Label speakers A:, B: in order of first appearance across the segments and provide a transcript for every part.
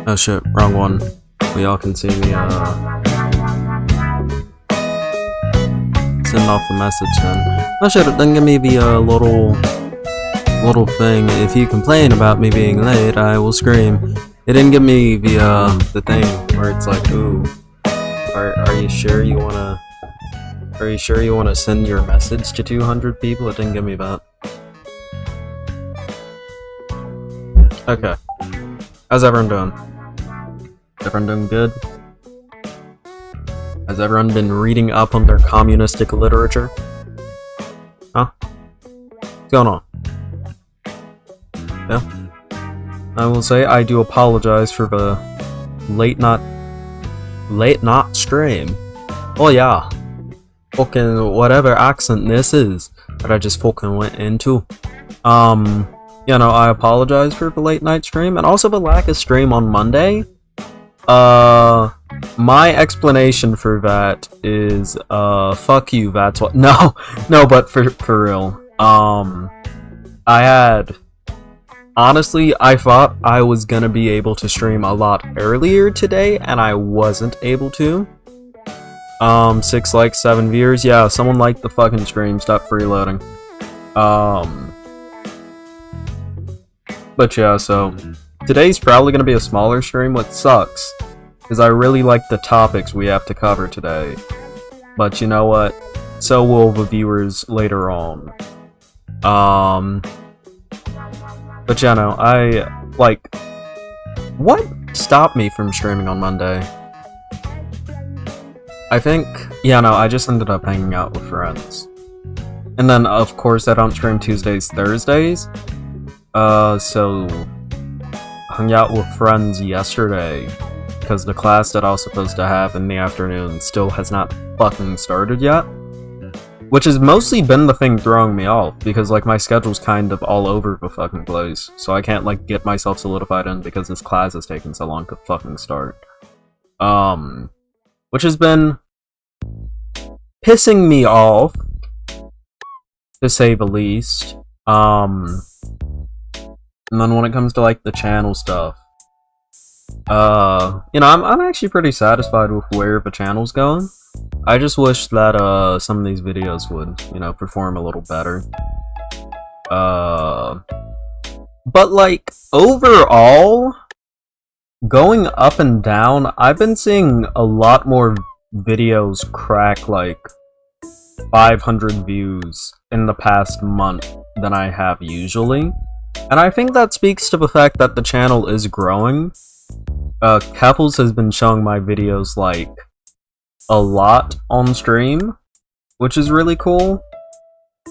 A: Oh shit, wrong one. We all can see me, send off the message then. Oh shit, it didn't give me the, little thing. If you complain about me being late, I will scream. It didn't give me the thing where it's like, ooh, are you sure you wanna send your message to 200 people? It didn't give me that. Okay. How's everyone doing? Everyone doing good? Has everyone been reading up on their communistic literature? Huh? What's going on? Yeah? I will say I do apologize for the late not stream. Oh yeah. Fucking whatever accent this is that I just fucking went into. You know, I apologize for the late night stream and also the lack of stream on Monday. My explanation for that is, fuck you, that's what- No, but for real. Honestly, I thought I was gonna be able to stream a lot earlier today, and I wasn't able to. 6 likes, 7 viewers. Yeah, someone liked the fucking stream. Stop freeloading. But yeah, so today's probably gonna be a smaller stream, which sucks, because I really like the topics we have to cover today. But you know what? So will the viewers later on. But yeah, no, what stopped me from streaming on Monday? I think, yeah, no, I just ended up hanging out with friends. And then, of course, I don't stream Tuesdays, Thursdays. So, hung out with friends yesterday, because the class that I was supposed to have in the afternoon still has not fucking started yet. Which has mostly been the thing throwing me off, because, like, my schedule's kind of all over the fucking place, so I can't, like, get myself solidified in because this class has taken so long to fucking start. Which has been pissing me off, to say the least. And then when it comes to, like, the channel stuff, you know, I'm actually pretty satisfied with where the channel's going. I just wish that, some of these videos would, you know, perform a little better. But, like, overall, going up and down, I've been seeing a lot more videos crack, like, 500 views in the past month than I have usually. And I think that speaks to the fact that the channel is growing. Keffels has been showing my videos, like, a lot on stream, which is really cool.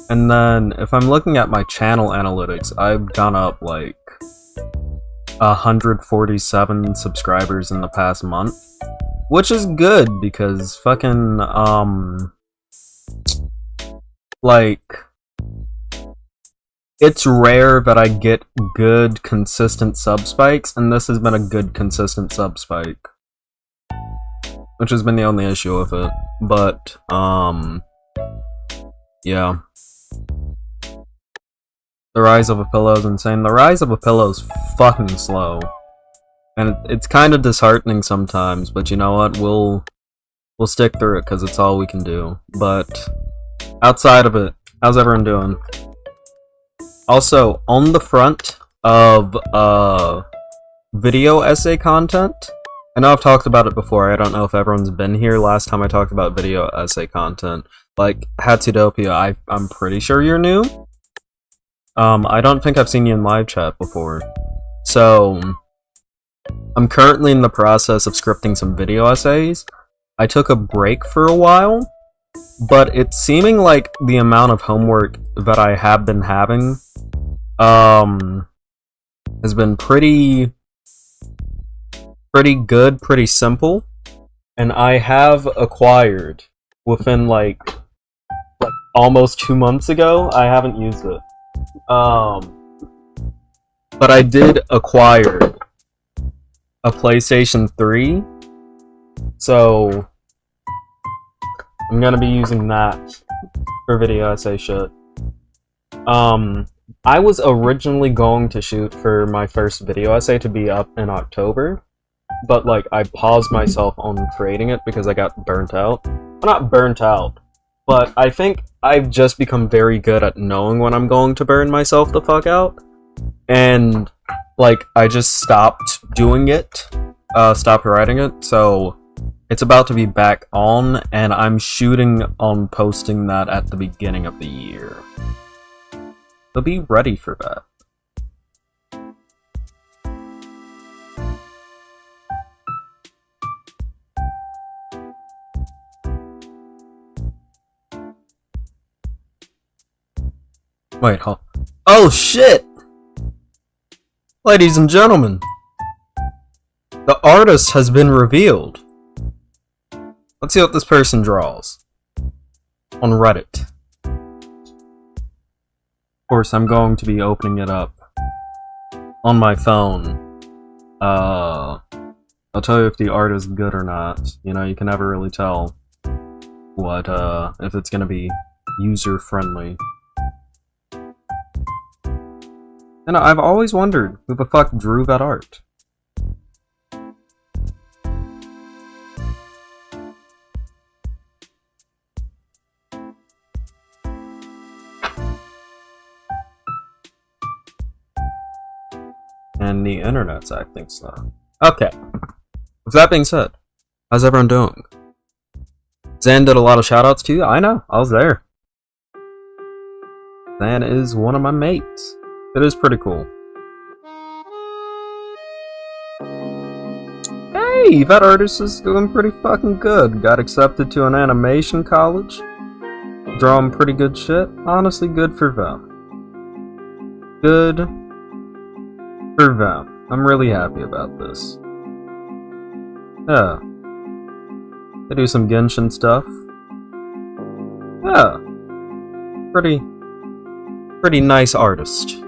A: And then, if I'm looking at my channel analytics, I've gone up, like, 147 subscribers in the past month. Which is good, because fucking, like, it's rare that I get good, consistent sub spikes, and this has been a good, consistent sub spike. Which has been the only issue with it. But, yeah. The rise of a pillow is insane. The rise of a pillow is fucking slow. And it's kind of disheartening sometimes, but you know what? We'll stick through it, because it's all we can do. But, outside of it, how's everyone doing? Also, on the front of, video essay content, I know I've talked about it before, I don't know if everyone's been here last time I talked about video essay content. Like, Hatsudopia, I'm pretty sure you're new? I don't think I've seen you in live chat before. So, I'm currently in the process of scripting some video essays. I took a break for a while, but it's seeming like the amount of homework that I have been having, has been pretty good, pretty simple, and I have acquired, within like almost 2 months ago, I haven't used it, but I did acquire a PlayStation 3, so I'm gonna be using that for video essay shit. I was originally going to shoot for my first video essay to be up in October, but like I paused myself on creating it because I got burnt out. Well, not burnt out, but I think I've just become very good at knowing when I'm going to burn myself the fuck out, and like I just stopped doing it, stopped writing it, so it's about to be back on, and I'm shooting on posting that at the beginning of the year. So be ready for that. Wait, huh? Oh shit! Ladies and gentlemen, the artist has been revealed. Let's see what this person draws on Reddit. Of course, I'm going to be opening it up on my phone. I'll tell you if the art is good or not. You know, you can never really tell what, if it's gonna be user-friendly. And I've always wondered who the fuck drew that art. And the internet's acting slow. Okay. With that being said, how's everyone doing? Zan did a lot of shoutouts to you. I know, I was there. Zan is one of my mates. It is pretty cool. Hey, that artist is doing pretty fucking good. Got accepted to an animation college. Drawing pretty good shit. Honestly, good for them. Good for them. I'm really happy about this. Yeah. They do some Genshin stuff. Yeah. Pretty nice artist.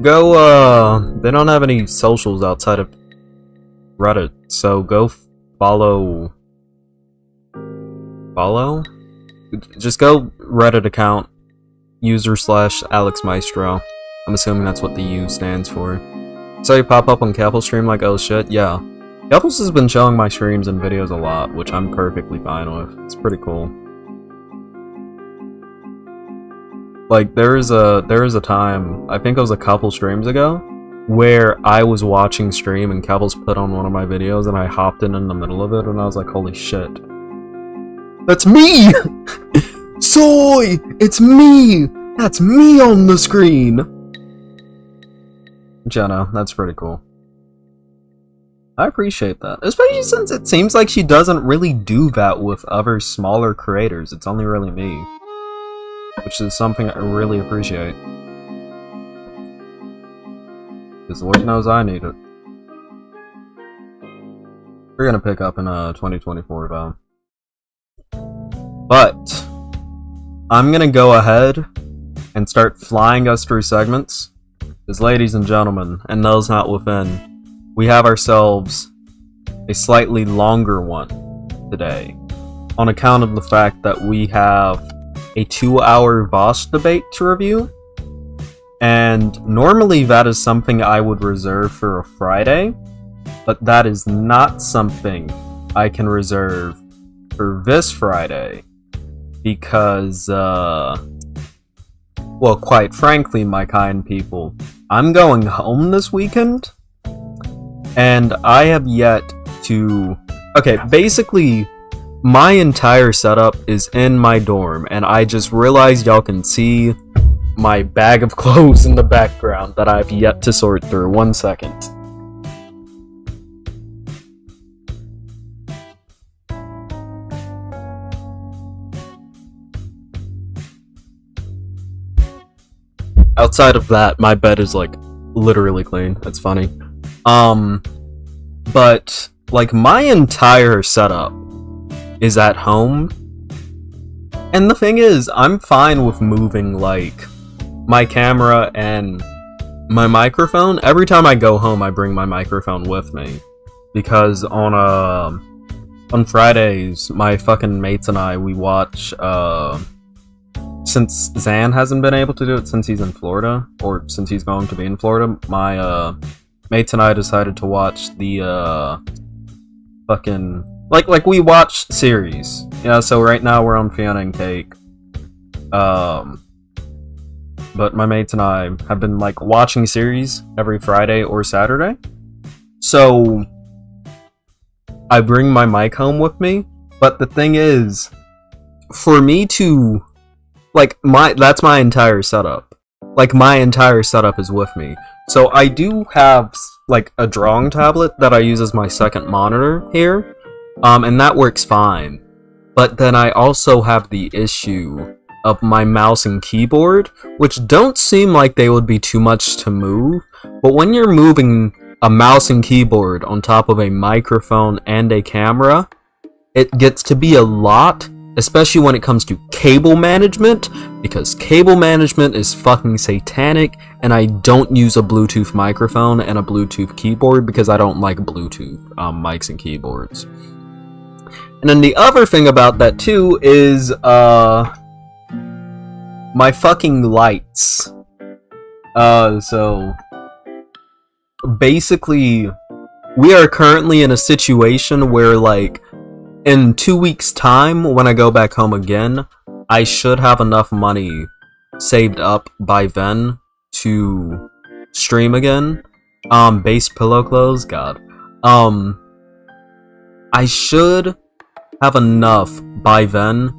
A: Go, they don't have any socials outside of Reddit, so go follow? Just go Reddit account, user/AlexMaestro. I'm assuming that's what the U stands for. So you pop up on Kapel's stream like, oh shit, yeah. Kapel's has been showing my streams and videos a lot, which I'm perfectly fine with. It's pretty cool. Like, there is a time, I think it was a couple streams ago, where I was watching stream and Kapel's put on one of my videos and I hopped in the middle of it and I was like, holy shit. That's me! Soy! It's me! That's me on the screen! Jenna, that's pretty cool. I appreciate that. Especially since it seems like she doesn't really do that with other smaller creators. It's only really me. Which is something I really appreciate. Because Lord knows I need it. We're gonna pick up in 2024 though. But I'm gonna go ahead and start flying us through segments. Because ladies and gentlemen, and those not within, we have ourselves a slightly longer one today. On account of the fact that we have a 2-hour VAUSH debate to review. And normally that is something I would reserve for a Friday, but that is not something I can reserve for this Friday because, well, quite frankly, my kind people, I'm going home this weekend, and I have yet to... Okay, basically, my entire setup is in my dorm, and I just realized y'all can see my bag of clothes in the background that I've yet to sort through. 1 second. Outside of that, my bed is like literally clean. That's funny. But like my entire setup is at home. And the thing is, I'm fine with moving like my camera and my microphone. Every time I go home, I bring my microphone with me. Because on Fridays, my fucking mates and I, we watch, since Zan hasn't been able to do it since he's in Florida, or since he's going to be in Florida, my mates and I decided to watch the fucking like we watched series. Yeah, so right now we're on Fiona and Cake. But my mates and I have been like watching series every Friday or Saturday. So I bring my mic home with me, but the thing is, for me to like that's my entire setup. Like my entire setup is with me. So I do have like a drawing tablet that I use as my second monitor here. And that works fine. But then I also have the issue of my mouse and keyboard, which don't seem like they would be too much to move, but when you're moving a mouse and keyboard on top of a microphone and a camera, it gets to be a lot, especially when it comes to cable management, because cable management is fucking satanic, and I don't use a Bluetooth microphone and a Bluetooth keyboard because I don't like Bluetooth mics and keyboards. And then the other thing about that too is my fucking lights. So basically we are currently in a situation where like in 2 weeks time when I go back home again, I should have enough money saved up by then to stream again. Base pillow clothes, god. I should have enough by then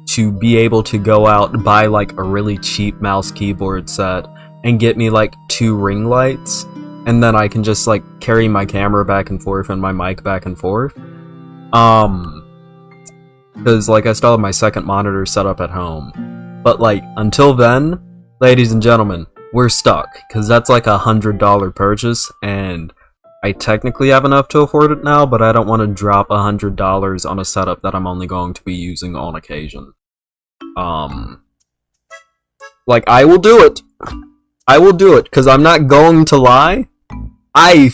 A: to be able to go out, buy like a really cheap mouse keyboard set and get me like 2 ring lights, and then I can just like carry my camera back and forth and my mic back and forth. Because like I still have my second monitor set up at home. But like until then, ladies and gentlemen, we're stuck, because that's like $100 purchase, and I technically have enough to afford it now, but I don't want to drop $100 on a setup that I'm only going to be using on occasion. Like, I will do it. I will do it, because I'm not going to lie. I'm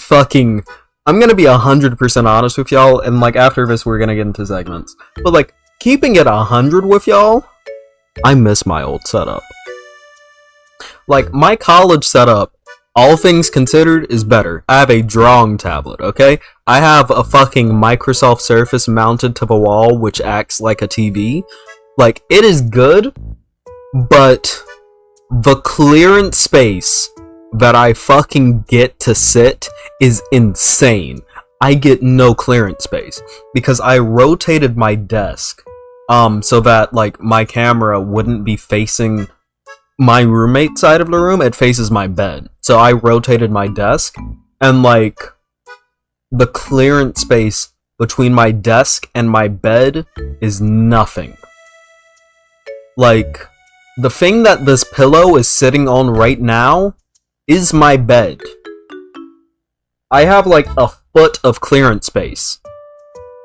A: gonna be 100% honest with y'all, and like after this we're gonna get into segments. But like, keeping it 100 with y'all, I miss my old setup. Like, my college setup, all things considered, is better. I have a drawing tablet, okay? I have a fucking Microsoft Surface mounted to the wall, which acts like a TV. Like, it is good, but the clearance space that I fucking get to sit is insane. I get no clearance space, because I rotated my desk, so that, like, my camera wouldn't be facing my roommate's side of the room, it faces my bed. So I rotated my desk, and like, the clearance space between my desk and my bed is nothing. Like, the thing that this pillow is sitting on right now is my bed. I have like a foot of clearance space.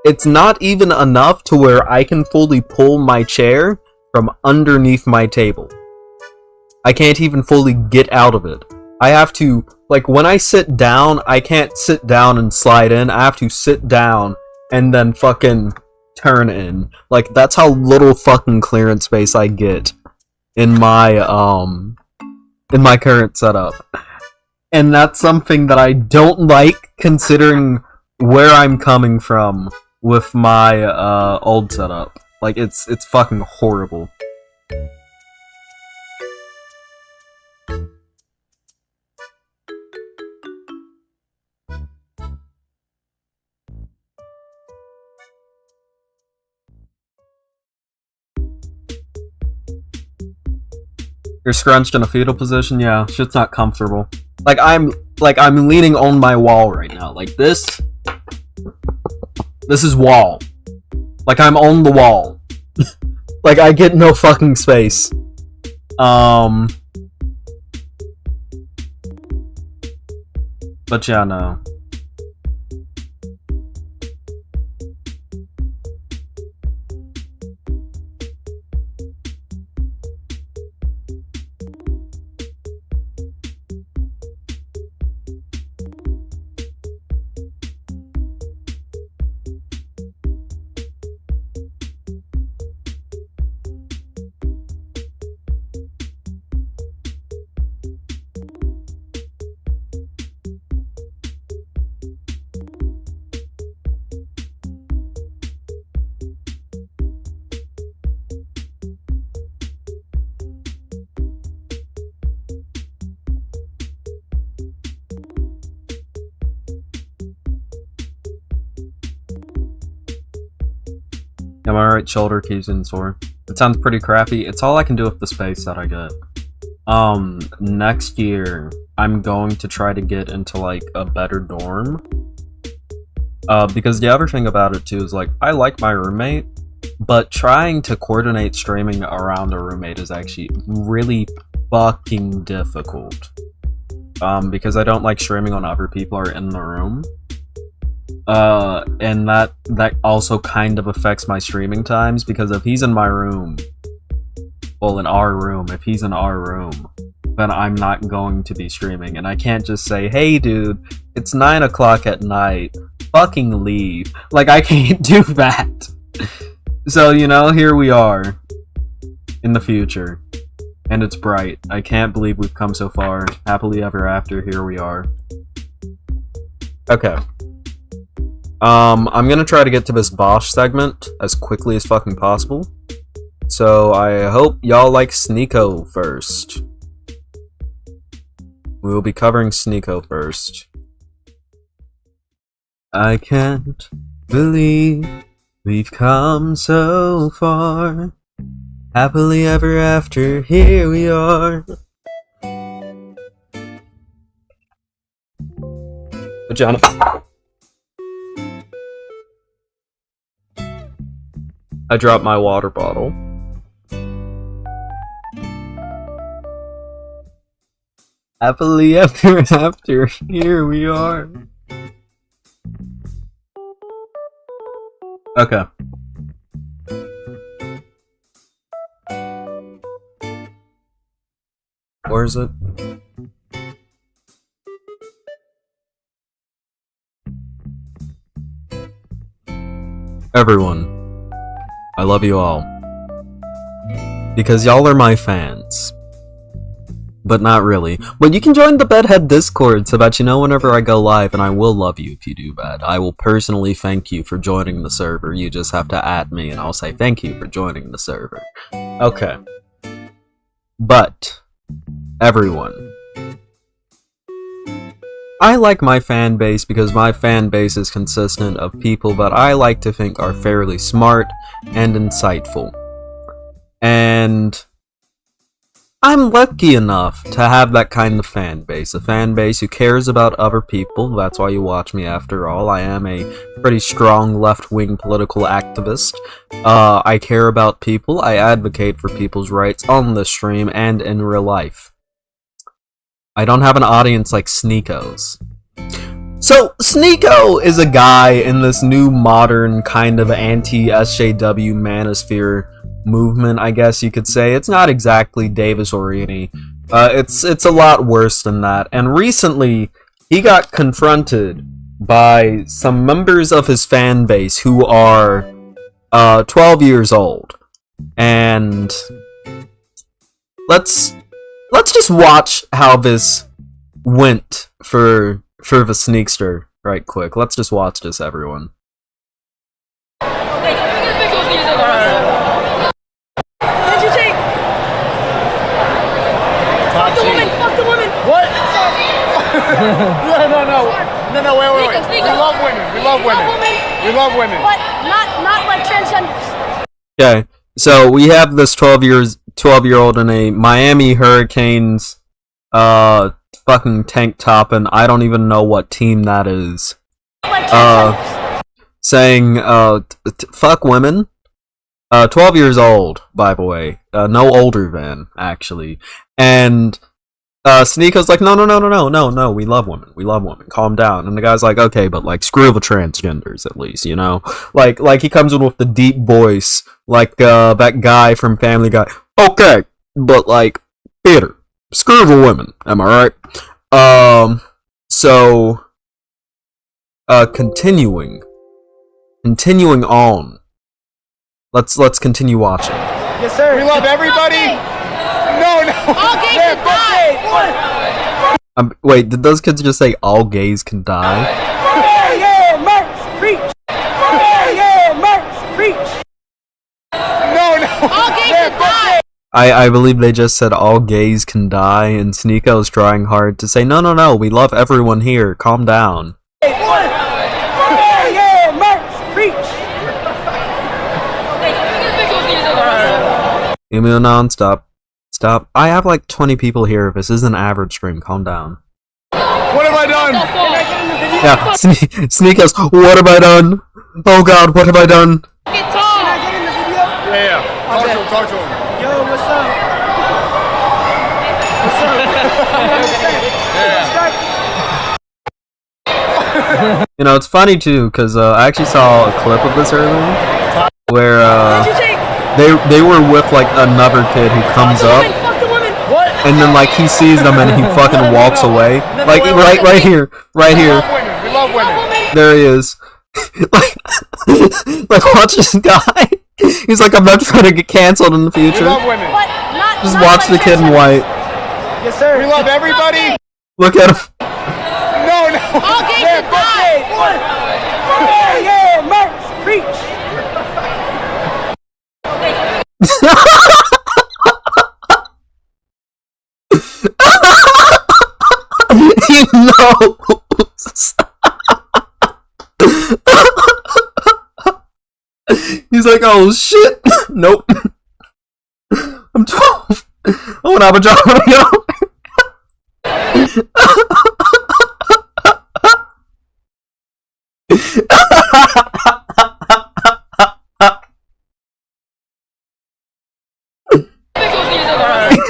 A: It's not even enough to where I can fully pull my chair from underneath my table. I can't even fully get out of it. I have to, like, when I sit down, I can't sit down and slide in. I have to sit down and then fucking turn in. Like, that's how little fucking clearance space I get in my current setup. And that's something that I don't like, considering where I'm coming from with my old setup. Like, it's fucking horrible. You're scrunched in a fetal position? Yeah, shit's not comfortable. Like, I'm leaning on my wall right now. Like, this is wall. Like, I'm on the wall. Like, I get no fucking space. But yeah, no. Am I right? Shoulder keys in sore. It sounds pretty crappy. It's all I can do with the space that I get. Next year, I'm going to try to get into, like, a better dorm. Because the other thing about it, too, is, like, I like my roommate, but trying to coordinate streaming around a roommate is actually really fucking difficult. Because I don't like streaming when other people are in the room. And that also kind of affects my streaming times, because if he's in my room, well, in our room, if he's in our room, then I'm not going to be streaming, and I can't just say, hey dude, it's 9 o'clock at night, fucking leave. Like, I can't do that. So, you know, here we are, in the future, and it's bright. I can't believe we've come so far. Happily ever after, here we are. Okay. I'm gonna try to get to this VAUSH segment as quickly as fucking possible. So I hope y'all like Sneako first. We will be covering Sneako first. I can't believe we've come so far. Happily ever after, here we are. Vagina. I dropped my water bottle. Happily ever after, here we are. Okay. Where is it? Everyone. I love you all. Because y'all are my fans. But not really. But you can join the Bedhead Discord so that you know whenever I go live, and I will love you if you do that. I will personally thank you for joining the server. You just have to add me and I'll say thank you for joining the server. Okay. But, everyone. I like my fan base because my fan base is consistent of people that I like to think are fairly smart and insightful. And I'm lucky enough to have that kind of fan base. A fan base who cares about other people. That's why you watch me after all. I am a pretty strong left-wing political activist. I care about people. I advocate for people's rights on the stream and in real life. I don't have an audience like Sneako's. So, Sneako is a guy in this new modern kind of anti-SJW manosphere movement, I guess you could say. It's not exactly Davis Orini. It's a lot worse than that. And recently, he got confronted by some members of his fan base who are 12 years old. And let's just watch how this went for the Sneakster right quick. Let's just watch this, everyone.
B: Fuck the woman! What? No, wait. We love women. But not like transgenders.
A: Okay, so we have this 12-year-old in a Miami Hurricanes fucking tank top, and I don't even know what team that is. Saying fuck women. 12 years old, by the way. No older than, actually. And Sneako's like, no, we love women, calm down. And the guy's like, okay, but like, screw the transgenders at least, you know? Like he comes in with the deep voice, like that guy from Family Guy. Okay, but like, Peter, screw the women, am I right? So, continuing on. Let's continue watching.
B: Yes, sir. We love everybody. No.
C: All gays can die.
A: Wait, did those kids just say all gays can die?
B: Yeah, merch, preach. Yeah, merch, preach. No.
C: All gays can die.
A: I believe they just said all gays can die, and Sneako's trying hard to say, no, we love everyone here, calm down.
B: Yeah, merch, preach.
A: Illuminaughtii, stop. Stop. I have like 20 people here. This is an average stream. Calm down.
B: What have I done?
A: Yeah, Sneakos, what have I done? Oh god, what have I done?
C: Get tall.
B: Yeah. Talk to him.
D: Yo, what's up?
A: You know, it's funny too, because I actually saw a clip of this earlier, where they were with like another kid who comes up, and then like he sees them and he fucking walks away. Like right here.
B: We love women.
A: There he is. like watch this guy. He's like, I'm not trying to get canceled in the
B: We
A: future.
B: love women.
A: Just watch the kid in white.
D: Yes, sir.
B: We love everybody.
A: Look at him.
B: No.
C: All gangsters die.
D: Yeah, merch, preach.
A: He knows. He's like, oh shit. Nope. I'm 12. I want to have a job.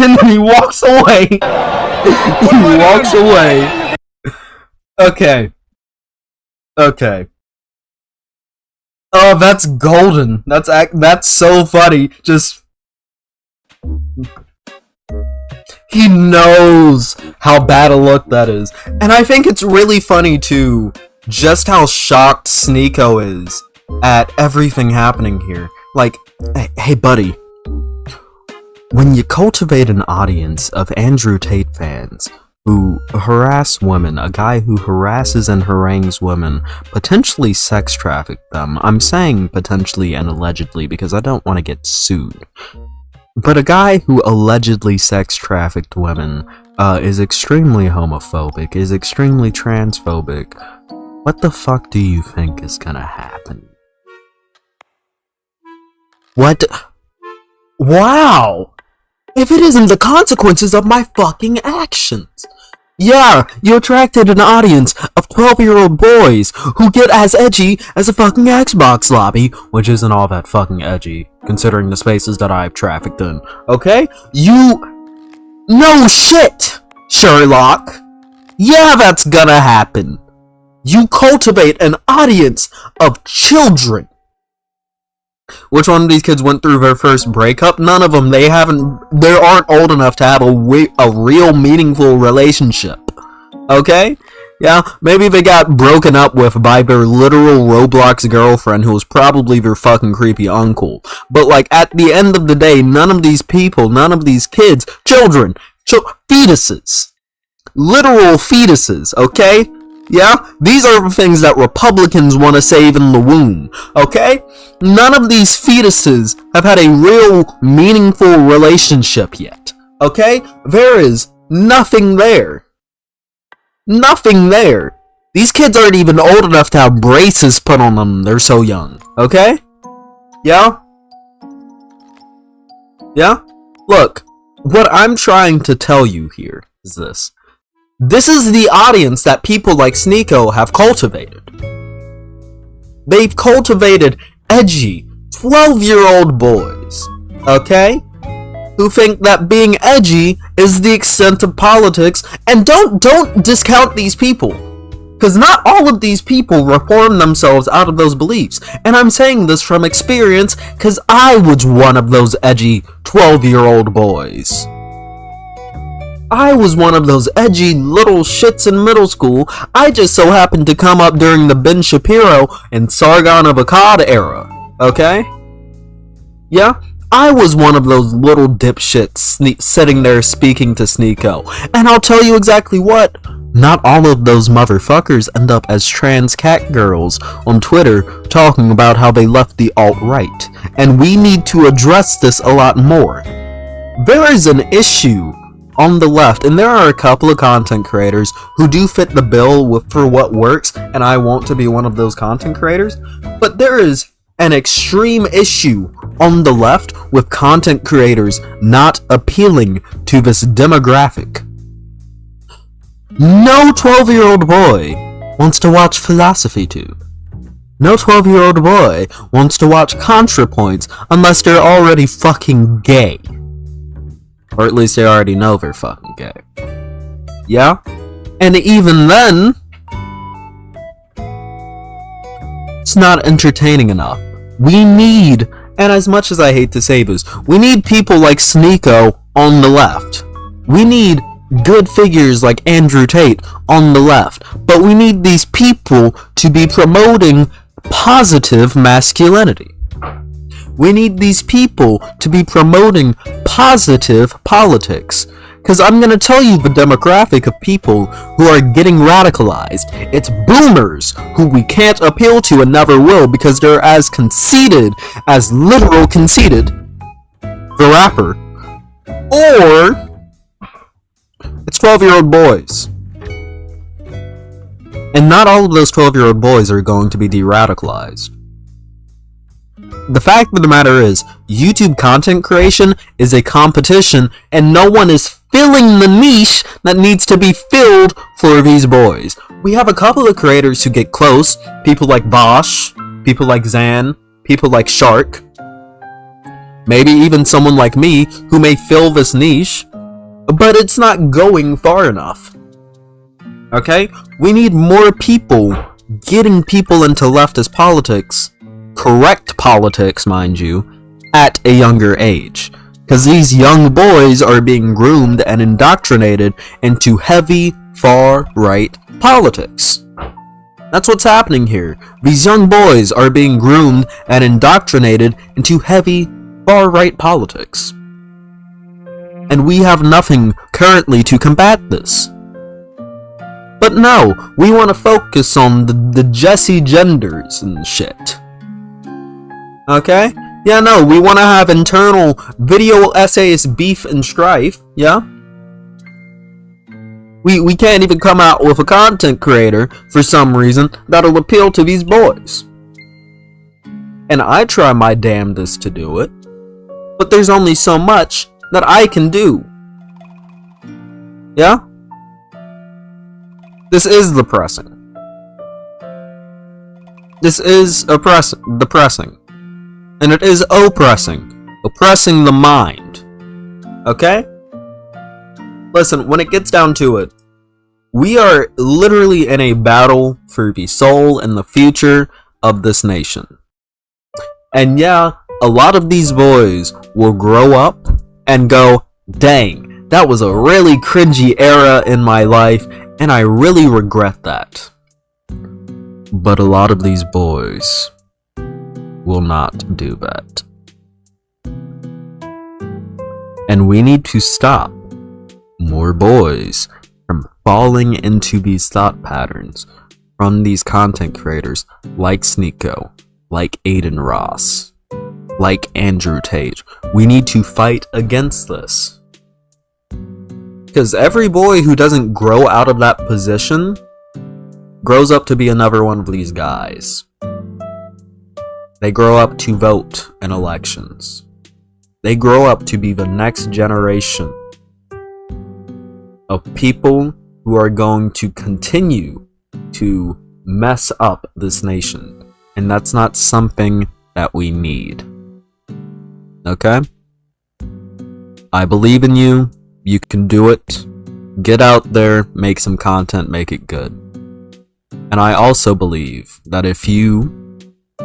A: And then he walks away. He walks away. Okay. Oh, that's golden. That's so funny. Just he knows how bad a look that is. And I think it's really funny too, just how shocked Sneako is at everything happening here. Like, hey buddy, when you cultivate an audience of Andrew Tate fans who harass women, a guy who harasses and harangues women, potentially sex traffic them, I'm saying potentially and allegedly because I don't want to get sued, but a guy who allegedly sex trafficked women is extremely homophobic, is extremely transphobic, what the fuck do you think is gonna happen? What? Wow! If it isn't the consequences of my fucking actions. Yeah, you attracted an audience of 12-year-old boys who get as edgy as a fucking Xbox lobby, which isn't all that fucking edgy, considering the spaces that I've trafficked in. Okay? No shit, Sherlock! Yeah, that's gonna happen. You cultivate an audience of children. Which one of these kids went through their first breakup? None of them. They aren't old enough to have a real meaningful relationship. Okay? Yeah, maybe they got broken up with by their literal Roblox girlfriend who was probably their fucking creepy uncle. But like, at the end of the day, none of these people, none of these kids, children, fetuses. Literal fetuses, okay? Yeah? These are the things that Republicans want to save in the womb, okay? None of these fetuses have had a real, meaningful relationship yet, okay? There is nothing there. Nothing there. These kids aren't even old enough to have braces put on them. They're so young, okay? Yeah? Yeah? Look, what I'm trying to tell you here is this. This is the audience that people like Sneako have cultivated. They've cultivated edgy, 12-year-old boys, okay? Who think that being edgy is the extent of politics, and don't discount these people. Because not all of these people reform themselves out of those beliefs. And I'm saying this from experience, because I was one of those edgy 12-year-old boys. I was one of those edgy little shits in middle school. I just so happened to come up during the Ben Shapiro and Sargon of Akkad era, okay? Yeah? I was one of those little dipshits sitting there speaking to Sneako. And I'll tell you exactly what. Not all of those motherfuckers end up as trans cat girls on Twitter talking about how they left the alt-right. And we need to address this a lot more. There is an issue on the left, and there are a couple of content creators who do fit the bill for what works, and I want to be one of those content creators, but there is an extreme issue on the left with content creators not appealing to this demographic. No 12-year-old boy wants to watch Philosophy Tube. No 12-year-old boy wants to watch ContraPoints unless they're already fucking gay. Or at least they already know they're fucking gay. Yeah? And even then, it's not entertaining enough. We need, and as much as I hate to say this, we need people like Sneako on the left. We need good figures like Andrew Tate on the left. But we need these people to be promoting positive masculinity. We need these people to be promoting positive politics. Because I'm going to tell you the demographic of people who are getting radicalized. It's boomers who we can't appeal to and never will because they're as conceited as literal conceited, the rapper. Or it's 12-year-old boys. And not all of those 12-year-old boys are going to be de-radicalized. The fact of the matter is, YouTube content creation is a competition, and no one is filling the niche that needs to be filled for these boys. We have a couple of creators who get close, people like VAUSH, people like Zan, people like Shark, maybe even someone like me who may fill this niche, but it's not going far enough. Okay? We need more people getting people into leftist politics, correct politics, mind you, at a younger age. Because these young boys are being groomed and indoctrinated into heavy far-right politics. That's what's happening here. These young boys are being groomed and indoctrinated into heavy far-right politics. And we have nothing currently to combat this. But no, we want to focus on the Jesse genders and shit. Okay? Yeah, no, we want to have internal video essays, beef, and strife, yeah? We can't even come out with a content creator, for some reason, that'll appeal to these boys. And I try my damnedest to do it, but there's only so much that I can do. Yeah? This is depressing. This is depressing. And it is oppressing. Oppressing the mind. Okay? Listen, when it gets down to it, we are literally in a battle for the soul and the future of this nation. And yeah, a lot of these boys will grow up and go, dang, that was a really cringy era in my life, and I really regret that. But a lot of these boys will not do that. And we need to stop more boys from falling into these thought patterns from these content creators like Sneako, like Aiden Ross, like Andrew Tate. We need to fight against this. Because every boy who doesn't grow out of that position grows up to be another one of these guys. They grow up to vote in elections. They grow up to be the next generation of people who are going to continue to mess up this nation. And that's not something that we need. Okay? I believe in you. You can do it. Get out there, make some content, make it good. And I also believe that if you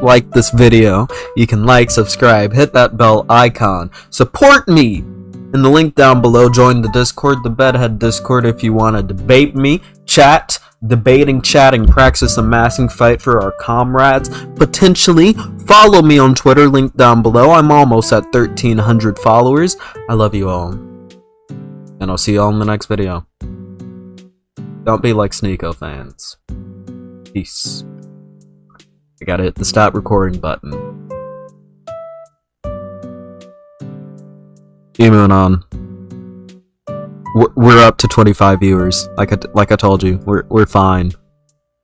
A: like this video, you can like, subscribe, hit that bell icon, support me in the link down below, join the Discord, the Bedhead Discord, if you want to debate me, chat, debating, chatting, practice a massing fight for our comrades, potentially follow me on Twitter, link down below. I'm almost at 1,300 followers. I love you all, and I'll see you all in the next video. Don't be like Sneako fans. Peace. I gotta hit the stop recording button. Moving on. We're up to 25 viewers. Like I told you, we're fine.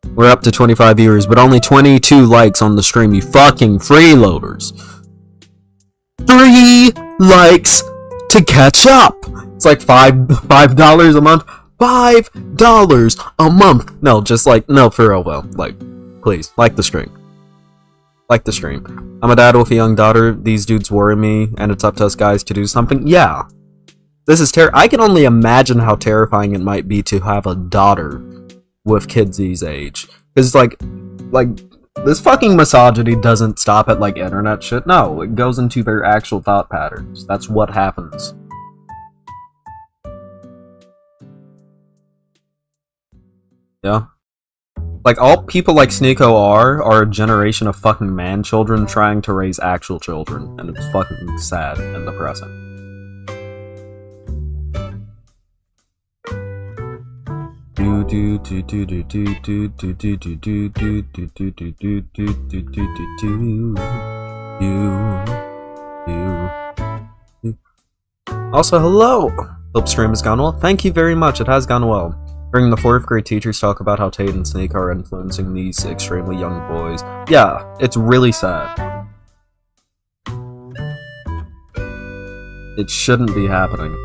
A: We're up to 25 viewers, but only 22 likes on the stream, you fucking freeloaders. 3 likes to catch up. It's like $5 a month. $5 a month. No, just like, no, for real, well, like, please, like the stream. Like the stream. I'm a dad with a young daughter. These dudes worry me, and it's up to us guys to do something. Yeah. This is I can only imagine how terrifying it might be to have a daughter with kids these age. Because, like, this fucking misogyny doesn't stop at, like, internet shit. No, it goes into their actual thought patterns. That's what happens. Yeah. Like, all people like Sneako are a generation of fucking man-children trying to raise actual children. And it's fucking sad and depressing. Also, hello! Hope stream has gone well. Thank you very much, it has gone well. Hearing the 4th grade teachers talk about how Tate and Snake are influencing these extremely young boys. Yeah, it's really sad. It shouldn't be happening.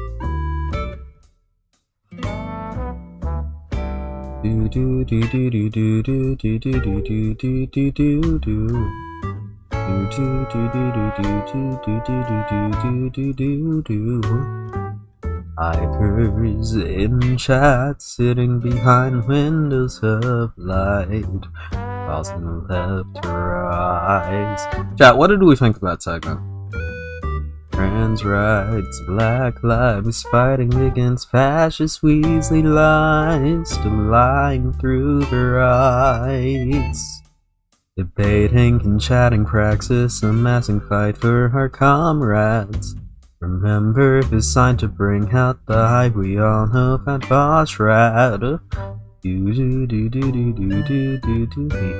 A: Hypers in chat, sitting behind windows of light, tossing left to right. Chat, what did we think of that segment? Trans rights, black lives, fighting against fascist Weasley lies, still lying through their eyes. Debating and chatting praxis, amassing fight for our comrades. Remember his sign to bring out the hype we all know that VAUSH rad. We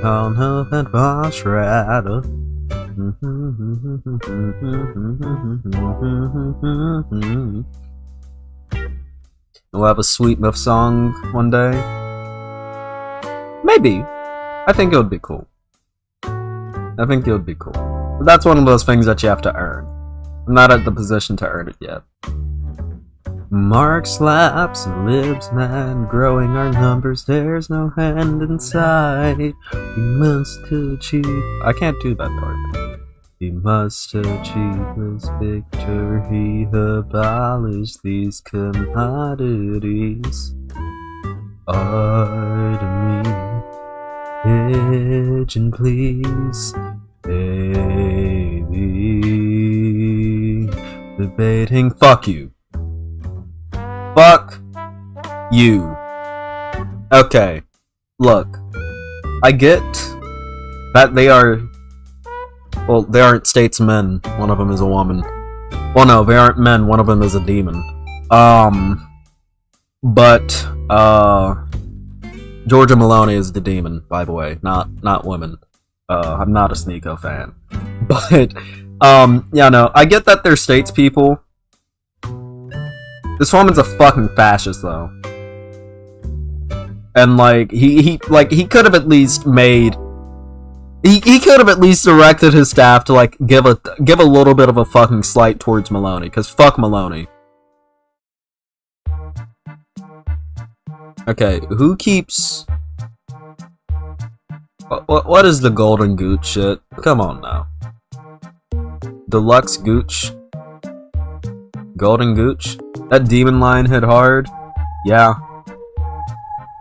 A: all know that VAUSH rad. We'll have a Sweet Muff song one day. Maybe. I think it would be cool. I think it would be cool. But that's one of those things that you have to earn. I'm not at the position to earn it yet. Mark slaps and libs, man, growing our numbers, there's no hand in sight. We must achieve. I can't do that part. We must achieve this victory, abolish these commodities. Pardon me, pigeon please, baby. Debating, fuck you. Fuck you. Okay, look, I get that they are, well, they aren't statesmen, one of them is a woman. Well, no, they aren't men, one of them is a demon. But, Georgia Maloney is the demon, by the way, not women. I'm not a Sneako fan. But, yeah, no, I get that they're statespeople. This woman's a fucking fascist, though. And, like, he could have at least made... He could have at least directed his staff to, like, give a little bit of a fucking slight towards Maloney, because fuck Maloney. Okay, who keeps... What is the golden gooch shit? Come on now. Deluxe gooch? Golden gooch? That demon line hit hard? Yeah.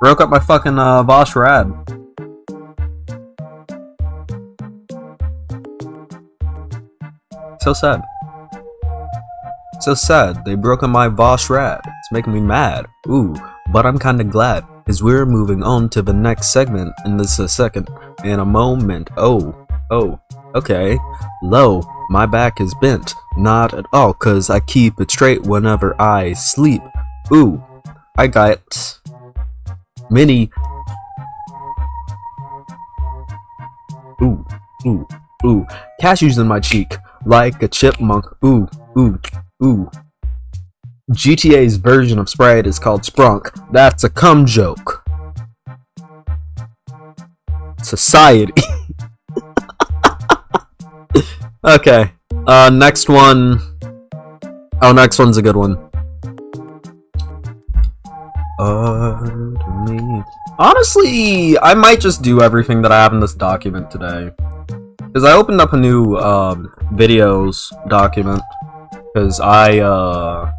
A: Broke up my fucking VAUSH rad. So sad. So sad. They broke up my VAUSH rad. It's making me mad. Ooh, but I'm kinda glad, cause we're moving on to the next segment in this second in a moment. Oh, okay. Low, my back is bent. Not at all, cause I keep it straight whenever I sleep. Ooh, I got many. Ooh, cashews in my cheek, like a chipmunk. Ooh. GTA's version of Sprite is called Sprunk. That's a cum joke. society. Okay. Next one. Oh, next one's a good one. Me. Honestly, I might just do everything that I have in this document today. Because I opened up a new, videos document. Because what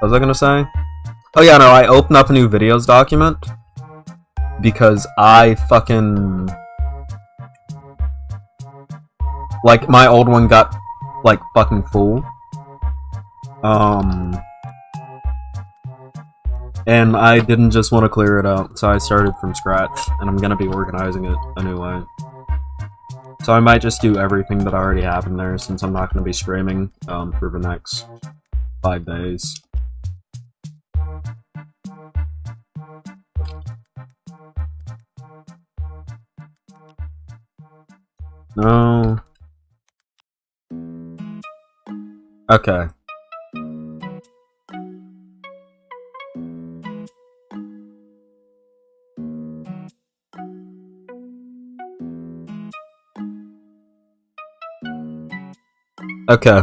A: was I gonna say? Oh yeah, no, I opened up a new videos document. Because I fucking... like, my old one got, like, fucking full. And I didn't just want to clear it out, so I started from scratch, and I'm gonna be organizing it a new way. So I might just do everything that I already have in there, since I'm not gonna be streaming, for the next 5 days. No. Okay. Okay.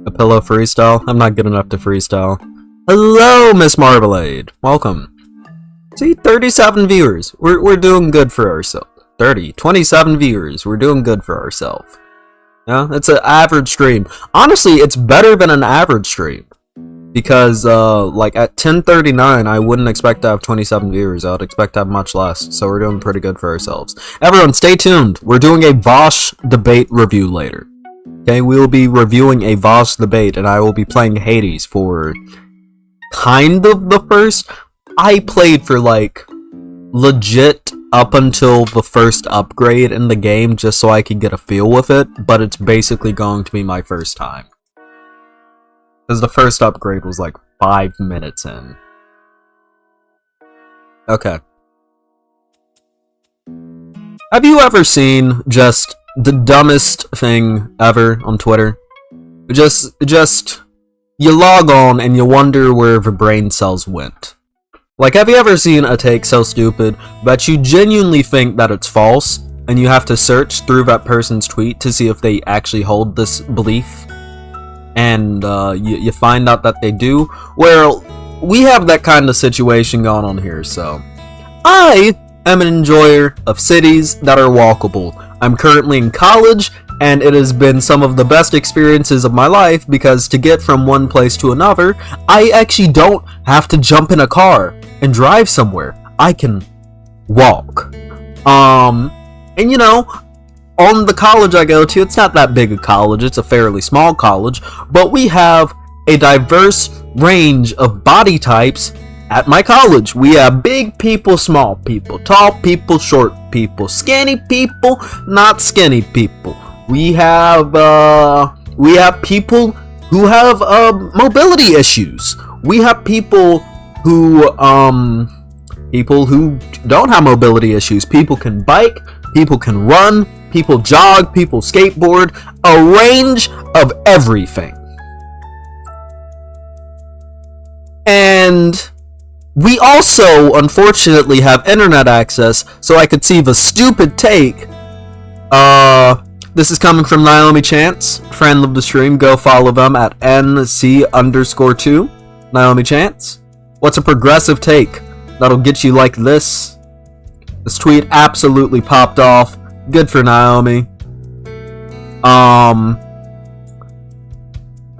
A: A pillow freestyle? I'm not good enough to freestyle. Hello, Miss Marmalade! Welcome. See, 37 viewers. We're doing good for ourselves. 27 viewers. We're doing good for ourselves. Yeah, it's an average stream. Honestly, it's better than an average stream. Because, like, at 10:39, I wouldn't expect to have 27 viewers. I would expect to have much less. So we're doing pretty good for ourselves. Everyone, stay tuned. We're doing a VAUSH debate review later. Okay, we will be reviewing a VAUSH debate, and I will be playing Hades for kind of the first... I played for, like, legit up until the first upgrade in the game just so I could get a feel with it, but it's basically going to be my first time. Because the first upgrade was like 5 minutes in. Okay. Have you ever seen just the dumbest thing ever on Twitter? Just you log on and you wonder where the brain cells went. Like, have you ever seen a take so stupid that you genuinely think that it's false, and you have to search through that person's tweet to see if they actually hold this belief? And you find out that they do? Well, we have that kind of situation going on here, so... I am an enjoyer of cities that are walkable. I'm currently in college, and it has been some of the best experiences of my life, because to get from one place to another, I actually don't have to jump in a car and drive somewhere. I can walk. And you know, on the college I go to, it's not that big a college, it's a fairly small college, but we have a diverse range of body types at my college. We have big people, small people, tall people, short people, skinny people, not skinny people. We have people who have mobility issues. We have people who don't have mobility issues. People can bike, people can run, people jog, people skateboard, a range of everything. And we also, unfortunately, have internet access, so I could see the stupid take. This is coming from Naomi Chance, friend of the stream. Go follow them at NC_2. Naomi Chance. What's a progressive take that'll get you like this? This tweet absolutely popped off. Good for Naomi.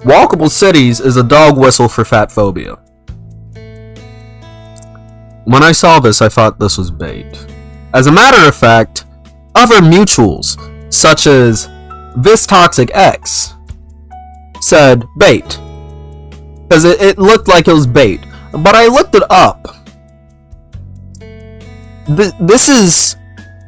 A: Walkable cities is a dog whistle for fat phobia. When I saw this, I thought this was bait. As a matter of fact, other mutuals, such as This Toxic X, said bait. Because it looked like it was bait. But I looked it up. This is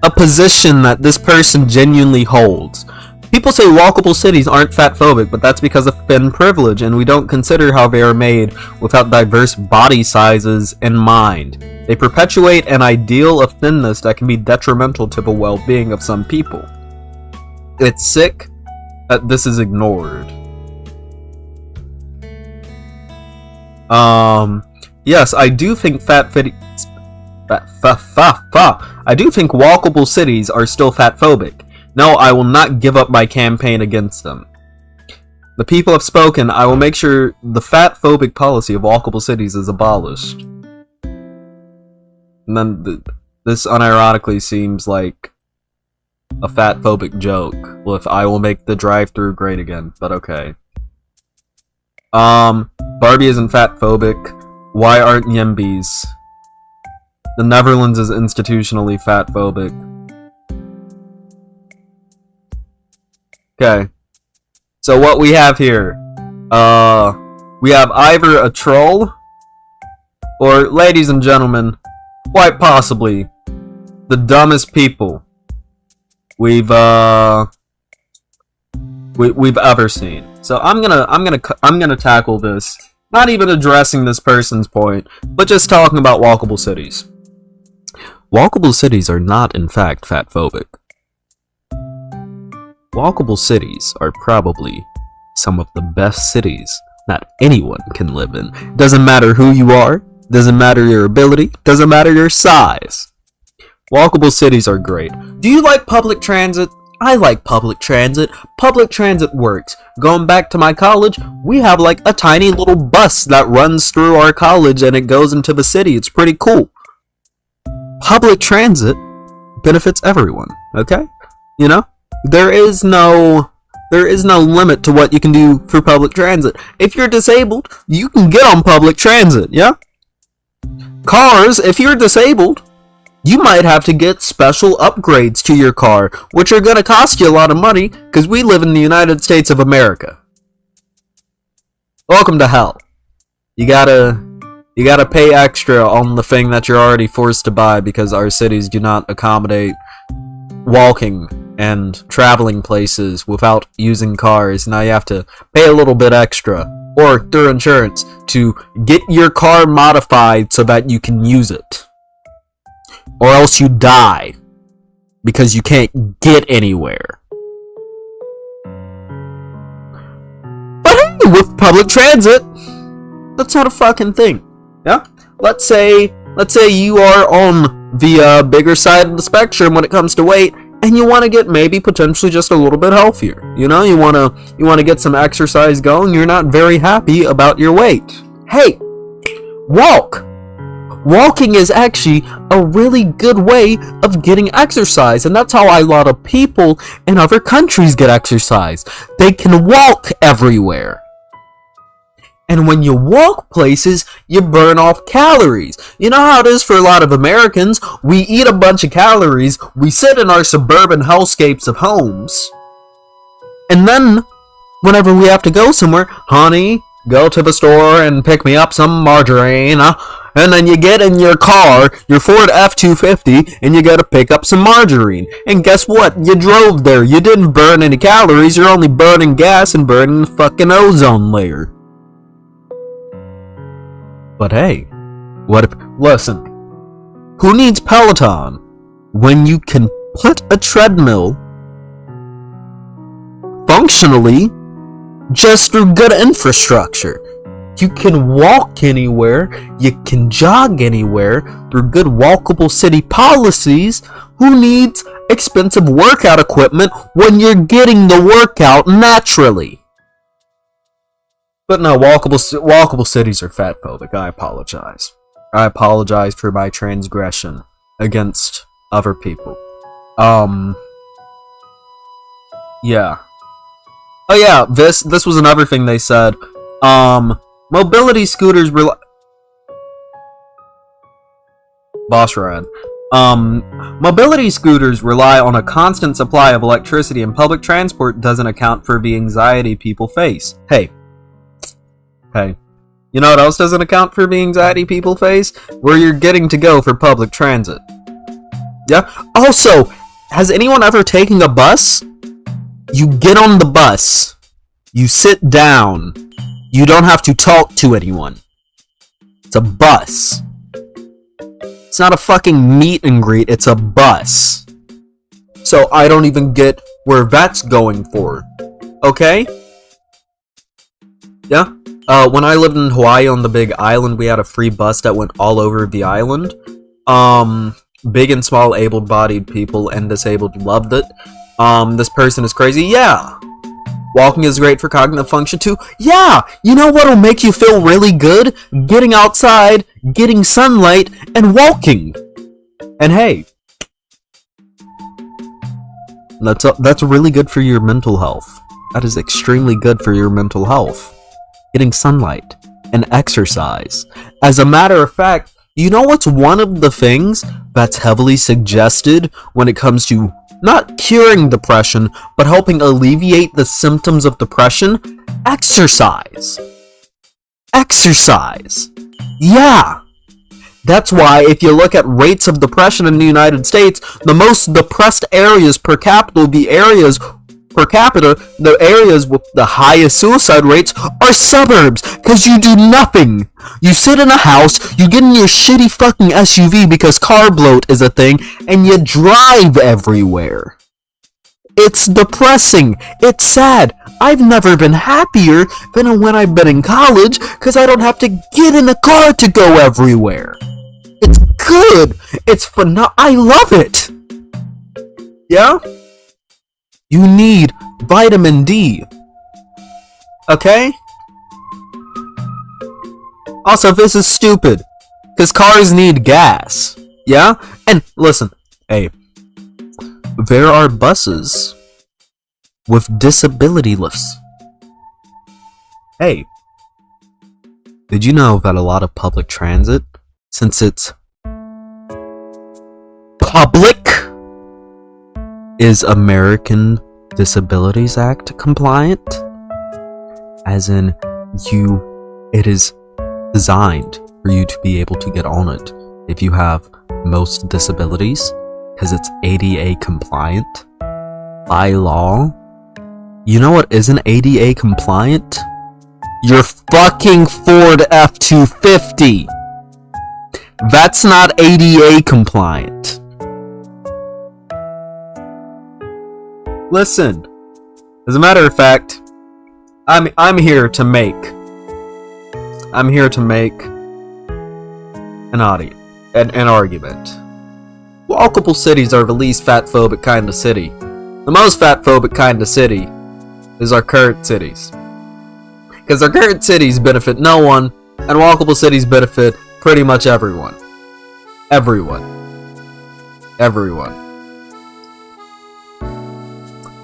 A: a position that this person genuinely holds. People say walkable cities aren't fatphobic, but that's because of thin privilege, and we don't consider how they are made without diverse body sizes in mind. They perpetuate an ideal of thinness that can be detrimental to the well-being of some people. It's sick that this is ignored. yes, I do think I do think walkable cities are still fatphobic. No, I will not give up my campaign against them. The people have spoken. I will make sure the fatphobic policy of walkable cities is abolished. And then this unironically seems like a fatphobic joke. Well, if I will make the drive-thru great again, but okay. Barbie isn't fatphobic. Why aren't Yembies? The Netherlands is institutionally fatphobic. Okay. So what we have here, we have either a troll, or, ladies and gentlemen, quite possibly, the dumbest people we've ever seen. So I'm gonna tackle this, not even addressing this person's point, but just talking about walkable cities. Walkable cities are not, in fact, fatphobic. Walkable cities are probably some of the best cities that anyone can live in. Doesn't matter who you are, doesn't matter your ability, doesn't matter your size. Walkable cities are great. Do you like public transit? I like public transit. Public transit works. Going back to my college, we have like a tiny little bus that runs through our college and it goes into the city. It's pretty cool. Public transit benefits everyone, okay? You know? There is no limit to what you can do for public transit. If you're disabled, you can get on public transit, yeah? Cars, if you're disabled, you might have to get special upgrades to your car, which are going to cost you a lot of money, because we live in the United States of America. Welcome to hell. You gotta pay extra on the thing that you're already forced to buy, because our cities do not accommodate walking and traveling places without using cars. Now you have to pay a little bit extra, or through insurance, to get your car modified so that you can use it. Or else you die, because you can't get anywhere. But hey, with public transit, that's not a fucking thing. Yeah? Let's say you are on the bigger side of the spectrum when it comes to weight, and you want to get maybe potentially just a little bit healthier. You know, you want to get some exercise going. You're not very happy about your weight. Hey, walk. Walking is actually a really good way of getting exercise, and that's how a lot of people in other countries get exercise. They can walk everywhere. And when you walk places, you burn off calories. You know how it is for a lot of Americans? We eat a bunch of calories, we sit in our suburban hellscapes of homes, and then, whenever we have to go somewhere, honey, go to the store and pick me up some margarine, and then you get in your car, your Ford F-250, and you gotta pick up some margarine. And guess what? You drove there. You didn't burn any calories, you're only burning gas and burning the fucking ozone layer. But hey, what if... Listen, who needs Peloton when you can put a treadmill functionally just through good infrastructure? You can walk anywhere, you can jog anywhere through good walkable city policies. Who needs expensive workout equipment when you're getting the workout naturally? But no, walkable cities are fatphobic. I apologize. I apologize for my transgression against other people. Yeah. Oh yeah, this was another thing they said. Mobility scooters Boss Rad. Mobility scooters rely on a constant supply of electricity, and public transport doesn't account for the anxiety people face. Hey. You know what else doesn't account for the anxiety people face? Where you're getting to go for public transit. Yeah? Also, has anyone ever taken a bus? You get on the bus. You sit down. You don't have to talk to anyone. It's a bus. It's not a fucking meet and greet, it's a bus. So I don't even get where that's going for. Okay? Yeah? when I lived in Hawaii on the big island, we had a free bus that went all over the island. Big and small able-bodied people and disabled loved it. This person is crazy. Yeah. Walking is great for cognitive function too. Yeah. You know what'll make you feel really good? Getting outside, getting sunlight, and walking. And hey, that's really good for your mental health. That is extremely good for your mental health. Getting sunlight and exercise. As a matter of fact, you know what's one of the things that's heavily suggested when it comes to not curing depression, but helping alleviate the symptoms of depression? Exercise. Exercise. Yeah. That's why if you look at rates of depression in the United States, the most depressed areas per capita, the areas with the highest suicide rates are suburbs, because you do nothing. You sit in a house, you get in your shitty fucking SUV because car bloat is a thing, and you drive everywhere. It's depressing. It's sad. I've never been happier than when I've been in college, because I don't have to get in a car to go everywhere. It's good. It's I love it. Yeah? You need vitamin D. Okay? Also, this is stupid. Because cars need gas. Yeah? And listen, hey. There are buses with disability lifts. Hey. Did you know that a lot of public transit, since it's public, is American Disabilities Act compliant? As in, it is designed for you to be able to get on it if you have most disabilities, because it's ADA compliant by law. You know what isn't ADA compliant? Your fucking Ford F-250. That's not ADA compliant. Listen, as a matter of fact, I'm here to make an argument. Walkable cities are the least fatphobic kind of city. The most fatphobic kind of city is our current cities. Because our current cities benefit no one, and walkable cities benefit pretty much everyone. Everyone.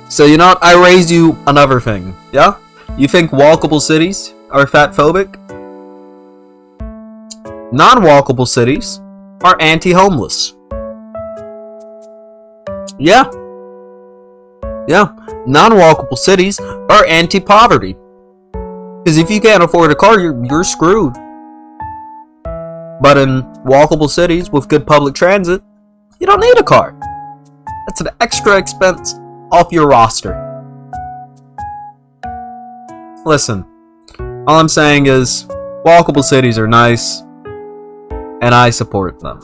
A: So you know what? I raised you another thing. Yeah? You think walkable cities are fatphobic? Non-walkable cities are anti-homeless. Yeah. Non-walkable cities are anti-poverty. Because if you can't afford a car, you're screwed. But in walkable cities with good public transit, you don't need a car. That's an extra expense off your roster. Listen, all I'm saying is walkable cities are nice, and I support them.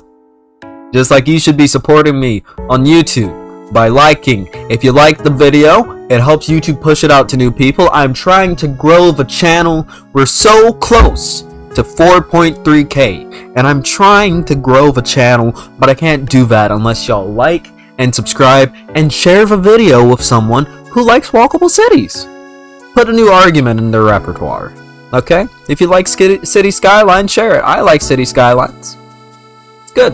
A: Just like you should be supporting me on YouTube by liking. If you like the video, it helps YouTube push it out to new people. I'm trying to grow the channel. We're so close to 4.3k, and I'm trying to grow the channel, but I can't do that unless y'all like and subscribe and share the video with someone who likes walkable cities. Put a new argument in their repertoire. Okay? If you like city skylines, share it. I like city skylines. It's good.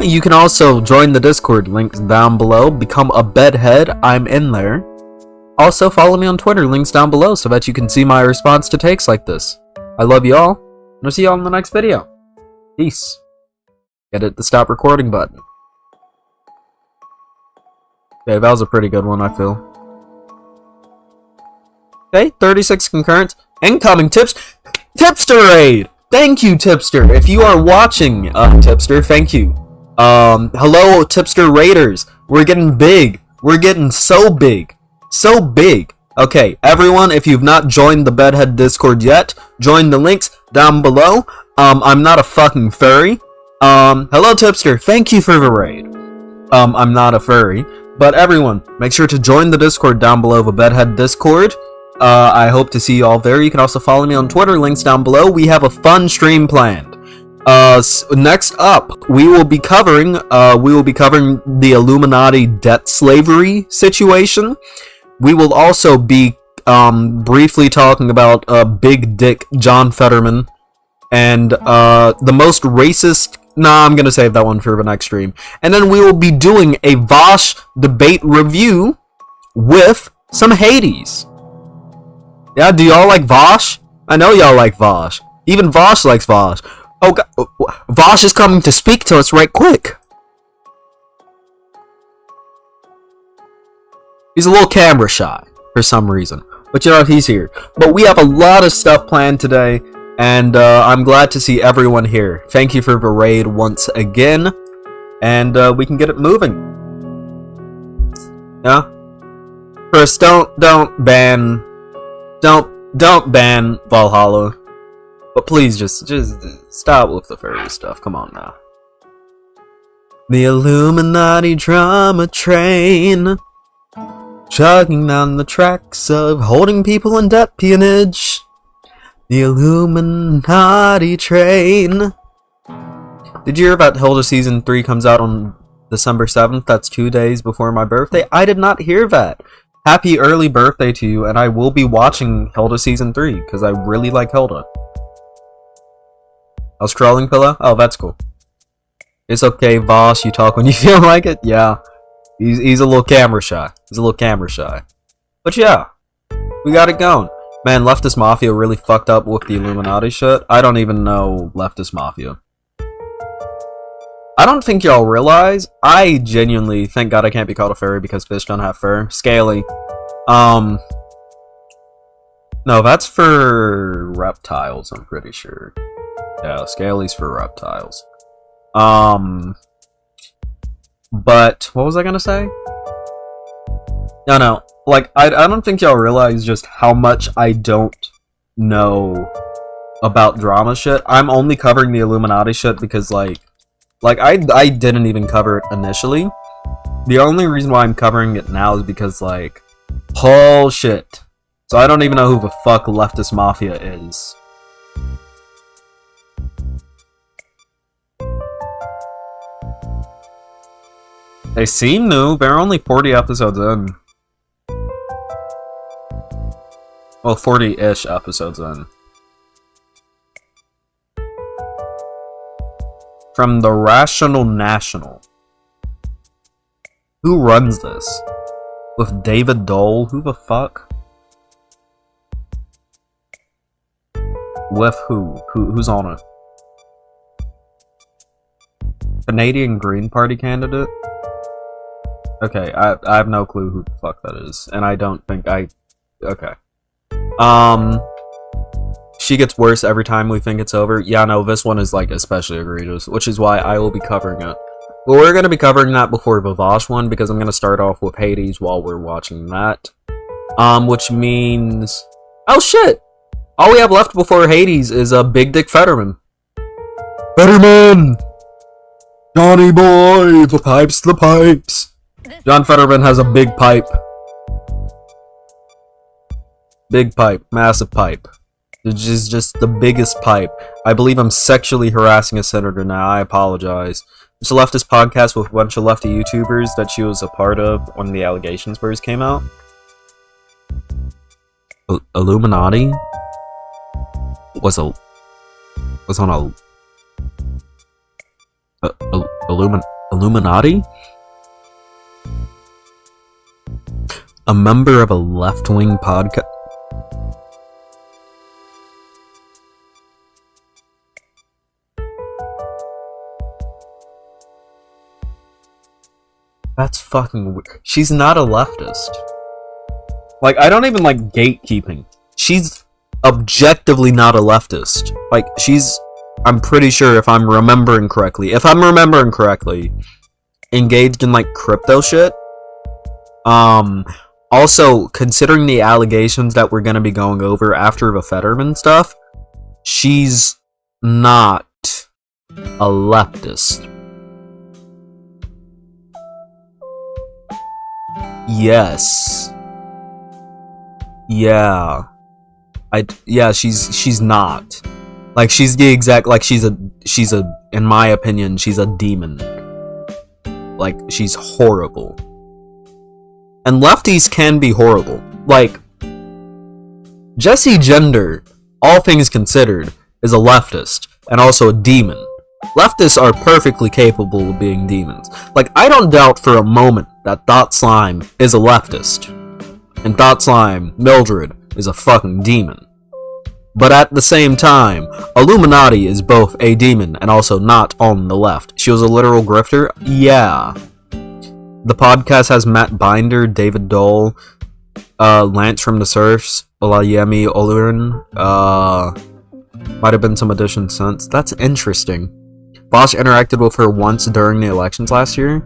A: You can also join the Discord, links down below. Become a bedhead, I'm in there. Also follow me on Twitter, links down below, so that you can see my response to takes like this. I love y'all, and I'll see y'all in the next video. Peace. Hit the stop recording button. Okay, that was a pretty good one, I feel. Okay, 36 concurrents. Incoming tips. Tipster raid! Thank you, Tipster. If you are watching, Tipster, thank you. Hello, Tipster raiders. We're getting big. We're getting so big. So big. Okay, everyone, if you've not joined the Bedhead Discord yet, join the links down below. I'm not a fucking furry. Hello, Tipster. Thank you for the raid. I'm not a furry. But everyone, make sure to join the Discord down below, the Bedhead Discord. I hope to see you all there. You can also follow me on Twitter, links down below. We have a fun stream planned. Next up, we will be covering the Illuminati debt slavery situation. We will also be briefly talking about Big Dick John Fetterman and the most racist. Nah, I'm gonna save that one for the next stream. And then we will be doing a VAUSH debate review with some Hades. Yeah, do y'all like VAUSH? I know y'all like VAUSH. Even VAUSH likes VAUSH. Oh god, VAUSH is coming to speak to us right quick. He's a little camera shy for some reason. But you know what, he's here. But we have a lot of stuff planned today. And I'm glad to see everyone here. Thank you for the raid once again. And we can get it moving. Yeah? First, don't ban Valhalla. But please just stop with the furry stuff. Come on now. The Illuminati drama train, chugging down the tracks of holding people in debt peonage. The Illuminati train. Did you hear about Hilda Season 3 comes out on December 7th? That's 2 days before my birthday. I did not hear that. Happy early birthday to you, and I will be watching Hilda Season 3, because I really like Hilda. I was scrolling, Pillow? Oh, that's cool. It's okay, Voss, you talk when you feel like it? Yeah. He's a little camera shy. He's a little camera shy. But yeah, we got it going. Man, Leftist Mafia really fucked up with the Illuminati shit. I don't even know Leftist Mafia. I don't think y'all realize, I genuinely, thank god I can't be called a furry because fish don't have fur. Scaly. No, that's for reptiles, I'm pretty sure. Yeah, Scaly's for reptiles. But, what was I gonna say? No. Like, I don't think y'all realize just how much I don't know about drama shit. I'm only covering the Illuminati shit because, like I didn't even cover it initially. The only reason why I'm covering it now is because, like, whole shit. So I don't even know who the fuck Leftist Mafia is. They seem new. They're only 40 episodes in. Well, 40-ish episodes in. From the Rational National. Who runs this? With David Dole? Who the fuck? With who? Who's on it? Canadian Green Party candidate? Okay, I have no clue who the fuck that is. And I don't think I... Okay. She gets worse every time we think it's over. Yeah, no, this one is, like, especially egregious, which is why I will be covering it. But we're gonna be covering that before the VAUSH one, because I'm gonna start off with Hades while we're watching that. Which means... Oh, shit! All we have left before Hades is a Big Dick Fetterman. Fetterman! Johnny boy! The pipes, the pipes! John Fetterman has a big pipe. Big pipe. Massive pipe. It's just the biggest pipe. I believe I'm sexually harassing a senator now. I apologize. It's a leftist podcast with a bunch of lefty YouTubers that she was a part of when the allegations first came out. Illuminati? Was on a... Illuminati? A member of a left-wing podcast? That's fucking weird. She's not a leftist. Like, I don't even like gatekeeping. She's objectively not a leftist. Like, she's... I'm pretty sure if I'm remembering correctly, engaged in, like, crypto shit. Also, considering the allegations that we're gonna be going over after the Fetterman stuff, she's not a leftist. Yes. Yeah. Yeah, she's not. Like, she's the exact, like, she's a, in my opinion, she's a demon. Like, she's horrible. And lefties can be horrible. Like, Jessie Gender, all things considered, is a leftist, and also a demon. Leftists are perfectly capable of being demons. Like, I don't doubt for a moment that Dot Slime is a leftist. And Dot Slime, Mildred, is a fucking demon. But at the same time, Illuminaughtii is both a demon and also not on the left. She was a literal grifter? Yeah. The podcast has Matt Binder, David Dole, Lance from the Surfs, Olayemi Olurin, might have been some additions since. That's interesting. VAUSH interacted with her once during the elections last year.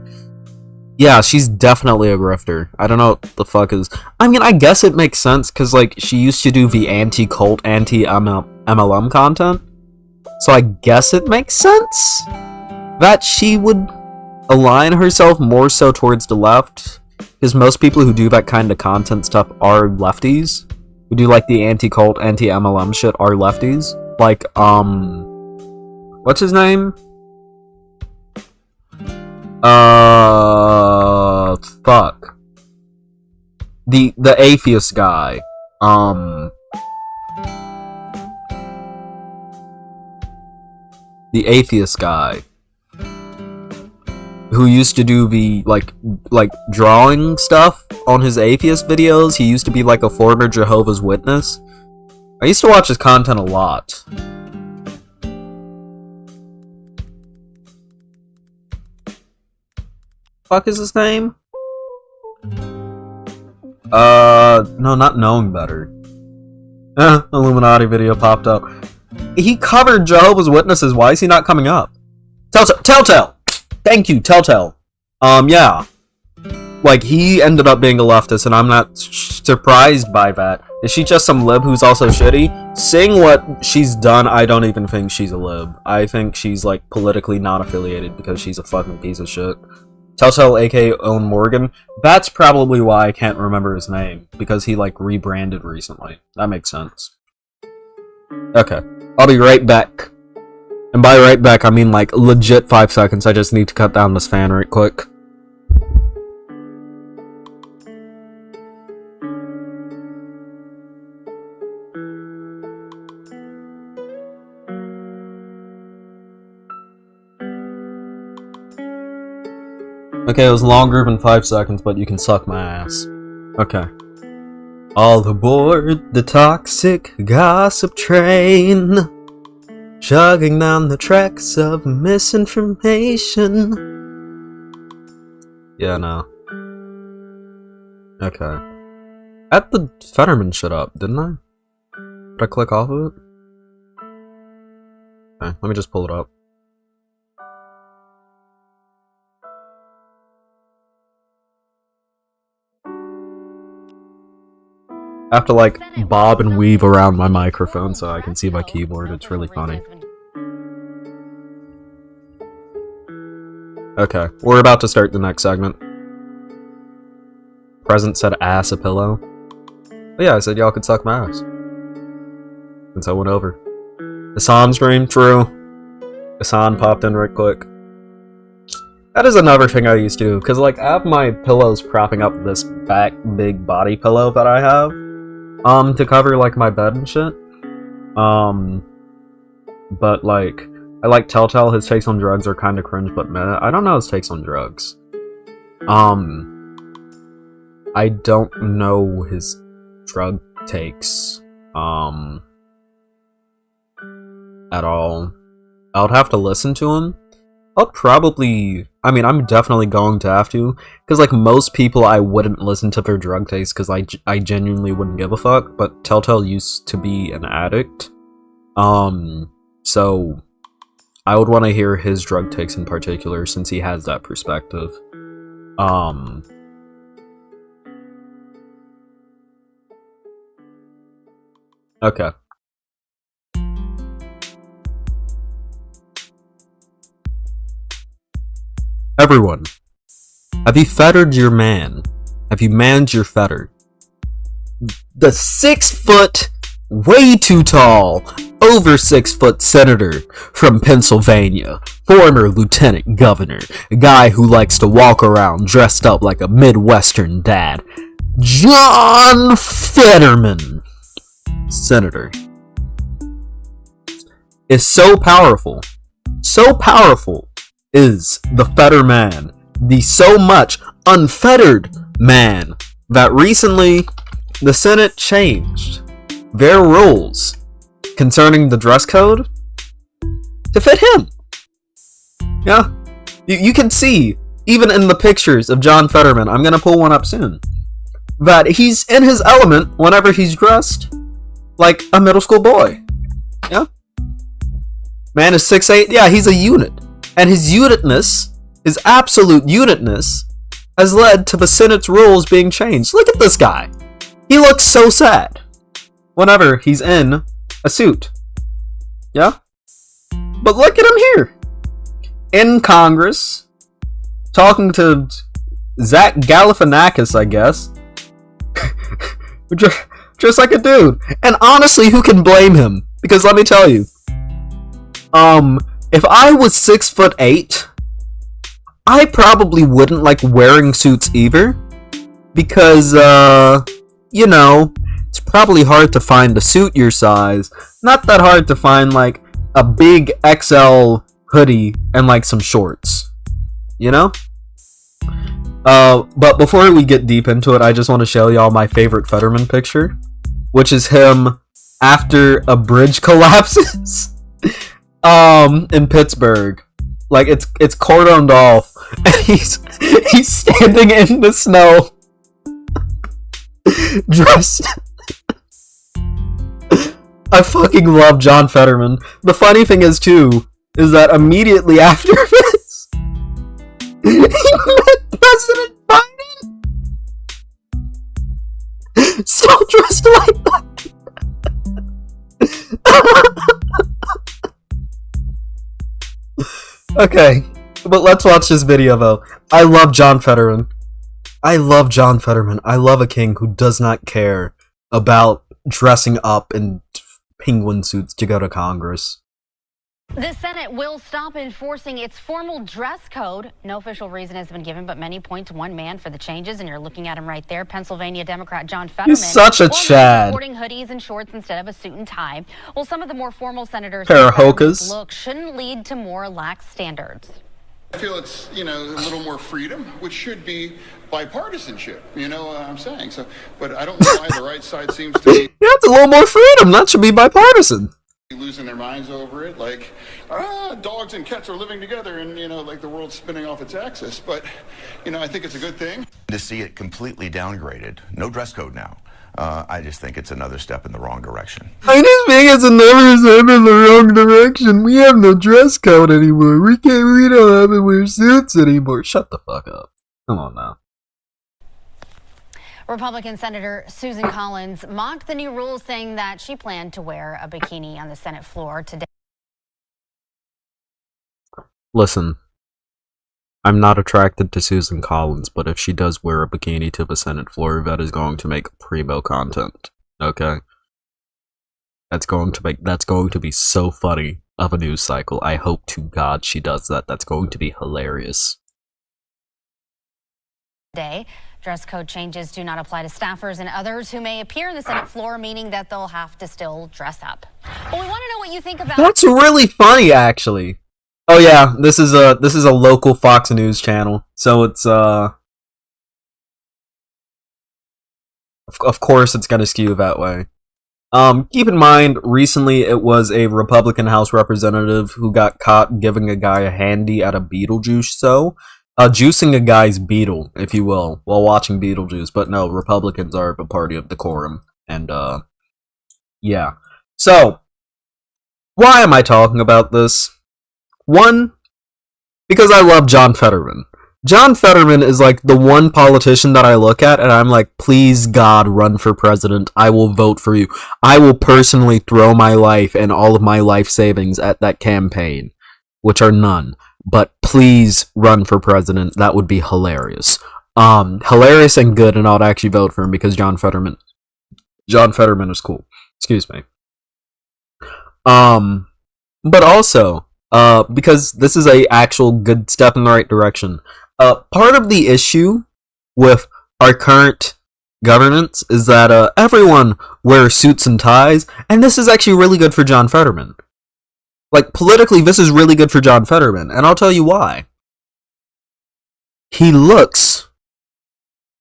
A: Yeah, she's definitely a grifter. I don't know what the fuck is... I mean, I guess it makes sense, because, like, she used to do the anti-cult, anti-MLM content. So I guess it makes sense that she would align herself more so towards the left. Because most people who do that kind of content stuff are lefties. Who do, like, the anti-cult, anti-MLM shit are lefties. Like, what's his name? Fuck. The atheist guy. The atheist guy. Who used to do the, like drawing stuff on his atheist videos. He used to be, like, a former Jehovah's Witness. I used to watch his content a lot. Fuck is his name? No, not knowing better. Illuminaughtii video popped up. He covered Jehovah's Witnesses. Why is he not coming up? Telltale! Thank you, Telltale. Yeah. Like, he ended up being a leftist, and I'm not surprised by that. Is she just some lib who's also shitty? Seeing what she's done, I don't even think she's a lib. I think she's, like, politically not affiliated because she's a fucking piece of shit. Telltale, aka Owen Morgan. That's probably why I can't remember his name, because he, like, rebranded recently. That makes sense. Okay. I'll be right back. And by right back, I mean, like, legit 5 seconds. I just need to cut down this fan right quick. Okay, it was longer than 5 seconds, but you can suck my ass. Okay. All aboard the toxic gossip train, chugging down the tracks of misinformation. Yeah, no. Okay. I had the Fetterman shit up, didn't I? Did I click off of it? Okay, let me just pull it up. I have to, like, bob and weave around my microphone so I can see my keyboard. It's really funny. Okay, we're about to start the next segment. Present said ass a pillow. But yeah, I said y'all could suck my ass. Since I went over. Hassan stream, true. Hassan popped in right quick. That is another thing I used to do, because, like, I have my pillows propping up this back big body pillow that I have. To cover, like, my bed and shit. But, like, I like Telltale. His takes on drugs are kind of cringe, but meh. I don't know his takes on drugs. I don't know his drug takes, at all. I would have to listen to him. I'll probably... I mean, I'm definitely going to have to. Because, like, most people, I wouldn't listen to their drug takes because I genuinely wouldn't give a fuck. But Telltale used to be an addict. So... I would want to hear his drug takes in particular since he has that perspective. Okay. Everyone, have you fettered your man? Have you manned your fetter? the 6-foot, way too tall, over 6-foot senator from Pennsylvania, former lieutenant governor, a guy who likes to walk around dressed up like a Midwestern dad, John Fetterman, senator, is so powerful. So powerful is the Fetterman, the so much unfettered man, that recently the Senate changed their rules concerning the dress code to fit him. Yeah, you can see, even in the pictures of John Fetterman, I'm gonna pull one up soon, that he's in his element whenever he's dressed like a middle school boy. Yeah, man is 6'8". Yeah, he's a unit, and his unitness, his absolute unitness, has led to the Senate's rules being changed. Look at this guy. He looks so sad whenever he's in a suit. Yeah? But look at him here. In Congress, talking to Zach Galifianakis, I guess. Just like a dude. And honestly, who can blame him? Because let me tell you, if I was 6'8", I probably wouldn't like wearing suits either, because, you know, it's probably hard to find a suit your size. Not that hard to find, like, a big XL hoodie and, like, some shorts. You know? But before we get deep into it, I just want to show y'all my favorite Fetterman picture, which is him after a bridge collapses, in Pittsburgh. Like, it's cordoned off, and he's standing in the snow, dressed. I fucking love John Fetterman. The funny thing is, too, is that immediately after this, he met President Biden, still dressed like that. Okay, but let's watch this video, though. I love John Fetterman. I love John Fetterman. I love a king who does not care about dressing up in penguin suits to go to Congress.
C: The Senate will stop enforcing its formal dress code. No official reason has been given, but many point to one man for the changes, and you're looking at him right there, Pennsylvania Democrat John Fetterman.
A: He's such a Chad.
C: Sporting hoodies and shorts instead of a suit and tie. Well, some of the more formal senators'
A: Pair of hokas.
C: look shouldn't lead to more lax standards.
E: I feel it's, you know, a little more freedom, which should be bipartisanship, you know what I'm saying? So, but I don't know why the right side seems to be...
A: Yeah, it's a little more freedom. That should be bipartisan.
E: Losing their minds over it, like, dogs and cats are living together and, you know, like the world's spinning off its axis. But, you know, I think it's a good thing.
F: To see it completely downgraded. No dress code now. I just think it's another step in the wrong direction.
A: I just think it's another step in the wrong direction. We have no dress code anymore. We don't have to wear suits anymore. Shut the fuck up. Come on now.
C: Republican Senator Susan Collins mocked the new rules, saying that she planned to wear a bikini on the Senate floor today.
A: Listen, I'm not attracted to Susan Collins, but if she does wear a bikini to the Senate floor, that is going to make primo content. Okay? That's going to be so funny of a news cycle. I hope to God she does that. That's going to be hilarious.
C: Today, dress code changes do not apply to staffers and others who may appear on the Senate floor, meaning that they'll have to still dress up. Well, we want to know what you think about.
A: That's really funny, actually. Oh yeah, this is a local Fox News channel, so it's of course it's gonna skew that way. Keep in mind, recently it was a Republican House representative who got caught giving a guy a handy at a Beetlejuice show. Juicing a guy's beetle, if you will, while watching Beetlejuice. But no, Republicans are the party of decorum. And, yeah. So, why am I talking about this? One, because I love John Fetterman. John Fetterman is like the one politician that I look at and I'm like, please God, run for president. I will vote for you. I will personally throw my life and all of my life savings at that campaign, which are none. But please run for president. That would be hilarious. Hilarious and good, and I'd actually vote for him because John Fetterman John Fetterman is cool. Excuse me. But also, because this is a actual good step in the right direction. Part of the issue with our current governance is that everyone wears suits and ties, and this is actually really good for John Fetterman. Like, politically, this is really good for John Fetterman, and I'll tell you why. He looks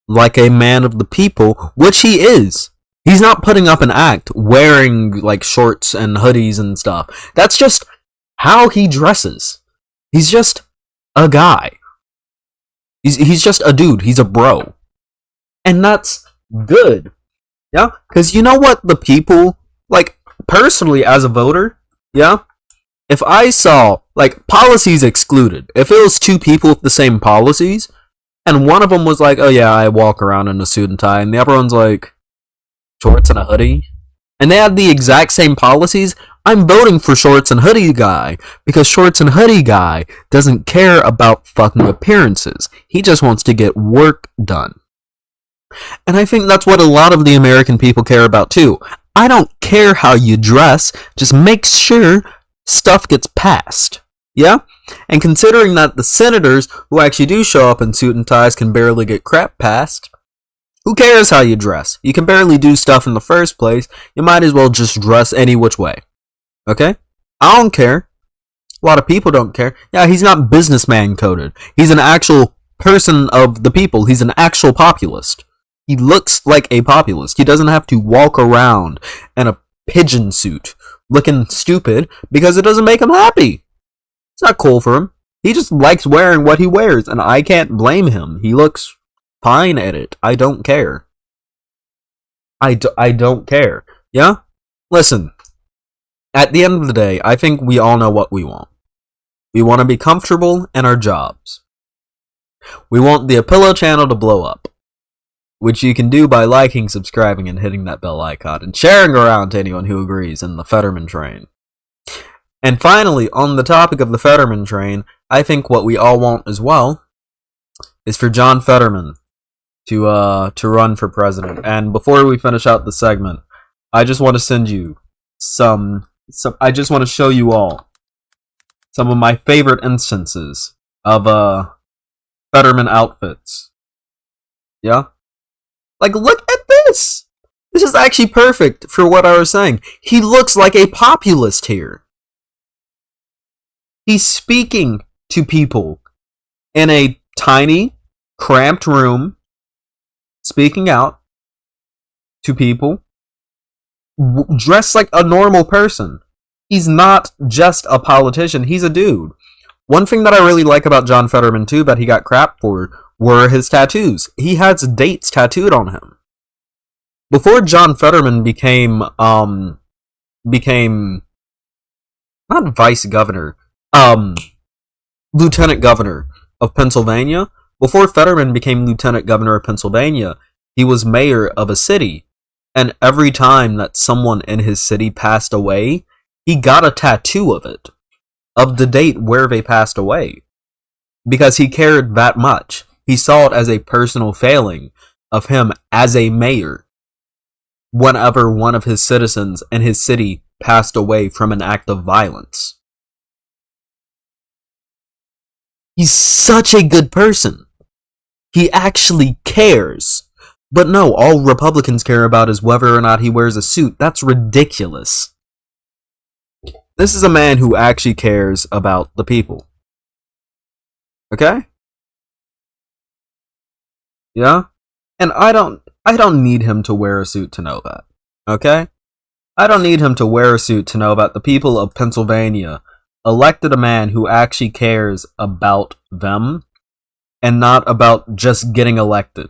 A: like a man of the people, which he is. He's not putting up an act wearing, like, shorts and hoodies and stuff. That's just how he dresses. He's just a guy. He's just a dude. He's a bro. And that's good. Yeah? Because you know what the people, like, personally as a voter, yeah? If I saw, like, policies excluded, if it was two people with the same policies, and one of them was like, oh yeah, I walk around in a suit and tie, and the other one's like, shorts and a hoodie, and they had the exact same policies, I'm voting for shorts and hoodie guy, because shorts and hoodie guy doesn't care about fucking appearances. He just wants to get work done. And I think that's what a lot of the American people care about too. I don't care how you dress, just make sure stuff gets passed. Yeah? And considering that the senators who actually do show up in suit and ties can barely get crap passed, who cares how you dress? You can barely do stuff in the first place. You might as well just dress any which way. Okay? I don't care. A lot of people don't care. Yeah, he's not businessman coded. He's an actual person of the people. He's an actual populist. He looks like a populist. He doesn't have to walk around in a pigeon suit looking stupid because it doesn't make him happy. It's not cool for him. He just likes wearing what he wears, and I can't blame him. He looks fine at it. I don't care. I don't care. Yeah? Listen. At the end of the day, I think we all know what we want. We want to be comfortable in our jobs. We want the Apillo channel to blow up, which you can do by liking, subscribing, and hitting that bell icon, and sharing around to anyone who agrees in the Fetterman train. And finally, on the topic of the Fetterman train, I think what we all want as well is for John Fetterman to run for president. And before we finish out the segment, I just want to send you I just want to show you all some of my favorite instances of Fetterman outfits. Yeah? Like, look at this! This is actually perfect for what I was saying. He looks like a populist here. He's speaking to people in a tiny, cramped room, speaking out to people, dressed like a normal person. He's not just a politician, he's a dude. One thing that I really like about John Fetterman too that he got crap for were his tattoos. He has dates tattooed on him. Before John Fetterman became not vice governor, lieutenant governor of Pennsylvania. Before Fetterman became lieutenant governor of Pennsylvania, he was mayor of a city. And every time that someone in his city passed away, he got a tattoo of it, of the date where they passed away. Because he cared that much. He saw it as a personal failing of him as a mayor whenever one of his citizens in his city passed away from an act of violence. He's such a good person. He actually cares. But no, all Republicans care about is whether or not he wears a suit. That's ridiculous. This is a man who actually cares about the people. Okay? Yeah? And I don't need him to wear a suit to know that. Okay? I don't need him to wear a suit to know that the people of Pennsylvania elected a man who actually cares about them and not about just getting elected.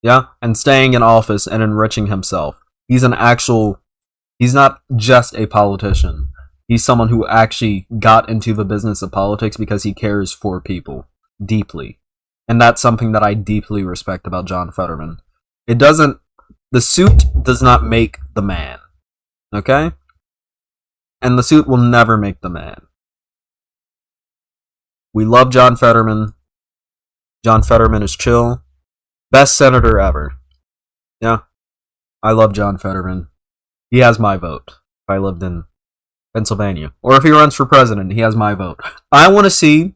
A: Yeah? And staying in office and enriching himself. He's not just a politician. He's someone who actually got into the business of politics because he cares for people deeply. And that's something that I deeply respect about John Fetterman. The suit does not make the man. Okay? And the suit will never make the man. We love John Fetterman. John Fetterman is chill. Best senator ever. Yeah. I love John Fetterman. He has my vote. If I lived in Pennsylvania. Or if he runs for president, he has my vote. I want to see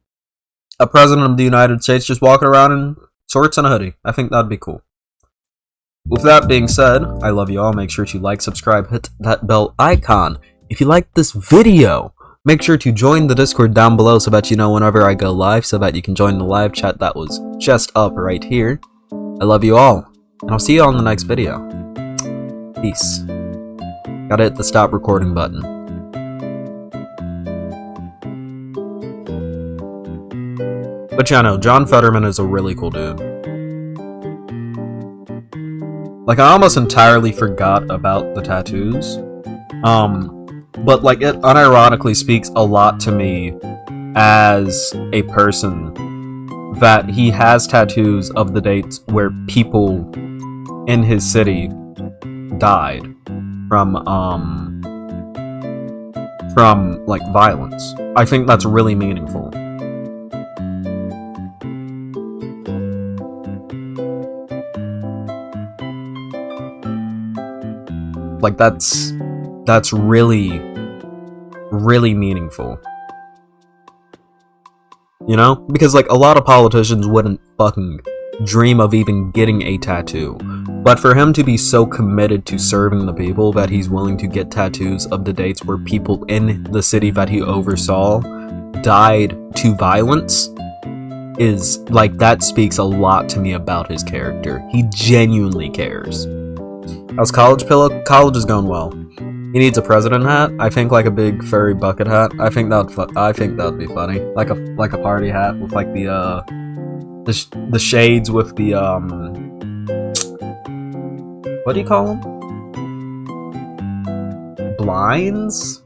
A: a president of the United States just walking around in shorts and a hoodie. I think that'd be cool. With that being said, I love you all. Make sure to like, subscribe, hit that bell icon. If you liked this video, make sure to join the Discord down below so that you know whenever I go live, so that you can join the live chat that was just up right here. I love you all, and I'll see you on the next video. Peace. Gotta hit the stop recording button. But yeah, no, John Fetterman is a really cool dude. Like, I almost entirely forgot about the tattoos. But, like, it unironically speaks a lot to me as a person that he has tattoos of the dates where people in his city died from like, violence. I think that's really meaningful. Like, that's really, really meaningful. You know? Because, like, a lot of politicians wouldn't fucking dream of even getting a tattoo. But for him to be so committed to serving the people that he's willing to get tattoos of the dates where people in the city that he oversaw died to violence is, like, that speaks a lot to me about his character. He genuinely cares. How's college, Pillow? College is going well. He needs a president hat. I think like a big furry bucket hat. I think that'd be funny. Like a party hat with like the shades with the what do you call them? Blinds?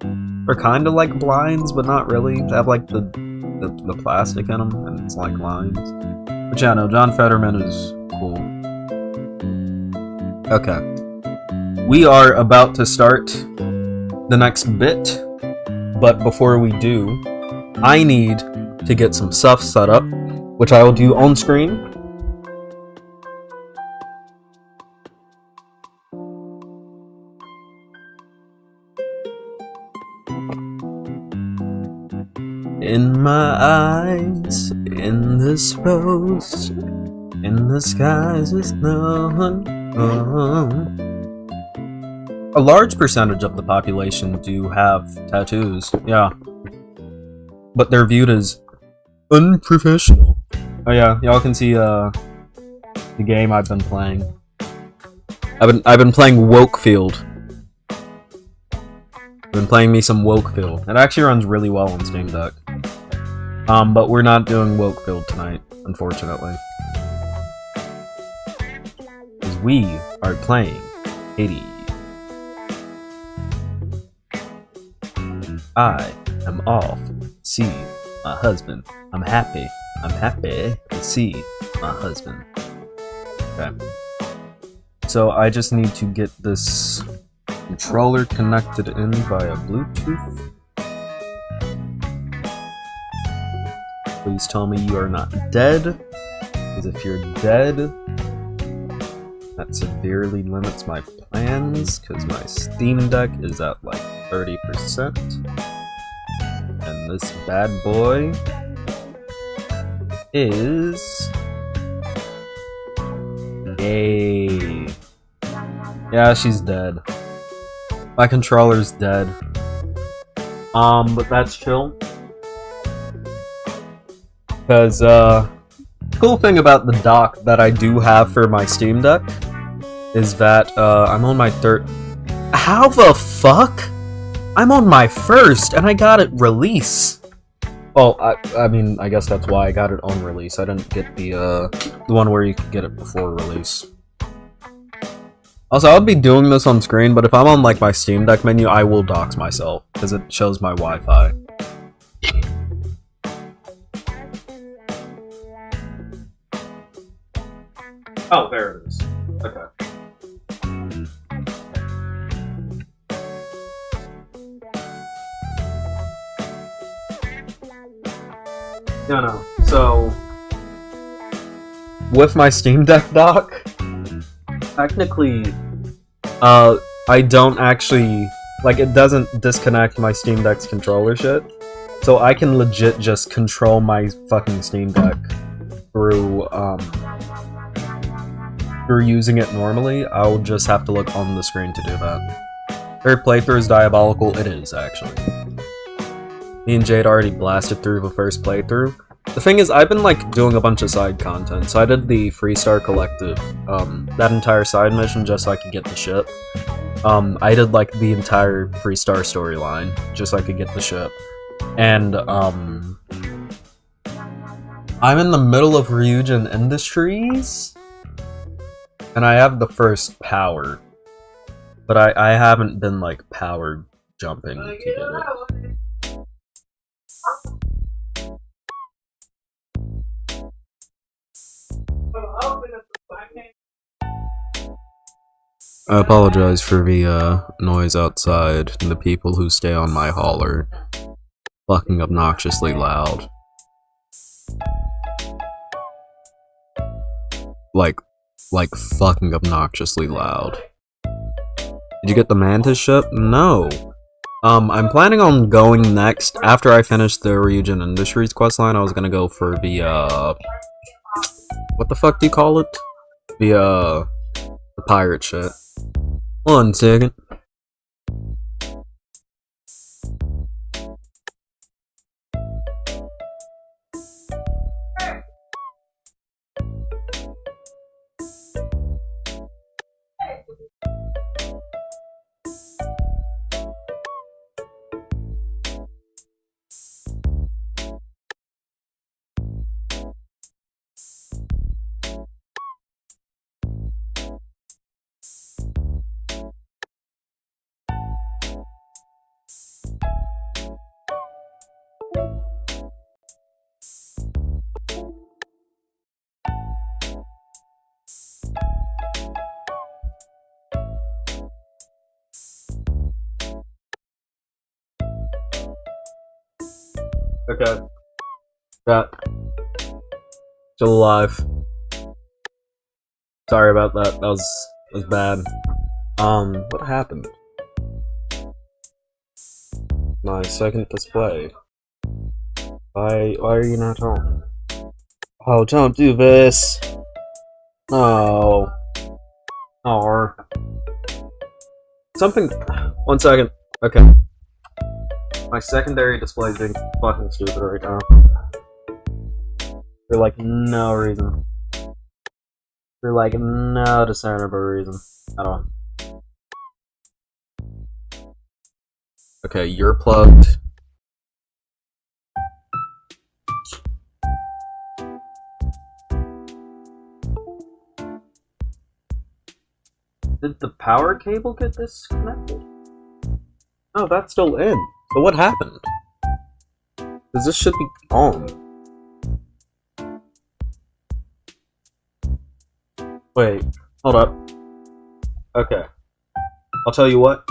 A: Or kind of like blinds, but not really. They have like the plastic in them, and it's like lines. But yeah, no, John Fetterman is cool. Okay. We are about to start the next bit, but before we do, I need to get some stuff set up, which I will do on screen. In my eyes, in this post, in the skies is none. A large percentage of the population do have tattoos, yeah. But they're viewed as unprofessional. Oh yeah, y'all can see the game I've been playing. I've been playing Wokefield. I've been playing me some Wokefield. It actually runs really well on Steam Deck. But we're not doing Wokefield tonight, unfortunately. Because we are playing Hades. I am off to see my husband. I'm happy to see my husband. Okay. So I just need to get this controller connected in via Bluetooth. Please tell me you are not dead, because if you're dead, that severely limits my plans, because my Steam Deck is at like 30%. And this bad boy is... Yay. Yeah, she's dead. My controller's dead. But that's chill. Because, cool thing about the dock that I do have for my Steam Deck is that, I'm on my third... How the fuck? I'm on my first, and I got it release. Well, I mean, I guess that's why I got it on release. I didn't get the one where you could get it before release. Also, I would be doing this on screen, but if I'm on, like, my Steam Deck menu, I will dox myself, because it shows my Wi-Fi. Oh, there it is. Okay. No. So, with my Steam Deck dock, technically, I don't actually, like, it doesn't disconnect my Steam Deck's controller shit, so I can legit just control my fucking Steam Deck through using it normally. I'll just have to look on the screen to do that. Third playthrough is diabolical. It is, actually. Me and Jade already blasted through the first playthrough. The thing is, I've been, like, doing a bunch of side content, so I did the Freestar Collective, that entire side mission just so I could get the ship. I did, like, the entire Freestar storyline, just so I could get the ship. And, I'm in the middle of Ryujin Industries, and I have the first power, but I haven't been, like, power jumping to get it. I apologize for the noise outside, and the people who stay on my hall are fucking obnoxiously loud. Like fucking obnoxiously loud. Did you get the Mantis ship? No. I'm planning on going next, after I finish the Ryujin Industries questline, I was gonna go for the, what the fuck do you call it? The pirate shit. One second. Okay. Got. Still alive. Sorry about that. That was bad. What happened? My second display. Why are you not on? Oh, don't do this. No. Oh. Something. 1 second. Okay. My secondary display is being fucking stupid right now. For like no reason. For like no discernible reason at all. Okay, you're plugged. Did the power cable get disconnected? Oh, that's still in. So what happened? Because this should be on. Wait, hold up. Okay. I'll tell you what.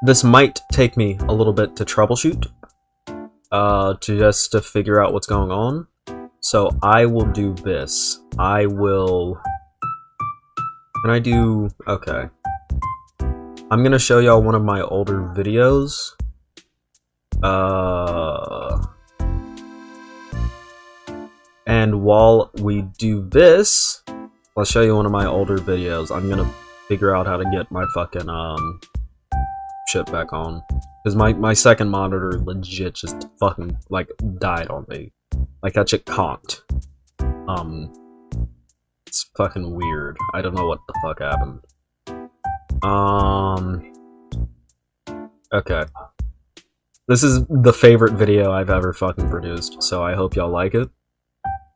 A: This might take me a little bit to troubleshoot. To figure out what's going on. So I will do this. I will... Can I do... Okay. I'm gonna show y'all one of my older videos. And while we do this, I'll show you one of my older videos. I'm gonna figure out how to get my fucking, shit back on. Because my second monitor legit just fucking, like, died on me. Like, that shit conked. It's fucking weird. I don't know what the fuck happened. Okay. This is the favorite video I've ever fucking produced, so I hope y'all like it.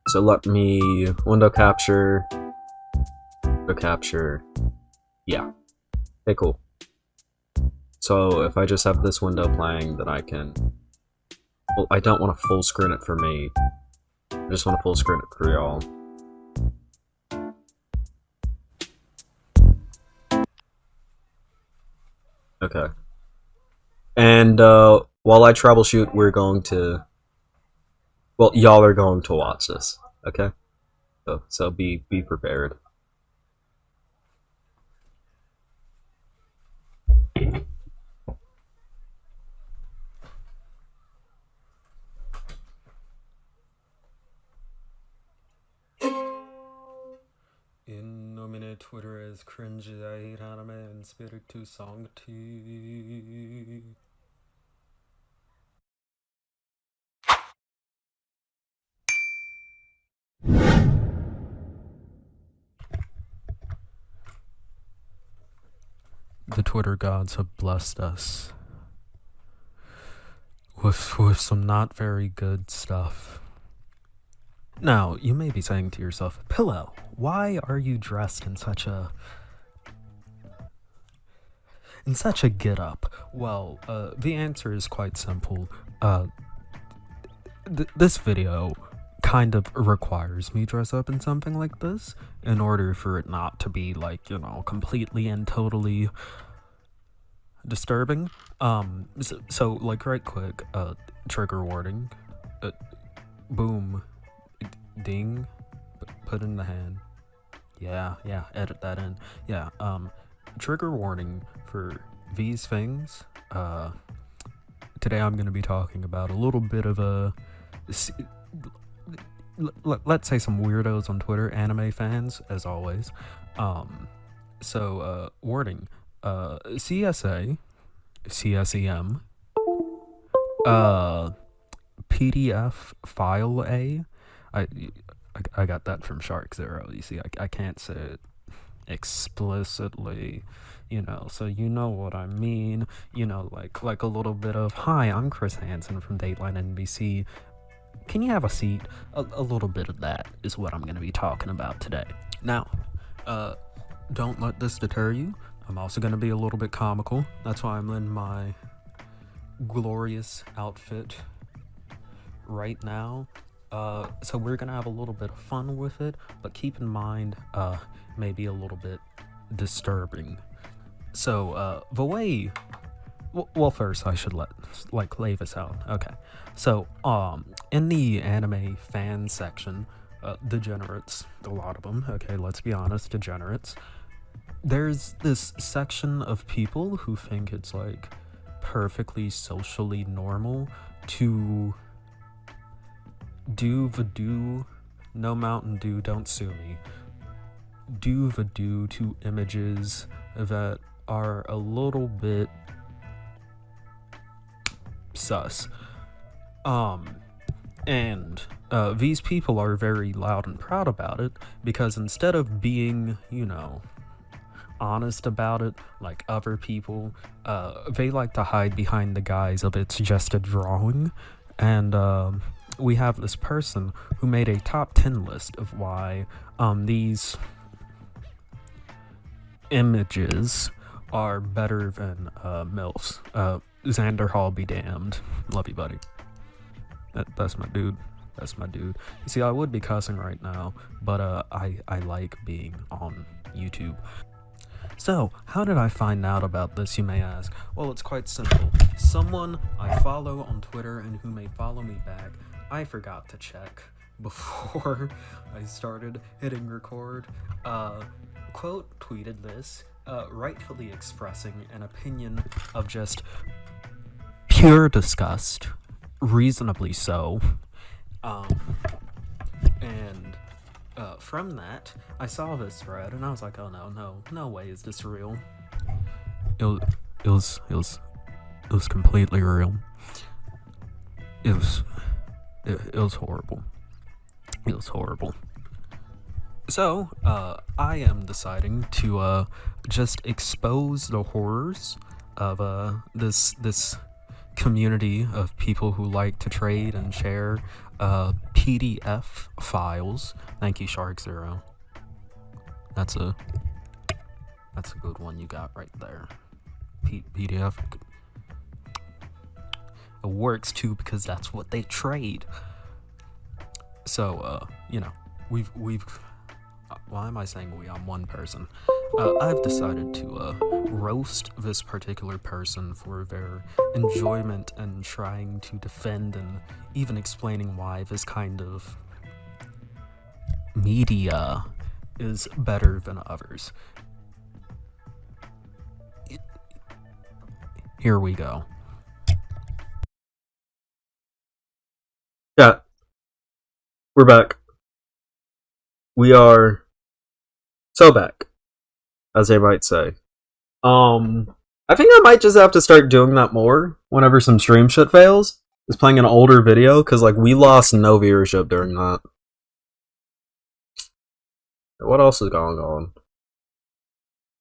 A: So let me window capture. Yeah. Okay, cool. So if I just have this window playing, then I can... Well, I don't want to full screen it for me. I just want to full screen it for y'all. Okay. And, while I troubleshoot, we're going to... Well, y'all are going to watch this, okay? So be prepared. My Twitter is cringe. I hate anime and spirit to song tea. The Twitter gods have blessed us with some not very good stuff. Now, you may be saying to yourself, Pillow, why are you dressed in such a get-up? Well, the answer is quite simple. This video kind of requires me dress up in something like this in order for it not to be, like, you know, completely and totally disturbing. So like, right quick, trigger warning. Boom. Ding. Put in the hand. Yeah, edit that in. Yeah, trigger warning for these things. Today I'm going to be talking about a little bit of a, let's say, some weirdos on Twitter, anime fans, as always. Warning, CSA, CSEM, PDF file A. I got that from Shark Zero. You see, I can't say it explicitly, you know, so you know what I mean. You know, like a little bit of, hi, I'm Chris Hansen from Dateline NBC. Can you have a seat? A little bit of that is what I'm going to be talking about today. Now, don't let this deter you. I'm also going to be a little bit comical. That's why I'm in my glorious outfit right now. So we're gonna have a little bit of fun with it, but keep in mind, maybe a little bit disturbing. So, the way, well, first I should lay this out. Okay. So, in the anime fan section, degenerates, a lot of them, okay, let's be honest, degenerates, there's this section of people who think it's, like, perfectly socially normal to do no Mountain Dew, don't sue me, do to images that are a little bit sus. These people are very loud and proud about it, because instead of being, you know, honest about it like other people, they like to hide behind the guise of it's just a drawing. And we have this person who made a top 10 list of why these images are better than MILFs. Xander Hall be damned. Love you, buddy. That's my dude. That's my dude. You see, I would be cussing right now, but I like being on YouTube. So, how did I find out about this, you may ask? Well, it's quite simple. Someone I follow on Twitter and who may follow me back, I forgot to check before I started hitting record, quote tweeted this, rightfully expressing an opinion of just pure disgust, reasonably so, from that, I saw this thread and I was like, oh no way is this real. It was completely real. It was horrible. It was horrible. So, I am deciding to, just expose the horrors of, this community of people who like to trade and share, PDF files. Thank you, Shark Zero. That's a good one you got right there. PDF. It works too because that's what they trade. So, you know, we've why am I saying we? I'm one person. I've decided to roast this particular person for their enjoyment and trying to defend and even explaining why this kind of media is better than others. Here we go. Yeah, we're back. We are so back. as they might say. I think I might just have to start doing that more whenever some stream shit fails. Is playing an older video, because like we lost no viewership during that. What else is going on?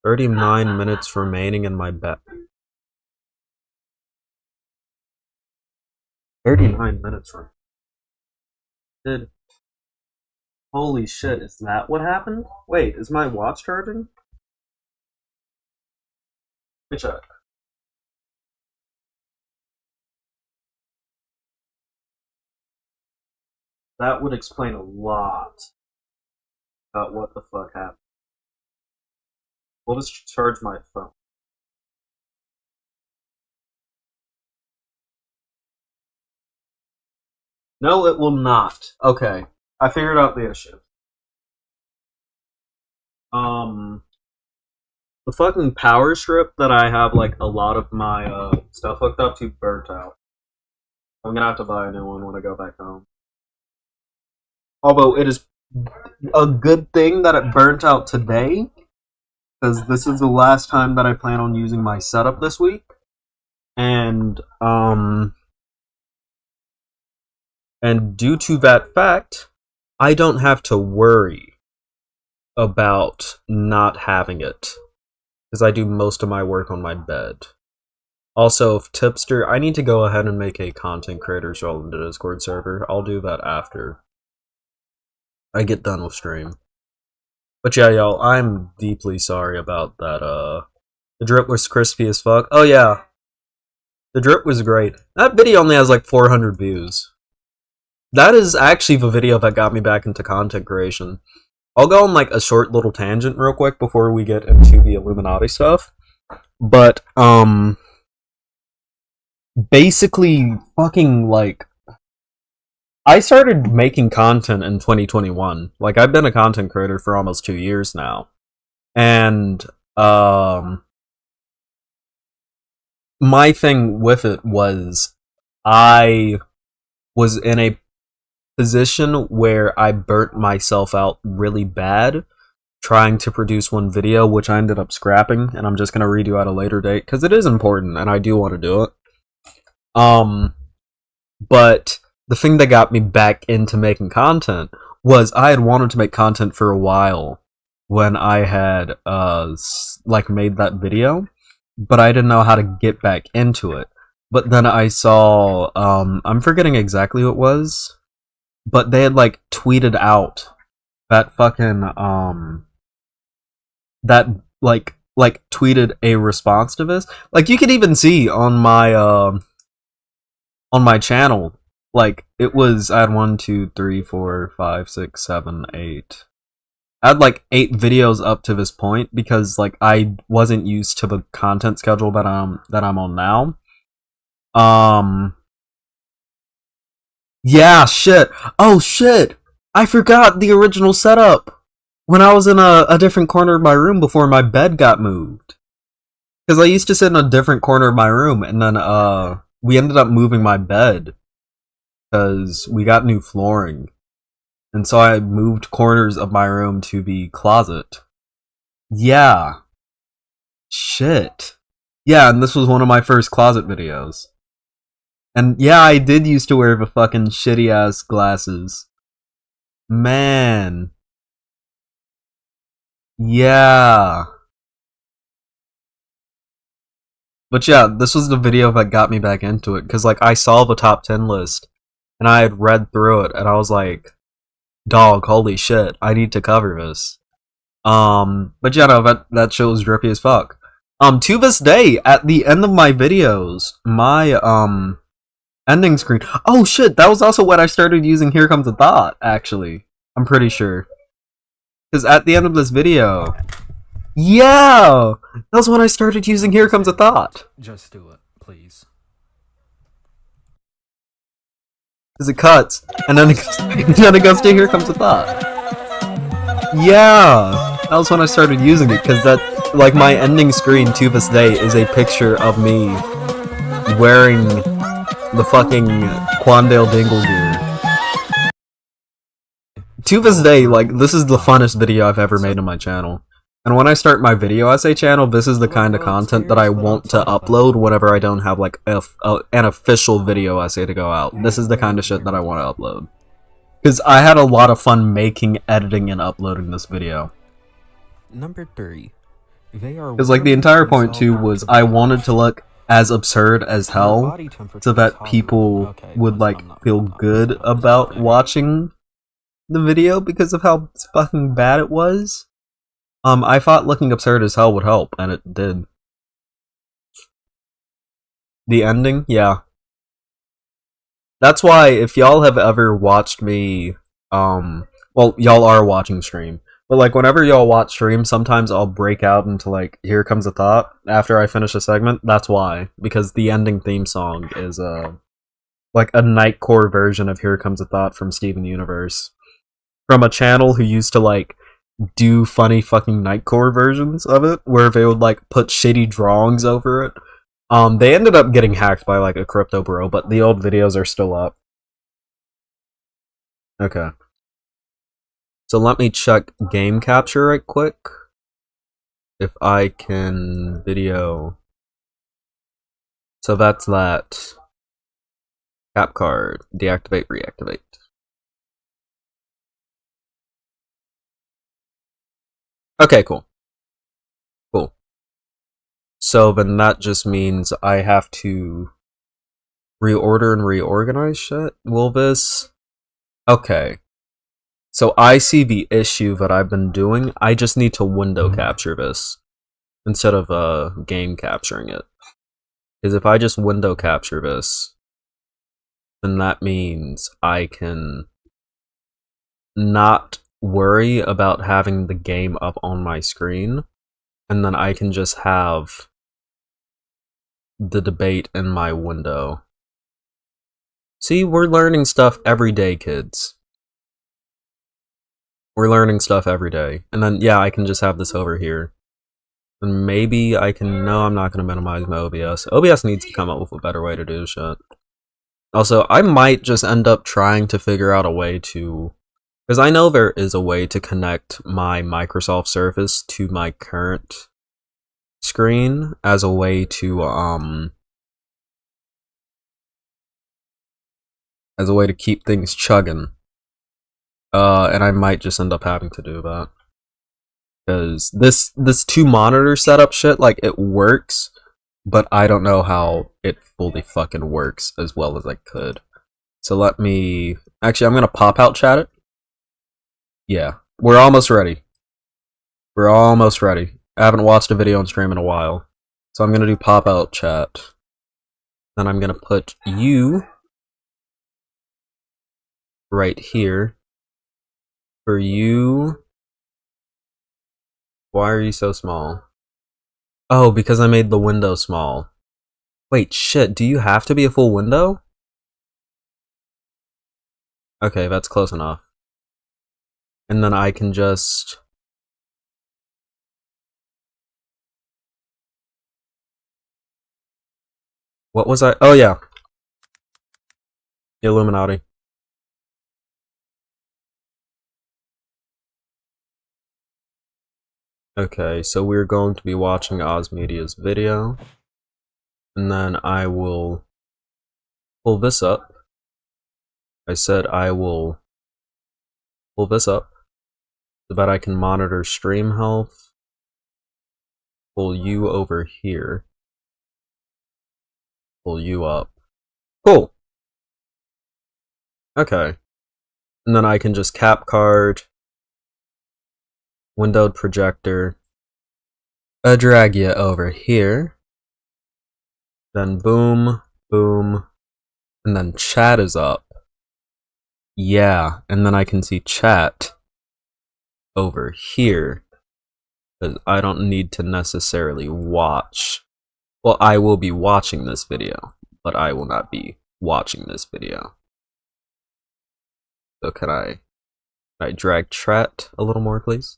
A: 39 minutes remaining in my bet. 39 minutes remaining. Holy shit, is that what happened? Wait, is my watch charging? Let me check. That would explain a lot about what the fuck happened. We'll just charge my phone. No, it will not. Okay, I figured out the issue. The fucking power strip that I have like a lot of my stuff hooked up to burnt out. I'm gonna have to buy a new one when I go back home. Although it is a good thing that it burnt out today, because this is the last time that I plan on using my setup this week. And due to that fact, I don't have to worry about not having it, because I do most of my work on my bed. Also, if Tipster, I need to go ahead and make a content creators role in the Discord server. I'll do that after I get done with stream. But yeah, y'all, I'm deeply sorry about that. The drip was crispy as fuck. Oh yeah, the drip was great. That video only has like 400 views. That is actually the video that got me back into content creation. I'll go on like a short little tangent real quick before we get into the Illuminaughtii stuff. But, basically, fucking, like, I started making content in 2021. Like, I've been a content creator for almost 2 years now. And, my thing with it was, I was in a position where I burnt myself out really bad trying to produce one video, which I ended up scrapping, and I'm just going to redo at a later date, because it is important, and I do want to do it. But the thing that got me back into making content was I had wanted to make content for a while when I had, like, made that video, but I didn't know how to get back into it. But then I saw, I'm forgetting exactly what it was, but they had, like, tweeted out that fucking, that, like, tweeted a response to this. Like, you could even see on my channel, like, it was, I had 1, 2, 3, 4, 5, 6, 7, 8. I had, like, 8 videos up to this point, because, like, I wasn't used to the content schedule that I'm on now. Yeah, shit. Oh, shit. I forgot the original setup when I was in a different corner of my room before my bed got moved. Because I used to sit in a different corner of my room, and then, we ended up moving my bed because we got new flooring. And so I moved corners of my room to the closet. Yeah. Shit. Yeah, and this was one of my first closet videos. And yeah, I did used to wear the fucking shitty-ass glasses. Man. Yeah. But yeah, this was the video that got me back into it, because, like, I saw the top 10 list, and I had read through it, and I was like, dog, holy shit, I need to cover this. But yeah, no, that show was drippy as fuck. To this day, at the end of my videos, my, ending screen. Oh shit, that was also when I started using Here Comes a Thought, actually. I'm pretty sure. Because at the end of this video... Yeah! That was when I started using Here Comes a Thought.
G: Just do it, please.
A: Because it cuts, and then it goes to Here Comes a Thought. Yeah! That was when I started using it, because that, like, my ending screen to this day is a picture of me wearing the fucking Quandale Dingle gear. To this day, like, this is the funnest video I've ever made on my channel. And when I start my video essay channel, this is the kind of content that I want to upload whenever I don't have like an official video essay to go out. This is the kind of shit that I want to upload. Because I had a lot of fun making, editing, and uploading this video.
G: Number 3.
A: Because like the entire point too was I wanted to look as absurd as hell so that people would like feel good about watching the video because of how fucking bad it was. I thought looking absurd as hell would help, and it did. The ending? Yeah. That's why if y'all have ever watched me, well, y'all are watching stream. But like whenever y'all watch stream, sometimes I'll break out into like, here comes a thought after I finish a segment. That's why. Because the ending theme song is like a Nightcore version of Here Comes a Thought from Steven Universe. From a channel who used to like do funny fucking Nightcore versions of it, where they would like put shitty drawings over it. They ended up getting hacked by like a crypto bro, but the old videos are still up. Okay. So let me check game capture right quick. If I can video. So that's that. Cap card. Deactivate, reactivate. Okay, cool. Cool. So then that just means I have to reorder and reorganize shit. Will this... Okay. So I see the issue that I've been doing. I just need to window capture this instead of game capturing it. Because if I just window capture this, then that means I can not worry about having the game up on my screen, and then I can just have the debate in my window. See, we're learning stuff every day, kids. We're learning stuff every day. And then, yeah, I can just have this over here. And maybe I can... No, I'm not going to minimize my OBS. OBS needs to come up with a better way to do shit. Also, I might just end up trying to figure out a way to... Because I know there is a way to connect my Microsoft Surface to my current screen as a way to, keep things chugging. And I might just end up having to do that. Because this two monitor setup shit, like, it works, but I don't know how it fully fucking works as well as I could. So let me... Actually, I'm gonna pop out chat it. Yeah, we're almost ready. We're almost ready. I haven't watched a video on stream in a while. So I'm gonna do pop out chat. Then I'm gonna put you right here. For you... Why are you so small? Oh, because I made the window small. Wait, shit, do you have to be a full window? Okay, that's close enough. And then I can just... What was I? Oh, yeah. Illuminaughtii. Okay, so we're going to be watching Osmedia's video. And then I will pull this up. I said I will pull this up so that I can monitor stream health. Pull you over here. Pull you up. Cool. Okay. And then I can just cap card, windowed projector, drag you over here. Then boom, boom, and then chat is up. Yeah, and then I can see chat over here. Because I don't need to necessarily watch. Well, I will be watching this video, but I will not be watching this video. So can I drag chat a little more, please?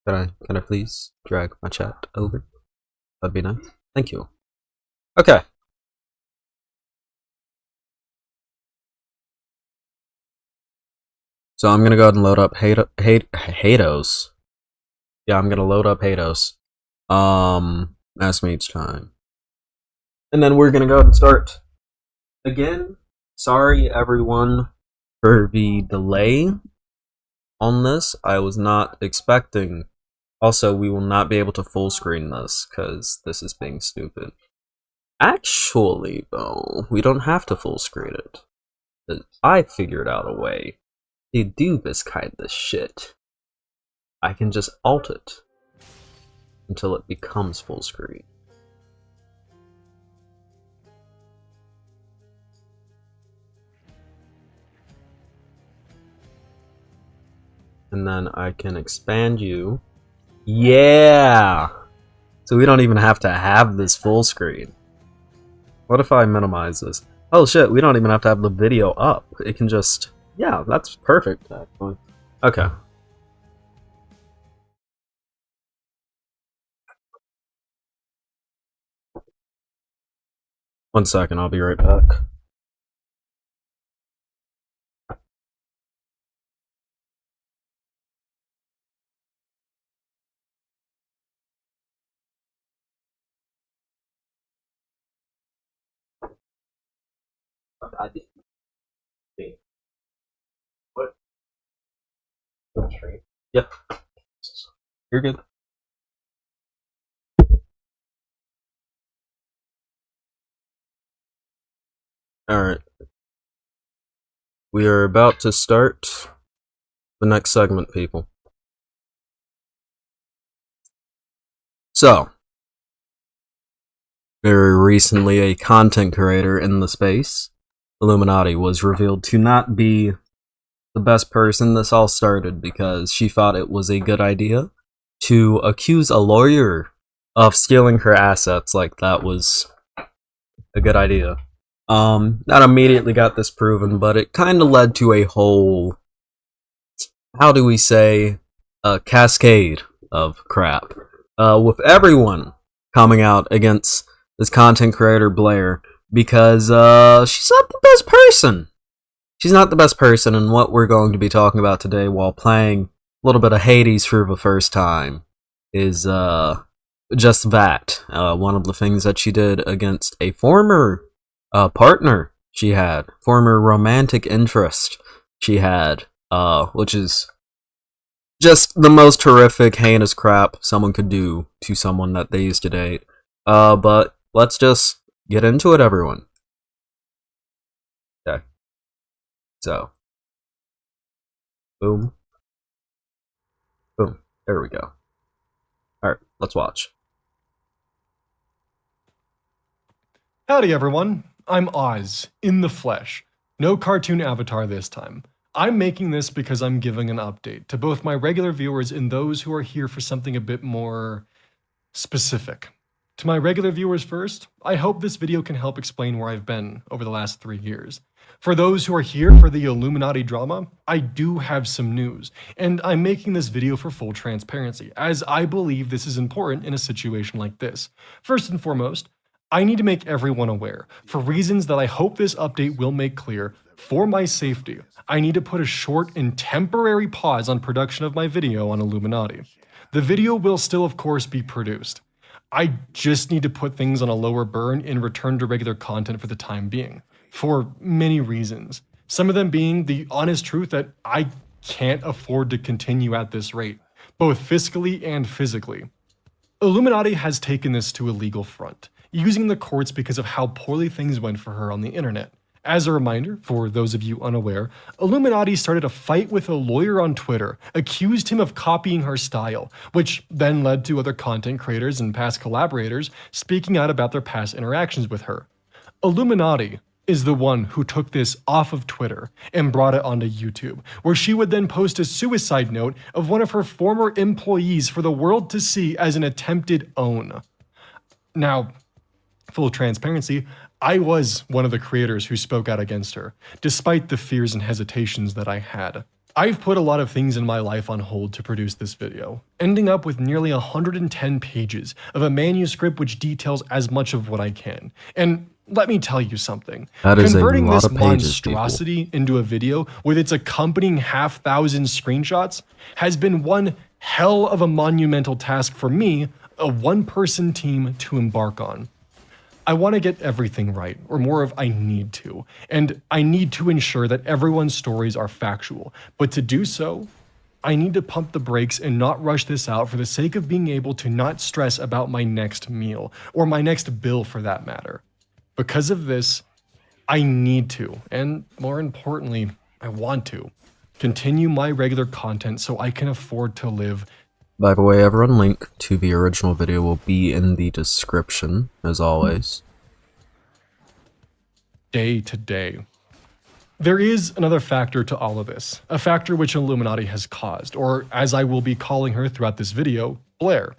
A: Can I please drag my chat over? That'd be nice. Thank you. Okay. So I'm gonna go ahead and load up Hatos. Yeah, I'm gonna load up Hados. Ask me each time. And then we're gonna go and start. Again, sorry everyone for the delay on this. I was not expecting. Also, we will not be able to full screen this, because this is being stupid. Actually, though, we don't have to full screen it. I figured out a way to do this kind of shit. I can just alt it until it becomes full screen. And then I can expand you. Yeah! So we don't even have to have this full screen. What if I minimize this? Oh shit, we don't even have to have the video up. It can just... Yeah, that's perfect, actually. Okay. One second, I'll be right back. What? Yep. You're good. Alright. We are about to start the next segment, people. So, very recently, a content creator in the space, Illuminaughtii, was revealed to not be the best person. This all started because she thought it was a good idea to accuse a lawyer of stealing her assets, like that was a good idea. That immediately got this proven, but it kind of led to a whole, how do we say, a cascade of crap. With everyone coming out against this content creator Blair, because she's not the best person. She's not the best person, and what we're going to be talking about today while playing a little bit of Hades for the first time is just that. One of the things that she did against a former partner she had, former romantic interest she had, which is just the most horrific, heinous crap someone could do to someone that they used to date. But let's just get into it, everyone. Okay. So. Boom. Boom. There we go. Alright, let's watch.
H: Howdy everyone, I'm Oz, in the flesh. No cartoon avatar this time. I'm making this because I'm giving an update to both my regular viewers and those who are here for something a bit more specific. To my regular viewers first, I hope this video can help explain where I've been over the last 3 years. For those who are here for the Illuminaughtii drama, I do have some news, and I'm making this video for full transparency, as I believe this is important in a situation like this. First and foremost, I need to make everyone aware, for reasons that I hope this update will make clear. For my safety, I need to put a short and temporary pause on production of my video on Illuminaughtii. The video will still, of course, be produced. I just need to put things on a lower burn and return to regular content for the time being, for many reasons. Some of them being the honest truth that I can't afford to continue at this rate, both fiscally and physically. Illuminaughtii has taken this to a legal front, using the courts because of how poorly things went for her on the internet. As a reminder, for those of you unaware, Illuminaughtii started a fight with a lawyer on Twitter, accused him of copying her style, which then led to other content creators and past collaborators speaking out about their past interactions with her. Illuminaughtii is the one who took this off of Twitter and brought it onto YouTube, where she would then post a suicide note of one of her former employees for the world to see as an attempted own. Now, full transparency, I was one of the creators who spoke out against her, despite the fears and hesitations that I had. I've put a lot of things in my life on hold to produce this video, ending up with nearly 110 pages of a manuscript which details as much of what I can. And let me tell you something.
A: That is
H: converting
A: a lot
H: this
A: of pages,
H: monstrosity into a video with its accompanying 5,000 screenshots has been one hell of a monumental task for me, a one-person team to embark on. I want to get everything right, or more of I need to, and I need to ensure that everyone's stories are factual, but to do so, I need to pump the brakes and not rush this out for the sake of being able to not stress about my next meal, or my next bill for that matter. Because of this, I need to, and more importantly, I want to, continue my regular content so I can afford to live.
A: By the way, everyone, link to the original video will be in the description, as always.
H: Day to day. There is another factor to all of this, a factor which Illuminaughtii has caused, or as I will be calling her throughout this video, Blair.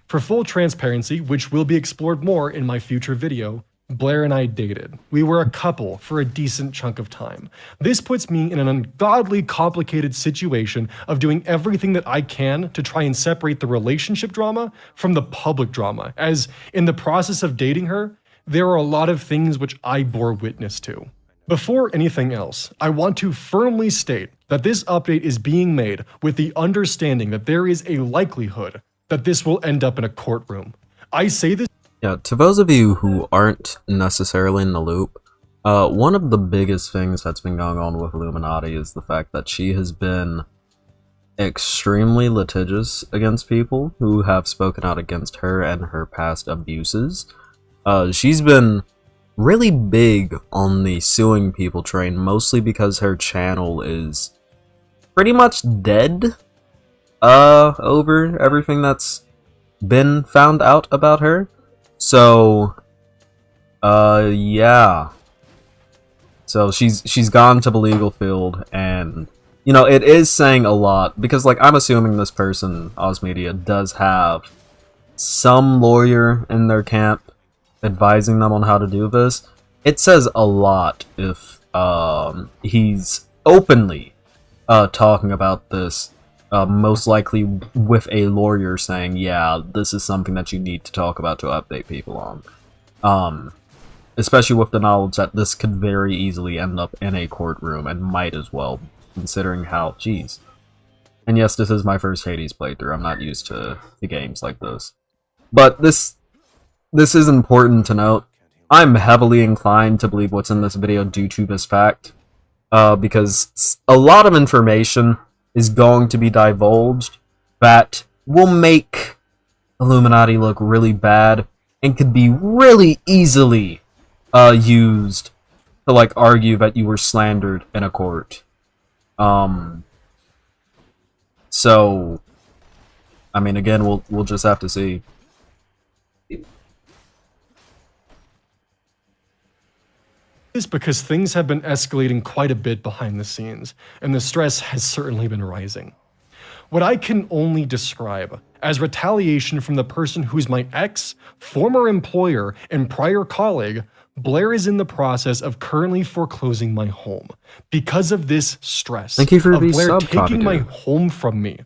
H: For full transparency, which will be explored more in my future video, Blair and I dated. We were a couple for a decent chunk of time. This puts me in an ungodly complicated situation of doing everything that I can to try and separate the relationship drama from the public drama, as in the process of dating her, there are a lot of things which I bore witness to. Before anything else, I want to firmly state that this update is being made with the understanding that there is a likelihood that this will end up in a courtroom. I say this.
A: Yeah, to those of you who aren't necessarily in the loop, one of the biggest things that's been going on with Illuminaughtii is the fact that she has been extremely litigious against people who have spoken out against her and her past abuses. She's been really big on the suing people train, mostly because her channel is pretty much dead over everything that's been found out about her. So, yeah. So she's gone to the legal field, and, you know, it is saying a lot, because, like, I'm assuming this person, OzMedia, does have some lawyer in their camp advising them on how to do this. It says a lot if, he's openly, talking about this, most likely with a lawyer saying, yeah, this is something that you need to talk about to update people on. Especially with the knowledge that this could very easily end up in a courtroom, and might as well, considering how, geez. And yes, this is my first Hades playthrough, I'm not used to games like this. But this is important to note. I'm heavily inclined to believe what's in this video due to this fact, because a lot of information is going to be divulged that will make Illuminaughtii look really bad and could be really easily used to, like, argue that you were slandered in a court. So, I mean, again, we'll just have to see.
H: Is because things have been escalating quite a bit behind the scenes, and the stress has certainly been rising. What I can only describe as retaliation from the person who's my ex, former employer, and prior colleague, Blair is in the process of currently foreclosing my home. Because of this stress
A: Thank you for
H: of
A: the
H: Blair
A: sub,
H: taking my
A: Cockatoo.
H: home from me,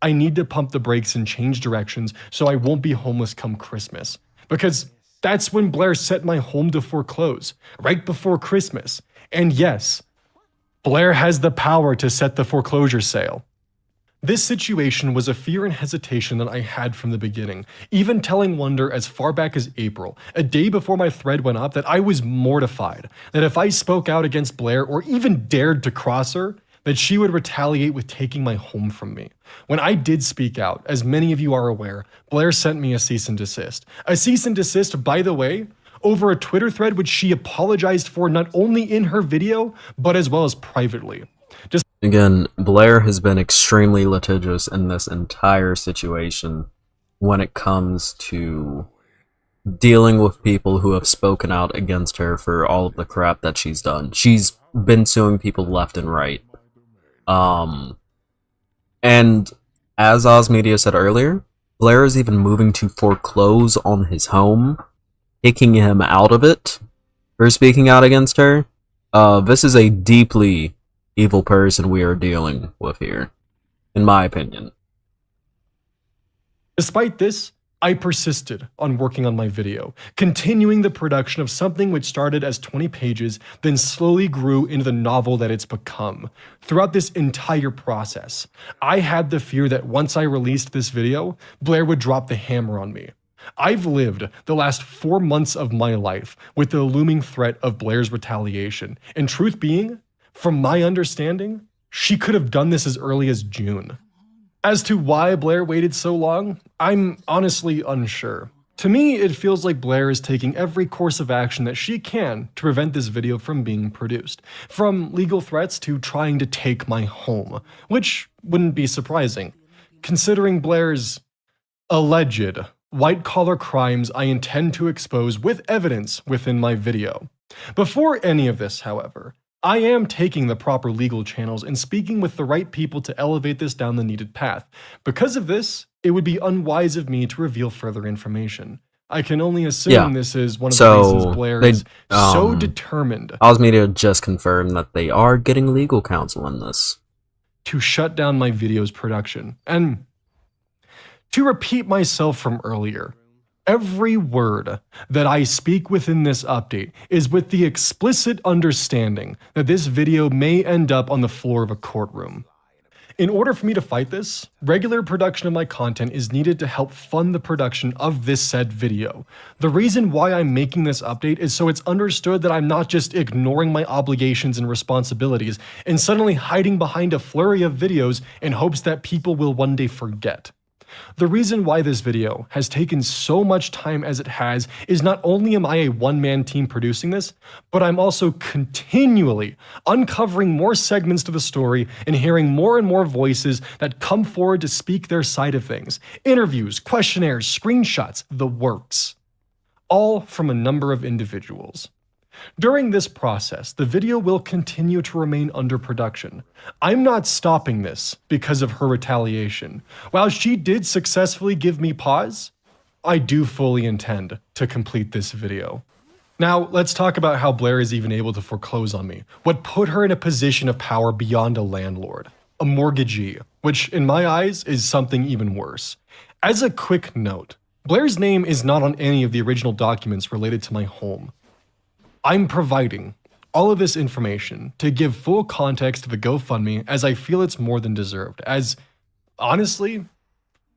H: I need to pump the brakes and change directions so I won't be homeless come Christmas. Because that's when Blair set my home to foreclose, right before Christmas. And yes, Blair has the power to set the foreclosure sale. This situation was a fear and hesitation that I had from the beginning, even telling Wonder as far back as April, a day before my thread went up, that I was mortified that if I spoke out against Blair or even dared to cross her, that she would retaliate with taking my home from me. When I did speak out, as many of you are aware, Blair sent me a cease and desist. A cease and desist, by the way, over a Twitter thread which she apologized for not only in her video, but as well as privately.
A: Again, Blair has been extremely litigious in this entire situation when it comes to dealing with people who have spoken out against her for all of the crap that she's done. She's been suing people left and right. And as OzMedia said earlier, Blair is even moving to foreclose on his home, kicking him out of it for speaking out against her. This is a deeply evil person we are dealing with here, in my opinion.
H: Despite this, I persisted on working on my video, continuing the production of something which started as 20 pages, then slowly grew into the novel that it's become. Throughout this entire process, I had the fear that once I released this video, Blair would drop the hammer on me. I've lived the last 4 months of my life with the looming threat of Blair's retaliation, and truth being, from my understanding, she could have done this as early as June. As to why Blair waited so long, I'm honestly unsure. To me, it feels like Blair is taking every course of action that she can to prevent this video from being produced, from legal threats to trying to take my home, which wouldn't be surprising, considering Blair's alleged white-collar crimes I intend to expose with evidence within my video. Before any of this, however, I am taking the proper legal channels and speaking with the right people to elevate this down the needed path. Because of this, it would be unwise of me to reveal further information. I can only assume this is one of the reasons Blair is so determined.
A: VAUSH Media just confirmed that they are getting legal counsel in this.
H: To shut down my video's production. And to repeat myself from earlier, every word that I speak within this update is with the explicit understanding that this video may end up on the floor of a courtroom. In order for me to fight this, regular production of my content is needed to help fund the production of this said video. The reason why I'm making this update is so it's understood that I'm not just ignoring my obligations and responsibilities and suddenly hiding behind a flurry of videos in hopes that people will one day forget. The reason why this video has taken so much time as it has is not only am I a one-man team producing this, but I'm also continually uncovering more segments to the story and hearing more and more voices that come forward to speak their side of things. Interviews, questionnaires, screenshots, the works. All from a number of individuals. During this process, the video will continue to remain under production. I'm not stopping this because of her retaliation. While she did successfully give me pause, I do fully intend to complete this video. Now, let's talk about how Blair is even able to foreclose on me. What put her in a position of power beyond a landlord, a mortgagee, which in my eyes is something even worse. As a quick note, Blair's name is not on any of the original documents related to my home. I'm providing all of this information to give full context to the GoFundMe as I feel it's more than deserved, as honestly,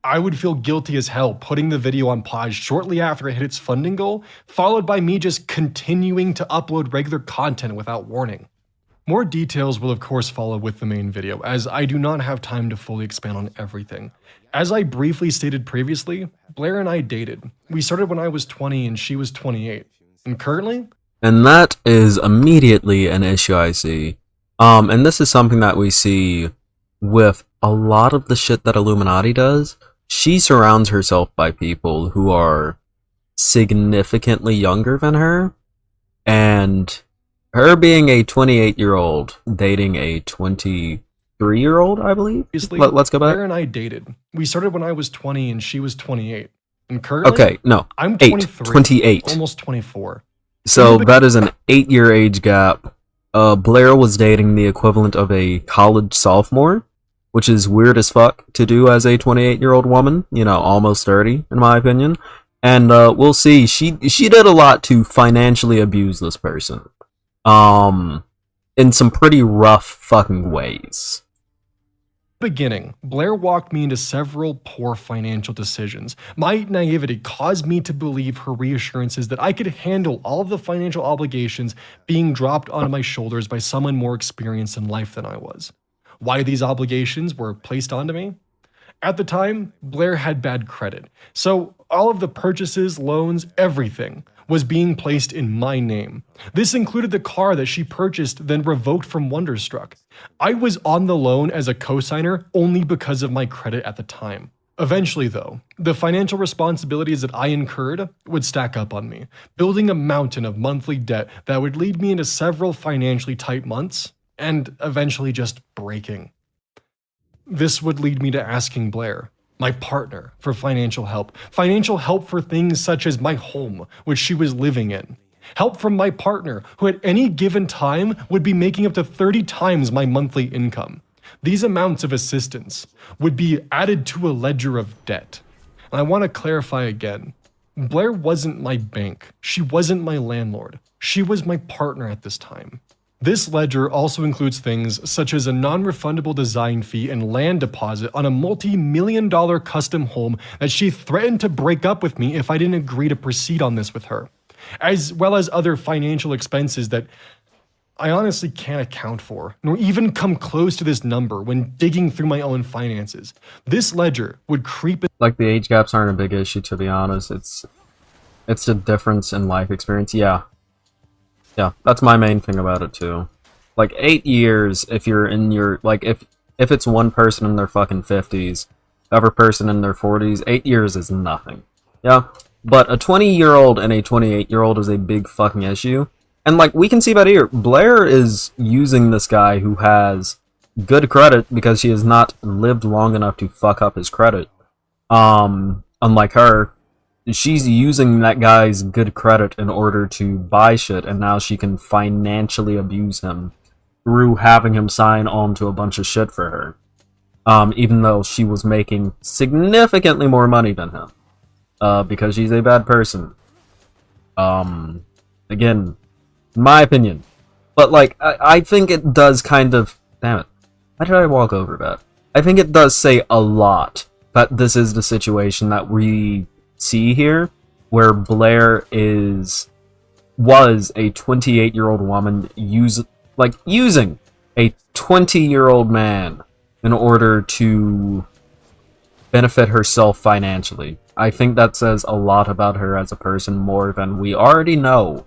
H: I would feel guilty as hell putting the video on pause shortly after it hit its funding goal, followed by me just continuing to upload regular content without warning. More details will of course follow with the main video, as I do not have time to fully expand on everything. As I briefly stated previously, Blair and I dated. We started when I was 20 and she was 28, and currently,
A: and that is immediately an issue I see. And this is something that we see with a lot of the shit that Illuminaughtii does. She surrounds herself by people who are significantly younger than her, and her being a 28-year-old dating a 23-year-old, I believe. Let's go back.
H: Blair and I dated. We started when I was 20 and she was 28. And currently,
A: okay, no,
H: I'm 23,
A: 28.
H: Almost 24.
A: So that is an 8-year age gap. Blair was dating the equivalent of a college sophomore, which is weird as fuck to do as a 28-year-old woman, you know, almost 30 in my opinion. And we'll see, she did a lot to financially abuse this person. In some pretty rough fucking ways.
H: Beginning, Blair walked me into several poor financial decisions. My naivety caused me to believe her reassurances that I could handle all of the financial obligations being dropped onto my shoulders by someone more experienced in life than I was. Why these obligations were placed onto me? At the time, Blair had bad credit, so all of the purchases, loans, everything was being placed in my name. This included the car that she purchased then revoked from Wonderstruck. I was on the loan as a co-signer only because of my credit at the time. Eventually though, the financial responsibilities that I incurred would stack up on me, building a mountain of monthly debt that would lead me into several financially tight months, and eventually just breaking. This would lead me to asking Blair, my partner, for financial help for things such as my home, which she was living in. Help from my partner, who at any given time would be making up to 30 times my monthly income. These amounts of assistance would be added to a ledger of debt. And I want to clarify again. Blair wasn't my bank. She wasn't my landlord. She was my partner at this time. This ledger also includes things such as a non-refundable design fee and land deposit on a multi-million-dollar custom home that she threatened to break up with me if I didn't agree to proceed on this with her, as well as other financial expenses that I honestly can't account for, nor even come close to this number when digging through my own finances. This ledger would creep in.
A: Like, the age gaps aren't a big issue, to be honest. It's the difference in life experience. Yeah, that's my main thing about it too. Like, 8 years, if you're in your, like, if it's one person in their fucking 50s, other person in their 40s, 8 years is nothing. Yeah, but a 20-year-old and a 28-year-old is a big fucking issue. And, like, we can see that here. Blair is using this guy who has good credit because she has not lived long enough to fuck up his credit. Unlike her, she's using that guy's good credit in order to buy shit, and now she can financially abuse him through having him sign on to a bunch of shit for her. Even though she was making significantly more money than him. Because she's a bad person. Again, my opinion. But, like, I think it does kind of... Damn it. Why did I walk over that? I think it does say a lot that this is the situation that we see here, where Blair was a 28-year-old woman using a 20-year-old man in order to benefit herself financially. I think that says a lot about her as a person, more than we already know.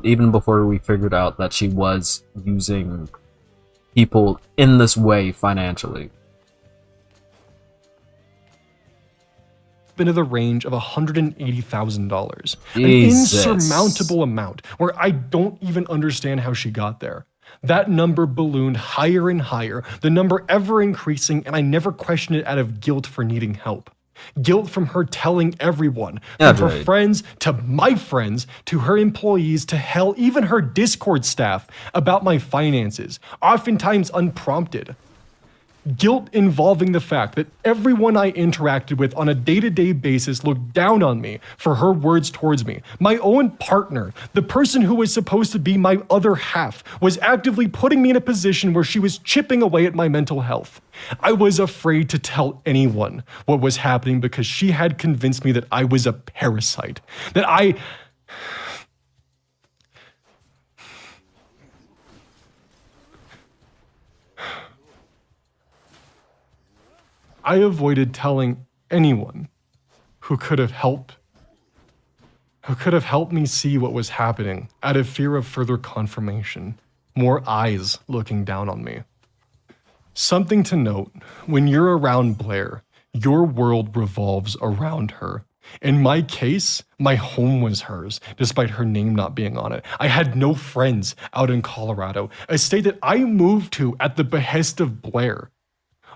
A: Even before we figured out that she was using people in this way financially.
H: Into the range of $180,000. An
A: Jesus.
H: insurmountable amount where I don't even understand how she got there. That number ballooned higher and higher, the number ever increasing, and I never questioned it out of guilt for needing help. Guilt from her telling everyone, from her friends to my friends, to her employees, to hell, even her Discord staff, about my finances, oftentimes unprompted. Guilt involving the fact that everyone I interacted with on a day-to-day basis looked down on me for her words towards me. My own partner, the person who was supposed to be my other half, was actively putting me in a position where she was chipping away at my mental health. I was afraid to tell anyone what was happening because she had convinced me that I was a parasite, that I avoided telling anyone who could have helped me see what was happening out of fear of further confirmation, more eyes looking down on me. Something to note, when you're around Blair, your world revolves around her. In my case, my home was hers, despite her name not being on it. I had no friends out in Colorado, a state that I moved to at the behest of Blair.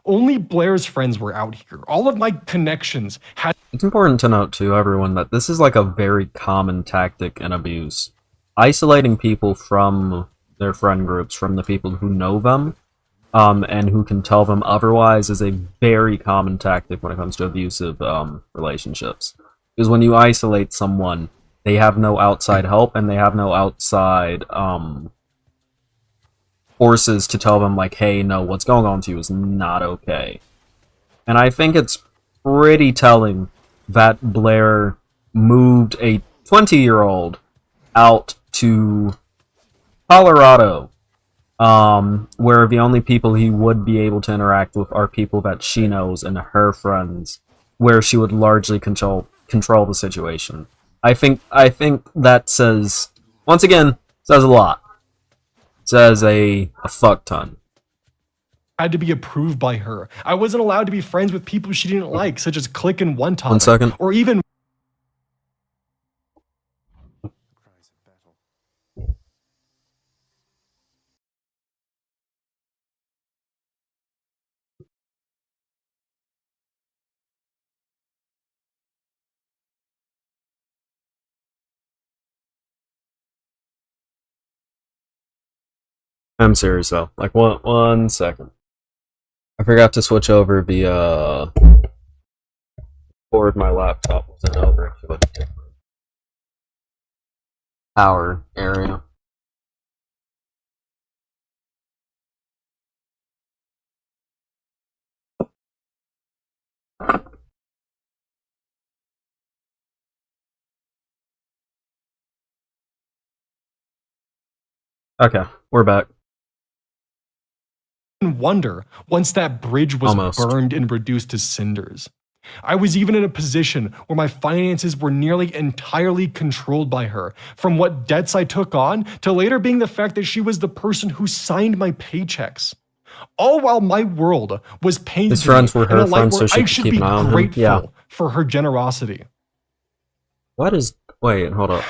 H: Only Blair's friends were out here. All of my connections had...
A: It's important to note, too, everyone, that this is like a very common tactic in abuse. Isolating people from their friend groups, from the people who know them, and who can tell them otherwise, is a very common tactic when it comes to abusive relationships. Because when you isolate someone, they have no outside help, and they have no outside forces to tell them, like, hey, no, what's going on to you is not okay. And I think it's pretty telling that Blair moved a 20-year-old out to Colorado, where the only people he would be able to interact with are people that she knows and her friends, where she would largely control the situation. I think that says, once again, says a lot. Says a fuck ton.
H: Had to be approved by her. I wasn't allowed to be friends with people she didn't like, such as Click and One Topic.
A: 1 second.
H: Or even...
A: I'm serious though. Like, one second. I forgot to switch over the cord my laptop wasn't over to a different power area. Okay, we're back.
H: Wonder once that bridge was
A: Almost.
H: burned and reduced to cinders. I was even in a position where my finances were nearly entirely controlled by her, from what debts I took on to later being the fact that she was the person who signed my paychecks. All while my world was painted
A: His friends were
H: in a
A: her
H: light
A: friends,
H: where
A: so she
H: I
A: could
H: should
A: keep
H: be
A: an eye on him.
H: grateful
A: Yeah.
H: for her generosity.
A: What is... Wait, hold up.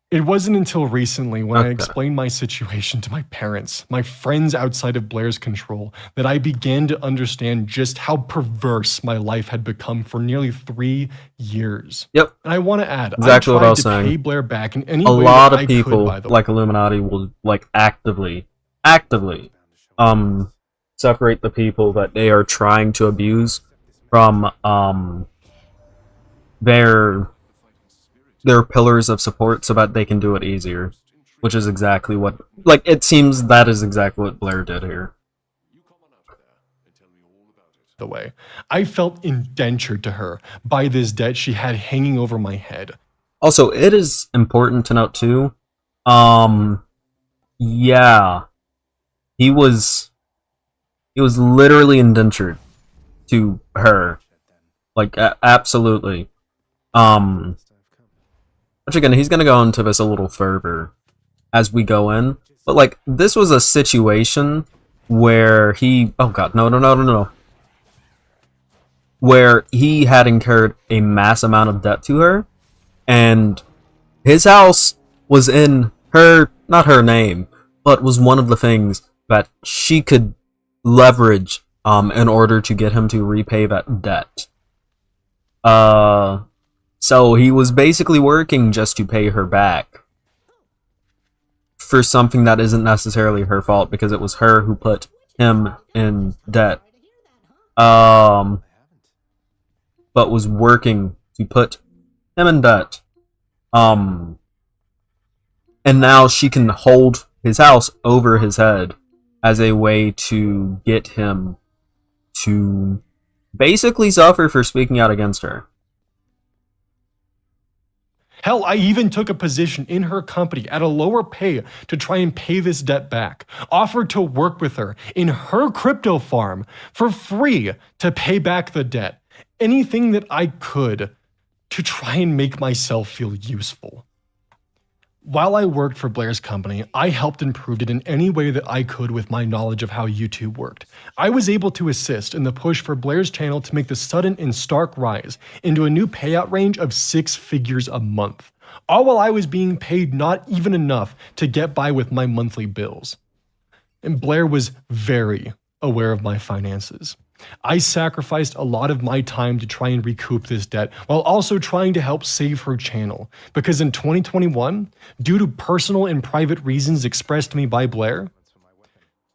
H: It wasn't until recently when I
A: Okay.
H: explained my situation to my parents, my friends outside of Blair's control, that I began to understand just how perverse my life had become for nearly 3 years.
A: Yep.
H: And I want to add,
A: Exactly
H: I
A: what I
H: tried
A: was
H: to
A: saying.
H: pay Blair back in any
A: A
H: way
A: lot
H: that
A: of
H: I
A: people,
H: could, by the way.
A: like Illuminaughtii, will, like, actively, separate the people that they are trying to abuse from, their pillars of support so that they can do it easier. Which is exactly what... Like, it seems that is exactly what Blair did here.
H: The way I felt indentured to her by this debt she had hanging over my head.
A: Also, it is important to note, too, yeah, he was literally indentured to her. Like, absolutely. Which again, he's gonna go into this a little further as we go in. But, like, this was a situation where he... Oh god, no. Where he had incurred a mass amount of debt to her, and his house was in her... Not her name, but was one of the things that she could leverage in order to get him to repay that debt. So he was basically working just to pay her back for something that isn't necessarily her fault, because it was her who put him in debt. But was working to put him in debt. And now she can hold his house over his head as a way to get him to basically suffer for speaking out against her.
H: Hell, I even took a position in her company at a lower pay to try and pay this debt back. Offered to work with her in her crypto farm for free to pay back the debt. Anything that I could to try and make myself feel useful. While I worked for Blair's company, I helped improve it in any way that I could with my knowledge of how YouTube worked. I was able to assist in the push for Blair's channel to make the sudden and stark rise into a new payout range of 6 figures a month, all while I was being paid not even enough to get by with my monthly bills. And Blair was very aware of my finances. I sacrificed a lot of my time to try and recoup this debt while also trying to help save her channel, because in 2021, due to personal and private reasons expressed to me by Blair,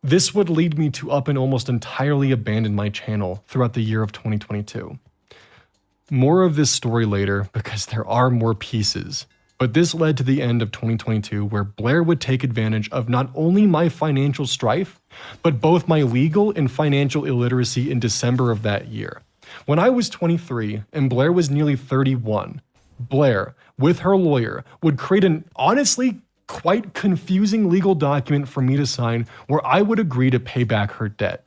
H: this would lead me to up and almost entirely abandon my channel throughout the year of 2022. More of this story later, because there are more pieces. But this led to the end of 2022, where Blair would take advantage of not only my financial strife, but both my legal and financial illiteracy in December of that year. When I was 23 and Blair was nearly 31, Blair, with her lawyer, would create an honestly quite confusing legal document for me to sign where I would agree to pay back her debt.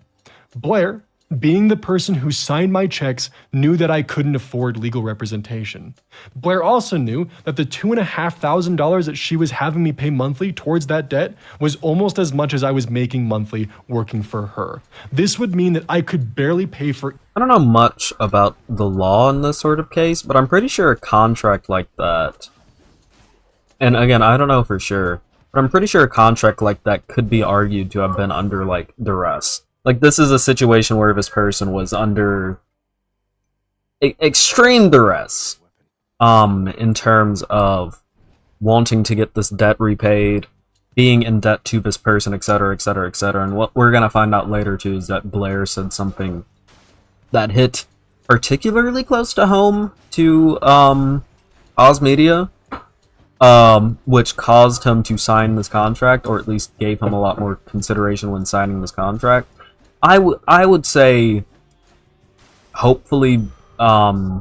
H: Blair, being the person who signed my checks, knew that I couldn't afford legal representation. Blair also knew that the $2,500 that she was having me pay monthly towards that debt was almost as much as I was making monthly working for her. This would mean that I could barely pay for...
A: I don't know much about the law in this sort of case, but I'm pretty sure a contract like that... And again, I don't know for sure, but I'm pretty sure a contract like that could be argued to have been under, like, duress. Like, this is a situation where this person was under extreme duress, in terms of wanting to get this debt repaid, being in debt to this person, etc., etc., etc. And what we're gonna find out later, too, is that Blair said something that hit particularly close to home to Oz Media, which caused him to sign this contract, or at least gave him a lot more consideration when signing this contract. I would say, hopefully,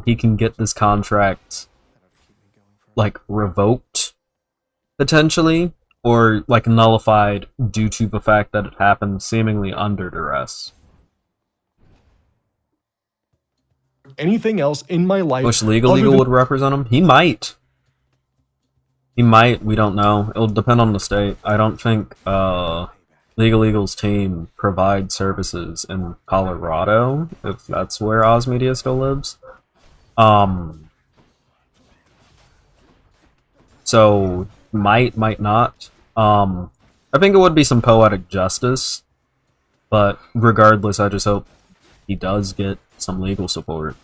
A: he can get this contract, like, revoked, potentially, or, like, nullified due to the fact that it happened seemingly under duress.
H: Anything else in my life.
A: Wish Legal would represent him? He might. He might, we don't know. It'll depend on the state. I don't think Legal's team provides services in Colorado, if that's where Oz Media still lives. So, might not. I think it would be some poetic justice, but regardless, I just hope he does get some legal support.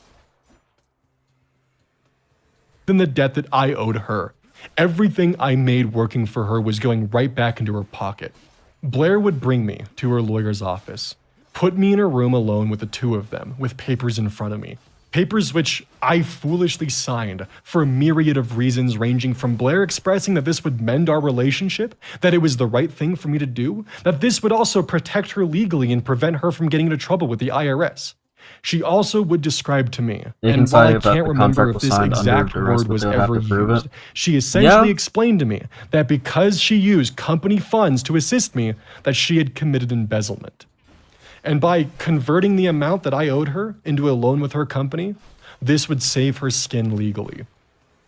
H: Than the debt that I owed her. Everything I made working for her was going right back into her pocket. Blair would bring me to her lawyer's office, put me in a room alone with the two of them, with papers in front of me. Papers which I foolishly signed for a myriad of reasons, ranging from Blair expressing that this would mend our relationship, that it was the right thing for me to do, that this would also protect her legally and prevent her from getting into trouble with the IRS. She also would describe to me, and while I can't remember if this exact word was ever used, she essentially explained to me that because she used company funds to assist me, that she had committed embezzlement. And by converting the amount that I owed her into a loan with her company, this would save her skin legally.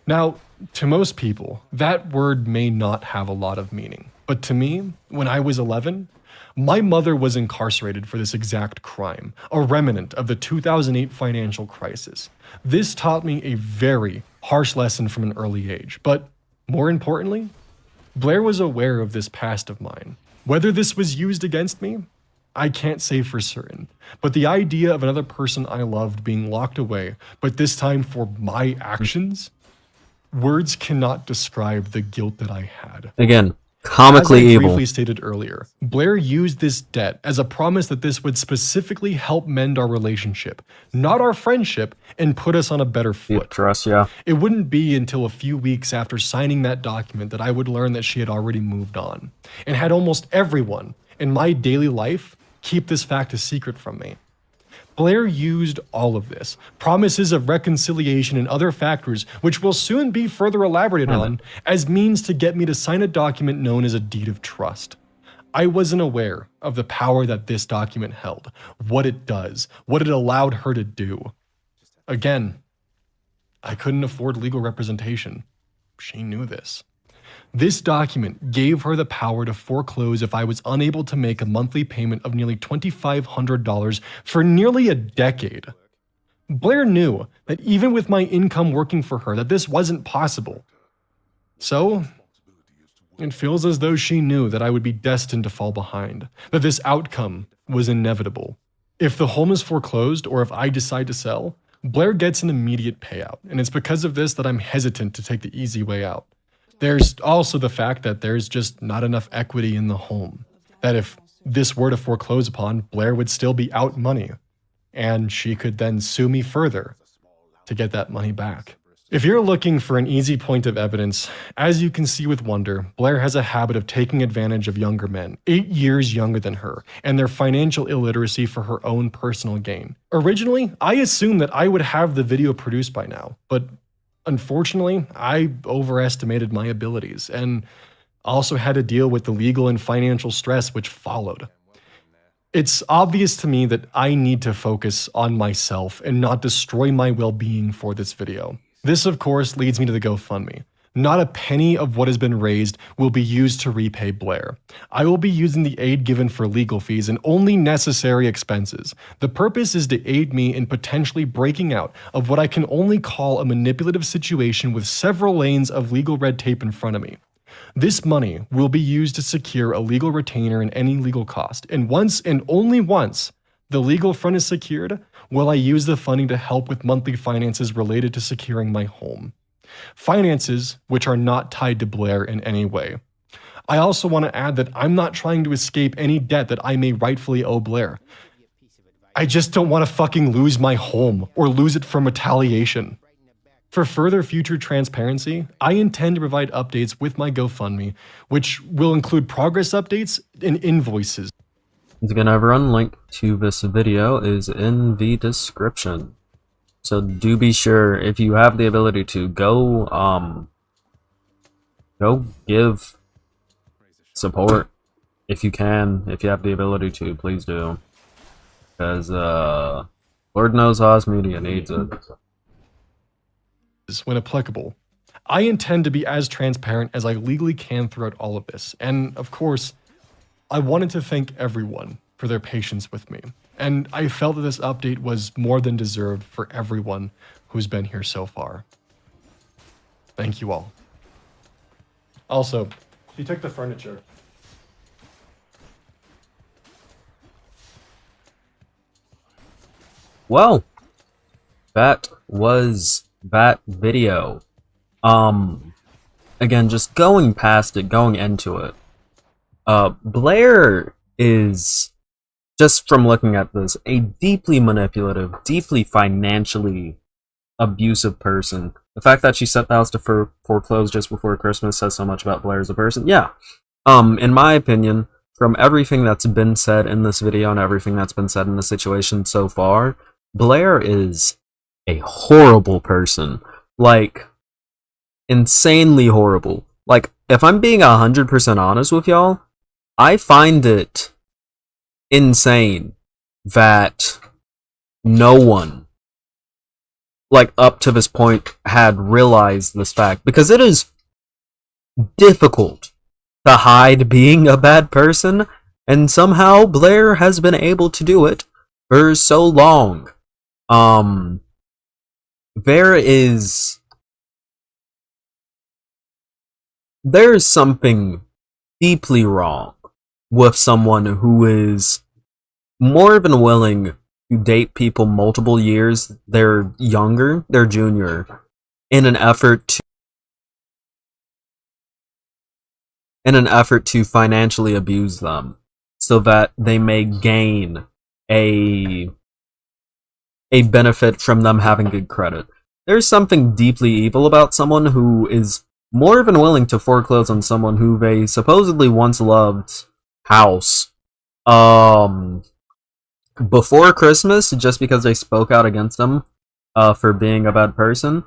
H: Now, to most people, that word may not have a lot of meaning. But to me, when I was 11, my mother was incarcerated for this exact crime, a remnant of the 2008 financial crisis. This taught me a very harsh lesson from an early age. But more importantly, Blair was aware of this past of mine. Whether this was used against me, I can't say for certain, but the idea of another person I loved being locked away, but this time for my actions, words cannot describe the guilt that I had.
A: Again, comically evil.
H: As I briefly stated earlier, Blair used this debt as a promise that this would specifically help mend our relationship, not our friendship, and put us on a better foot.
A: Trust, yeah.
H: It wouldn't be until a few weeks after signing that document that I would learn that she had already moved on, and had almost everyone in my daily life keep this fact a secret from me. Blair used all of this, promises of reconciliation and other factors, which will soon be further elaborated on, as means to get me to sign a document known as a deed of trust. I wasn't aware of the power that this document held, what it does, what it allowed her to do. Again, I couldn't afford legal representation. She knew this. This document gave her the power to foreclose if I was unable to make a monthly payment of nearly $2,500 for nearly a decade. Blair knew that even with my income working for her, that this wasn't possible. So, it feels as though she knew that I would be destined to fall behind, that this outcome was inevitable. If the home is foreclosed or if I decide to sell, Blair gets an immediate payout, and it's because of this that I'm hesitant to take the easy way out. There's also the fact that there's just not enough equity in the home, that if this were to foreclose upon, Blair would still be out money, and she could then sue me further to get that money back. If you're looking for an easy point of evidence, as you can see with Wonder, Blair has a habit of taking advantage of younger men, 8 years younger than her, and their financial illiteracy for her own personal gain. Originally, I assumed that I would have the video produced by now, but unfortunately, I overestimated my abilities and also had to deal with the legal and financial stress which followed. It's obvious to me that I need to focus on myself and not destroy my well-being for this video. This, of course, leads me to the GoFundMe. Not a penny of what has been raised will be used to repay Blair. I will be using the aid given for legal fees and only necessary expenses. The purpose is to aid me in potentially breaking out of what I can only call a manipulative situation with several lanes of legal red tape in front of me. This money will be used to secure a legal retainer and any legal cost, and once and only once the legal front is secured, will I use the funding to help with monthly finances related to securing my home. Finances which are not tied to Blair in any way. I also want to add that I'm not trying to escape any debt that I may rightfully owe Blair. I just don't want to fucking lose my home or lose it from retaliation. For further future transparency, I intend to provide updates with my GoFundMe, which will include progress updates and invoices.
A: Once again, everyone, link to this video is in the description. So do be sure, if you have the ability to, go give support. If you can, if you have the ability to, please do. Because, Lord knows Oz Media needs it.
H: When applicable. I intend to be as transparent as I legally can throughout all of this, and of course, I wanted to thank everyone for their patience with me, and I felt that this update was more than deserved for everyone who's been here so far. Thank you all. Also, she took the furniture.
A: Well, that was that video. Again, just going past it, going into it. Blair is, just from looking at this, a deeply manipulative, deeply financially abusive person. The fact that she set the house to foreclose just before Christmas says so much about Blair as a person. Yeah. In my opinion, from everything that's been said in this video and everything that's been said in the situation so far, Blair is a horrible person. Like, insanely horrible. Like, if I'm being 100% honest with y'all, I find it insane that no one, like, up to this point had realized this fact, because it is difficult to hide being a bad person, and somehow Blair has been able to do it for so long. There's something deeply wrong with someone who is more than willing to date people multiple years they're younger, they're junior, in an effort to financially abuse them so that they may gain a benefit from them having good credit. There's something deeply evil about someone who is more than willing to foreclose on someone who they supposedly once loved house before Christmas, just because they spoke out against them for being a bad person.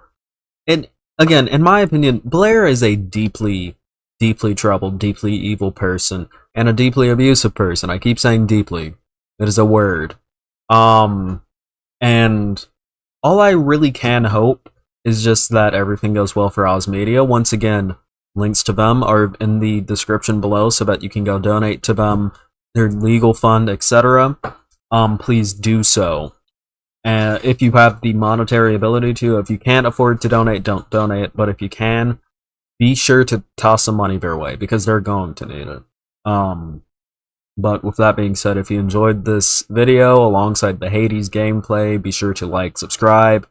A: And again, in my opinion, Blair is a deeply troubled, deeply evil person, and a deeply abusive person. I keep saying deeply. It is a word. And all I really can hope is just that everything goes well for Oz Media. Once again, links to them are in the description below so that you can go donate to them, their legal fund, etc. Please do so. If you have the monetary ability to. If you can't afford to donate, don't donate. But if you can, be sure to toss some money their way, because they're going to need it. But with that being said, if you enjoyed this video alongside the Hades gameplay, be sure to like, subscribe,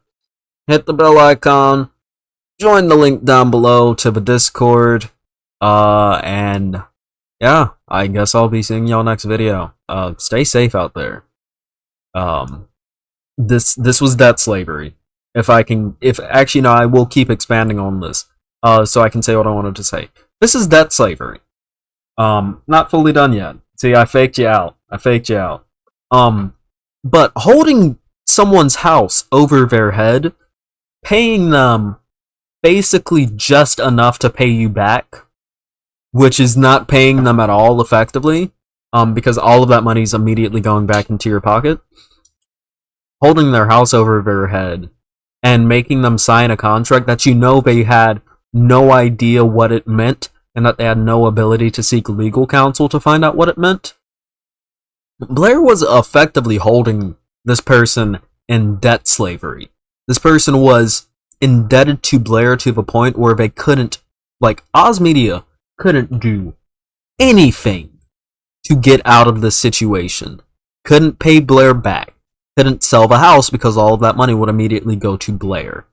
A: hit the bell icon, join the link down below to the Discord, and yeah, I guess I'll be seeing y'all next video. Stay safe out there. This was debt slavery. Actually no, I will keep expanding on this, so I can say what I wanted to say. This is debt slavery. Not fully done yet. See, I faked you out. But holding someone's house over their head, paying them basically just enough to pay you back, which is not paying them at all effectively, because all of that money is immediately going back into your pocket. Holding their house over their head and making them sign a contract that you know they had no idea what it meant, and that they had no ability to seek legal counsel to find out what it meant. Blair was effectively holding this person in debt slavery. This person was indebted to Blair to the point where they couldn't, like, Oz Media couldn't do anything to get out of this situation. Couldn't pay Blair back. Couldn't sell the house because all of that money would immediately go to Blair.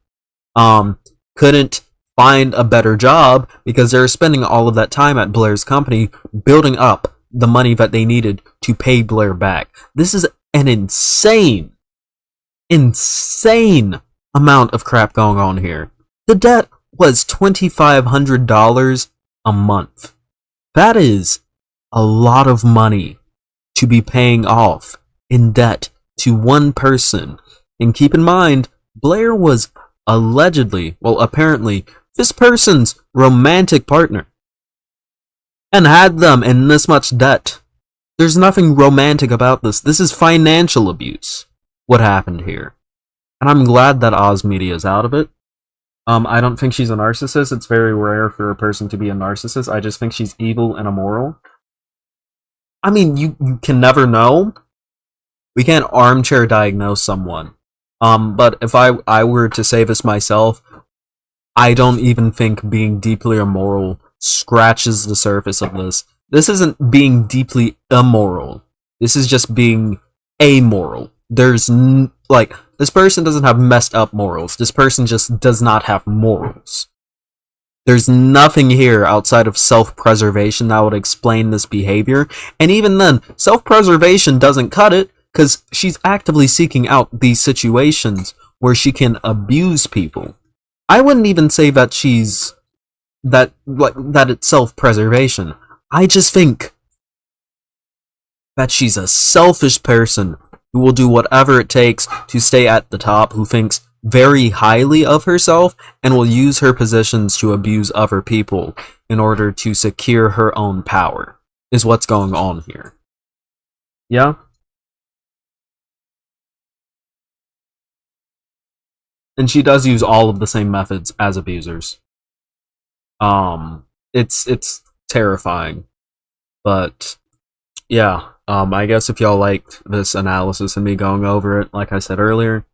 A: Couldn't find a better job because they're spending all of that time at Blair's company building up the money that they needed to pay Blair back. This is an insane amount of crap going on here. The debt was $2,500 a month. That is a lot of money to be paying off in debt to one person. And keep in mind, Blair was allegedly, well, apparently, this person's romantic partner. And had them in this much debt. There's nothing romantic about this. This is financial abuse, what happened here. And I'm glad that Oz Media is out of it. I don't think she's a narcissist. It's very rare for a person to be a narcissist. I just think she's evil and immoral. I mean, you can never know. We can't armchair diagnose someone. But if I were to say this myself, I don't even think being deeply immoral scratches the surface of this. This isn't being deeply immoral. This is just being amoral. There's, like, this person doesn't have messed up morals. This person just does not have morals. There's nothing here outside of self-preservation that would explain this behavior. And even then, self-preservation doesn't cut it, because she's actively seeking out these situations where she can abuse people. I wouldn't even say that that it's self-preservation. I just think that she's a selfish person who will do whatever it takes to stay at the top, who thinks very highly of herself, and will use her positions to abuse other people in order to secure her own power, is what's going on here. Yeah? And she does use all of the same methods as abusers. It's terrifying. But, yeah. I guess if y'all liked this analysis and me going over it, like I said earlier,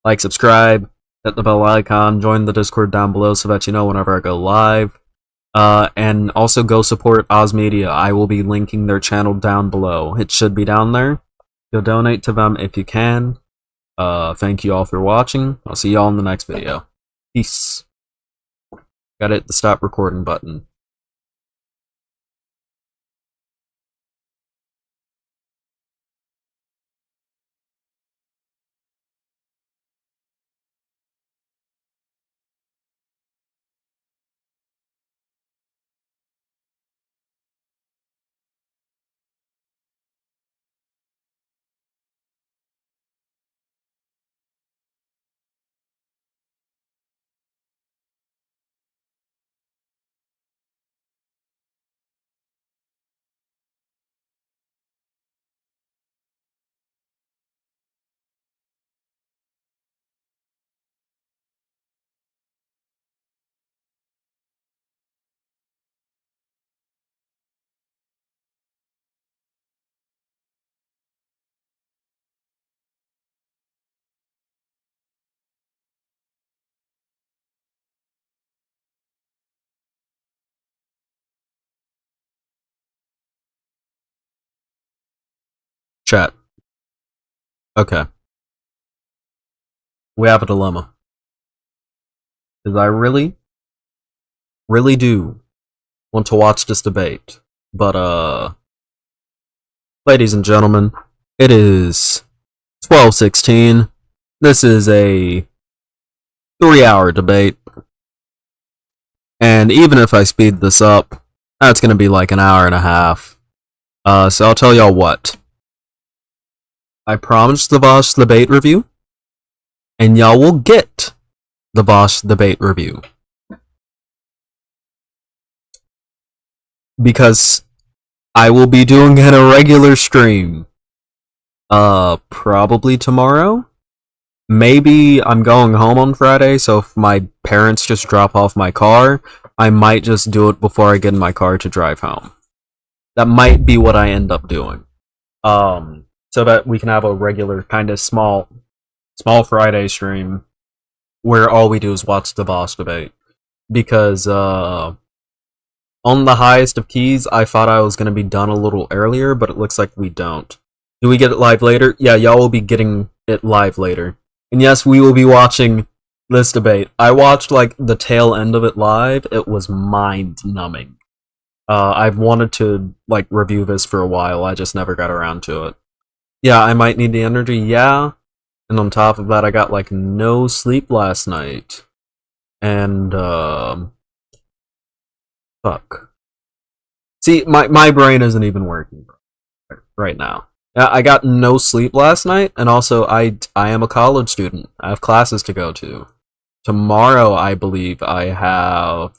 A: like, subscribe, hit the bell icon, join the Discord down below so that you know whenever I go live. And also go support Oz Media. I will be linking their channel down below. It should be down there. Go donate to them if you can. Thank you all for watching. I'll see y'all in the next video. Peace. Gotta hit the stop recording button. Chat. Okay. We have a dilemma. Because I really do want to watch this debate. But, ladies and gentlemen, it is 12:16. This is a 3-hour debate. And even if I speed this up, that's gonna be like an hour and a half. So I'll tell y'all what. I promised the VAUSH debate review, and y'all will get the VAUSH debate review. Because I will be doing an irregular stream. Probably tomorrow? Maybe I'm going home on Friday, so if my parents just drop off my car, I might just do it before I get in my car to drive home. That might be what I end up doing. So that we can have a regular kind of small Friday stream where all we do is watch the VAUSH debate. Because, on the highest of keys, I thought I was going to be done a little earlier, but it looks like we don't. Do we get it live later? Yeah, y'all will be getting it live later. And yes, we will be watching this debate. I watched, like, the tail end of it live. It was mind-numbing. I've wanted to, like, review this for a while. I just never got around to it. Yeah, I might need the energy, yeah. And on top of that, I got like no sleep last night. And, fuck. See, my brain isn't even working right now. I got no sleep last night, and also I am a college student. I have classes to go to. Tomorrow, I believe I have...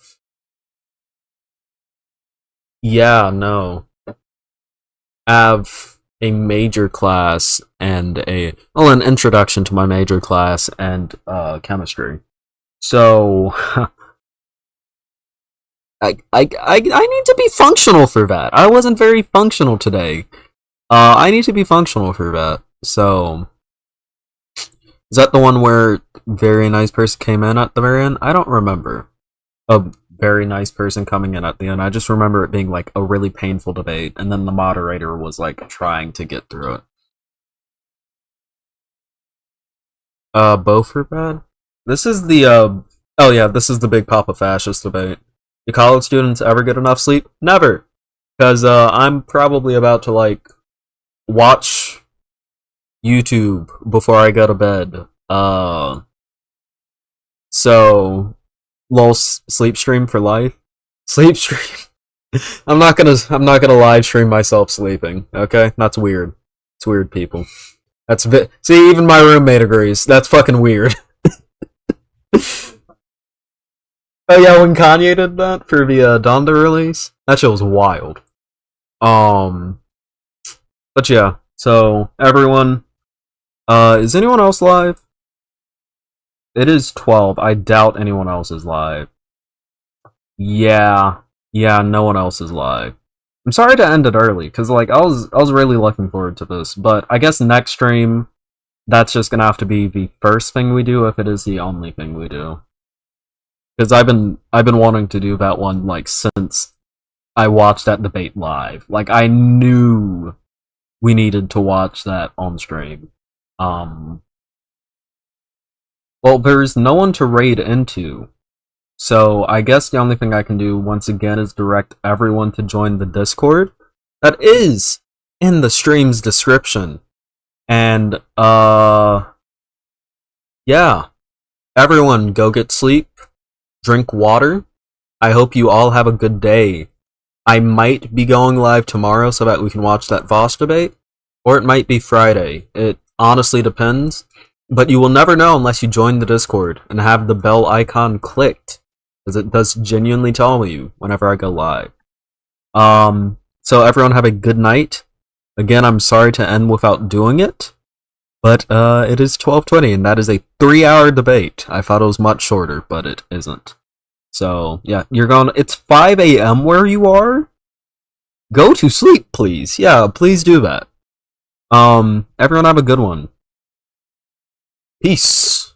A: Yeah, no. I have a major class and an introduction to my major class and chemistry. So I need to be functional for that. I wasn't very functional today. I need to be functional for that. So is that the one where very nice person came in at the very end? I don't remember a very nice person coming in at the end. I just remember it being like a really painful debate, and then the moderator was like trying to get through it. Both were bad. This is the oh yeah, this is the big Papa Fascist debate. Do college students ever get enough sleep? Never. Because I'm probably about to like watch YouTube before I go to bed. So lol, sleep stream for life. Sleep stream. I'm not gonna live stream myself sleeping. Okay, that's weird. It's weird, people. See, even my roommate agrees. That's fucking weird. Oh yeah, when Kanye did that for the Donda release, that shit was wild. But yeah, so everyone, is anyone else live? It is 12. I doubt anyone else is live. Yeah, no one else is live. I'm sorry to end it early, cause like I was really looking forward to this, but I guess next stream, that's just gonna have to be the first thing we do if it is the only thing we do. Because I've been wanting to do that one like since I watched that debate live. Like I knew we needed to watch that on stream. Well, there's no one to raid into, so I guess the only thing I can do once again is direct everyone to join the Discord. That is in the stream's description. And yeah, everyone go get sleep. Drink water. I hope you all have a good day. I might be going live tomorrow so that we can watch that VAUSH debate, or it might be Friday. It honestly depends, but you will never know unless you join the Discord and have the bell icon clicked, because it does genuinely tell you whenever I go live. So everyone have a good night. Again, I'm sorry to end without doing it, but it is 12:20, and that is a 3-hour debate. I thought it was much shorter, but it isn't. So, yeah, it's 5 a.m. where you are? Go to sleep, please. Yeah, please do that. Everyone have a good one. Peace.